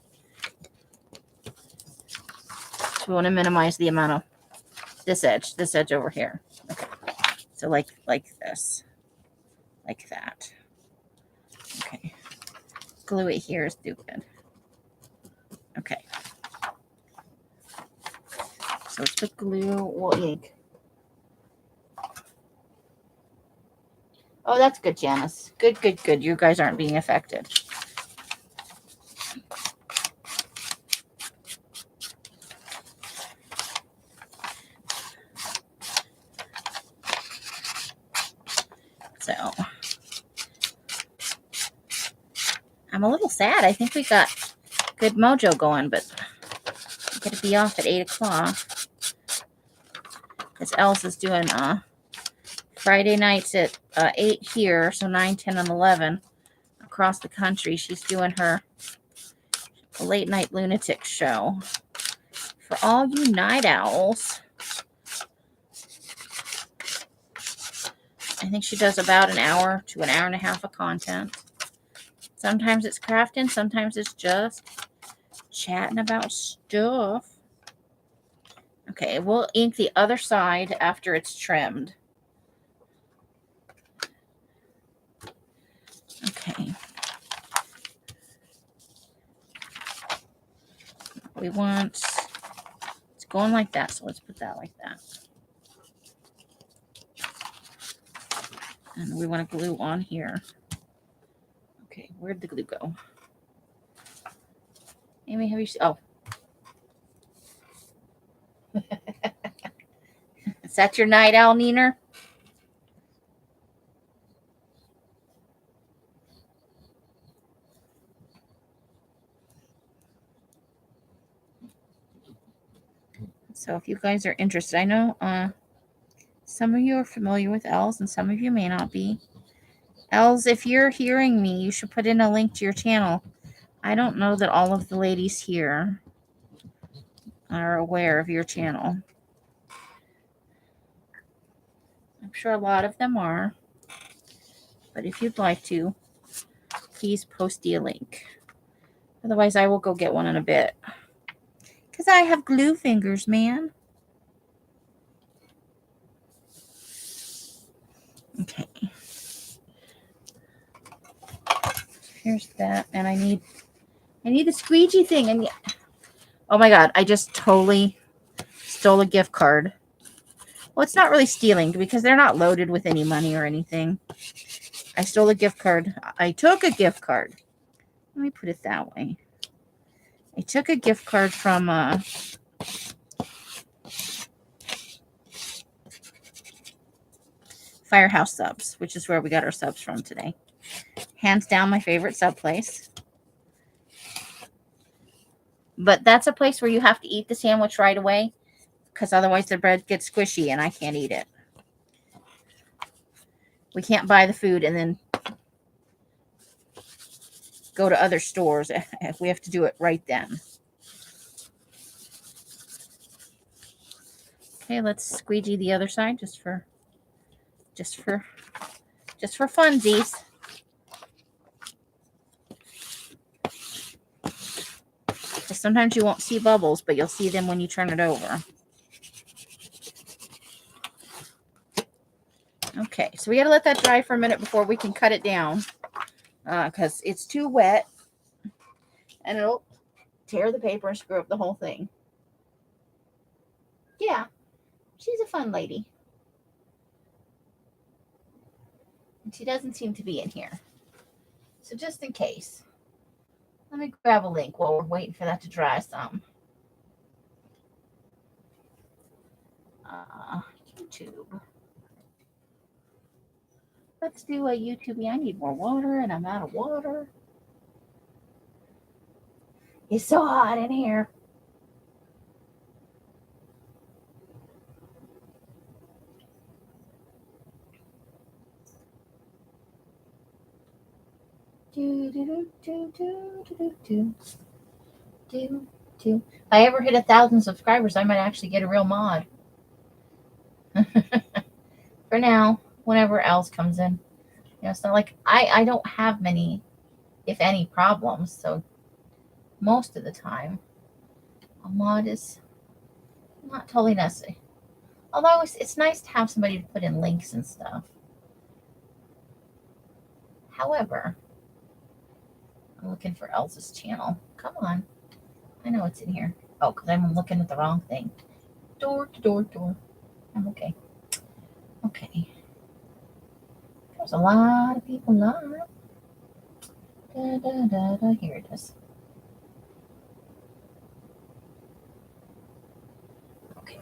So we want to minimize the amount of this edge over here. Okay. So like this, like that. Okay. Glue it here is stupid. Okay. So let's put glue. We'll ink. Oh, that's good, Janice. Good, good, good. You guys aren't being affected. So I'm a little sad. I think we got good mojo going, but I'm going to be off at 8 o'clock. Because Els is doing Friday nights at 8 here, so 9, 10, and 11 across the country. She's doing her late night lunatic show. For all you night owls, I think she does about an hour to an hour and a half of content. Sometimes it's crafting, sometimes it's just chatting about stuff. Okay, we'll ink the other side after it's trimmed. Okay. We want, it's going like that, so let's put that like that. And we want to glue on here. Okay, where'd the glue go? Amy, have you seen? Oh. Is that your night owl, Neener? So if you guys are interested, I know some of you are familiar with Els and some of you may not be. Els, if you're hearing me, you should put in a link to your channel. I don't know that all of the ladies here are aware of your channel. I'm sure a lot of them are. But if you'd like to, please post a link. Otherwise, I will go get one in a bit. Because I have glue fingers, man. Okay. Here's that. And I need the squeegee thing. And oh my God, I just totally stole a gift card. Well, it's not really stealing because they're not loaded with any money or anything. I stole a gift card. I took a gift card. Let me put it that way. I took a gift card from Firehouse Subs, which is where we got our subs from today. Hands down my favorite sub place. But that's a place where you have to eat the sandwich right away because otherwise the bread gets squishy and I can't eat it. We can't buy the food and then go to other stores if we have to do it right then. Okay, let's squeegee the other side just for funsies. Sometimes you won't see bubbles, but you'll see them when you turn it over. Okay, so we got to let that dry for a minute before we can cut it down because it's too wet and it'll tear the paper and screw up the whole thing. Yeah, she's a fun lady. And she doesn't seem to be in here. So just in case, let me grab a link while we're waiting for that to dry some. YouTube. Let's do a YouTube. I need more water and I'm out of water. It's so hot in here. If I ever hit 1,000 subscribers, I might actually get a real mod. For now, whenever else comes in. You know, it's not like I don't have many, if any, problems. So most of the time, a mod is not totally necessary. Although it's nice to have somebody to put in links and stuff. However, I'm looking for Elsa's channel. Come on. I know it's in here. Oh, because I'm looking at the wrong thing. Door to door. I'm okay. Okay. There's a lot of people live. Here it is. Okay.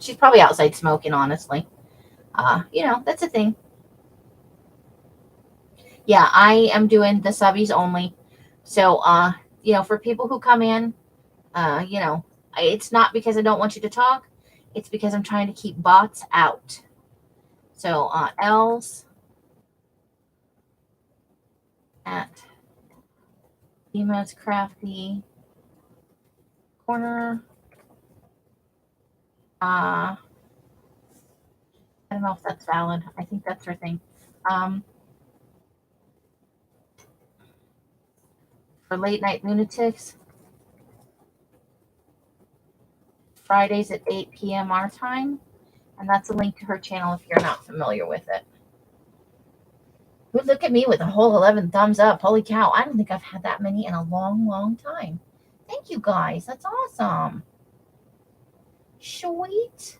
She's probably outside smoking, honestly. You know, that's a thing. Yeah, I am doing the subbies only. So, you know, for people who come in, you know, it's not because I don't want you to talk. It's because I'm trying to keep bots out. So, L's at Ema's Crafty Corner. I don't know if that's valid. I think that's her thing. For Late Night Lunatics, Fridays at 8 p.m. our time. And that's a link to her channel if you're not familiar with it. Ooh, look at me with a whole 11 thumbs up. Holy cow. I don't think I've had that many in a long, long time. Thank you, guys. That's awesome. Sweet.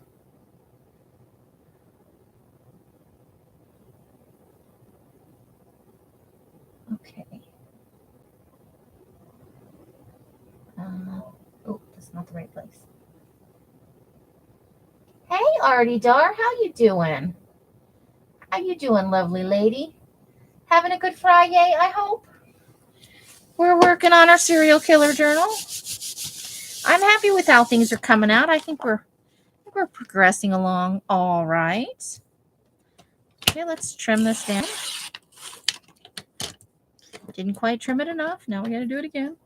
Okay. Oh, that's not the right place. Hey, Artie Dar. How you doing? How you doing, lovely lady? Having a good Fri-Yay, I hope. We're working on our serial killer journal. I'm happy with how things are coming out. I think we're progressing along all right. Okay, let's trim this down. Didn't quite trim it enough. Now we got to do it again.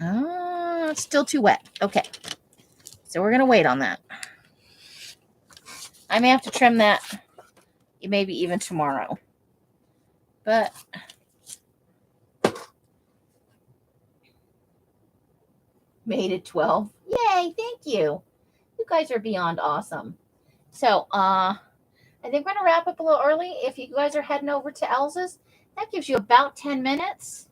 Oh, it's still too wet. Okay. So we're going to wait on that. I may have to trim that maybe even tomorrow. But made it 12. Yay, thank you. You guys are beyond awesome. So, I think we're going to wrap up a little early. If you guys are heading over to Elsa's, that gives you about 10 minutes.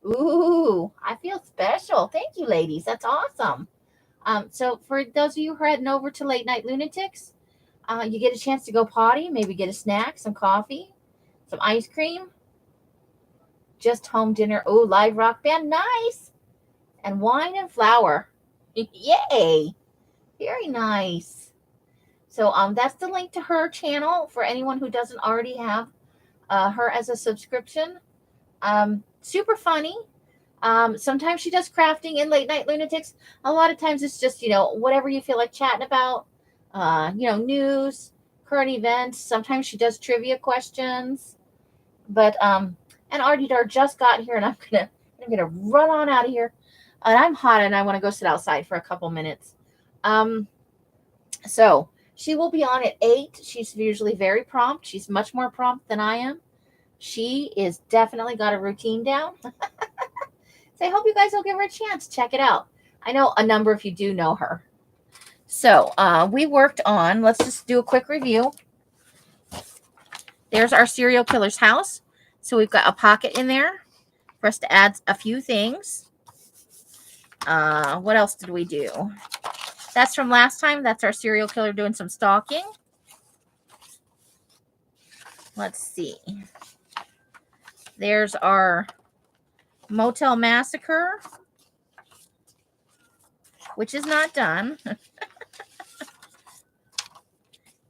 Ooh, I feel special. Thank you, ladies. That's awesome. So for those of you who are heading over to Late Night Lunatics, you get a chance to go potty, maybe get a snack, some coffee, some ice cream, just home dinner. Oh, live rock band. Nice. And wine and flour. Yay. Very nice. So that's the link to her channel for anyone who doesn't already have her as a subscription. Super funny. Sometimes she does crafting in Late Night Lunatics. A lot of times it's just, whatever you feel like chatting about, news, current events. Sometimes she does trivia questions. But, and Artie Dar just got here and I'm gonna run on out of here. And I'm hot and I want to go sit outside for a couple minutes. So she will be on at 8. She's usually very prompt. She's much more prompt than I am. She is definitely got a routine down. So I hope you guys will give her a chance. Check it out. I know a number of you do know her. So we worked on, let's just do a quick review. There's our serial killer's house. So we've got a pocket in there for us to add a few things. What else did we do? That's from last time. That's our serial killer doing some stalking. Let's see. There's our motel massacre, which is not done.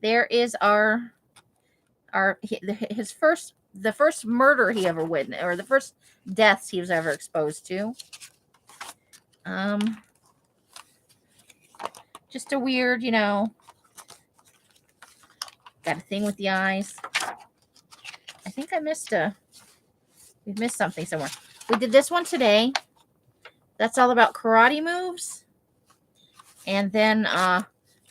There is the first murder he ever witnessed, or the first deaths he was ever exposed to. Just a weird, got a thing with the eyes. I think we've missed something somewhere. We did this one today. That's all about karate moves. And then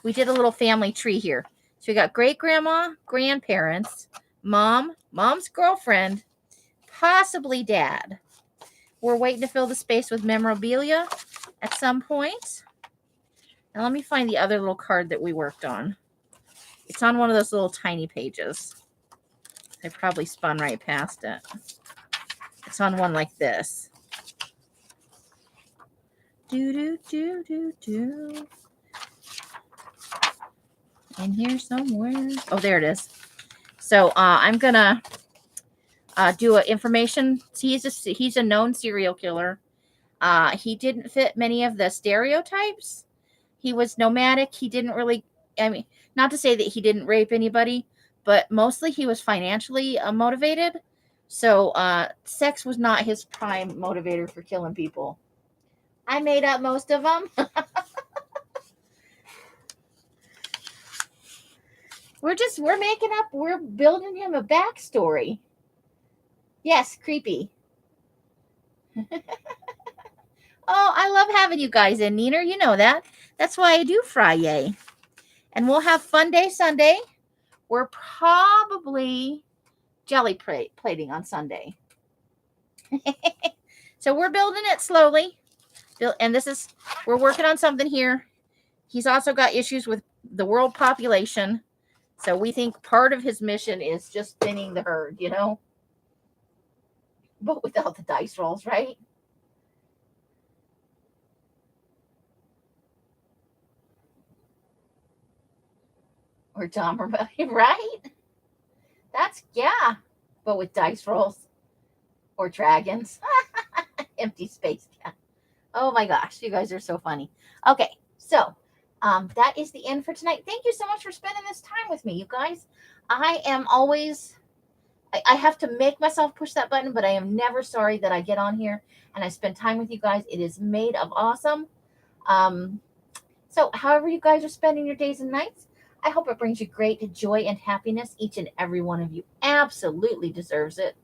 we did a little family tree here. So we got great grandma, grandparents, mom's girlfriend, possibly dad. We're waiting to fill the space with memorabilia at some point. Now let me find the other little card that we worked on. It's on one of those little tiny pages. I probably spun right past it. It's on one like this. Do. In here somewhere. Oh, there it is. So I'm gonna do an information. He's a known serial killer. He didn't fit many of the stereotypes. He was nomadic. He didn't really, not to say that he didn't rape anybody, but mostly he was financially motivated. So sex was not his prime motivator for killing people. I made up most of them. We're building him a backstory. Yes, creepy. Oh, I love having you guys in, Neener. You know that. That's why I do Fri-Yay. And we'll have Fun Day Sunday. We're probably jelly plating on Sunday. So we're building it slowly. And we're working on something here. He's also got issues with the world population. So we think part of his mission is just thinning the herd, But without the dice rolls, right? Or Tom or Buddy, right? Yeah. But with dice rolls. Or dragons. Empty space cat. Oh my gosh, you guys are so funny. Okay, so that is the end for tonight. Thank you so much for spending this time with me, you guys. I have to make myself push that button, but I am never sorry that I get on here and I spend time with you guys. It is made of awesome. So however you guys are spending your days and nights, I hope it brings you great joy and happiness. Each and every one of you absolutely deserves it.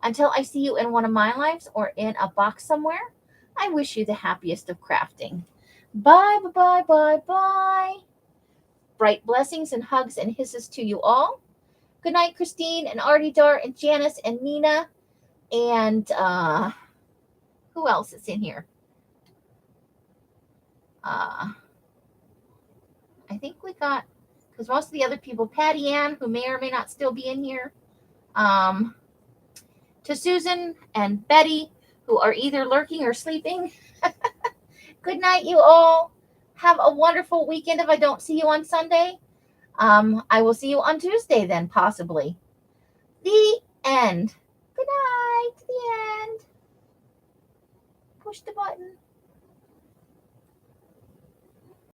Until I see you in one of my lives or in a box somewhere, I wish you the happiest of crafting. Bye, bye, bye, bye. Bright blessings and hugs and hisses to you all. Good night, Christine and Artie Dar and Janice and Nina. And who else is in here? I think we got, because most of the other people, Patty Ann, who may or may not still be in here. To Susan and Betty, who are either lurking or sleeping. Good night, you all. Have a wonderful weekend if I don't see you on Sunday. I will see you on Tuesday then, possibly. The end. Good night. The end. Push the button.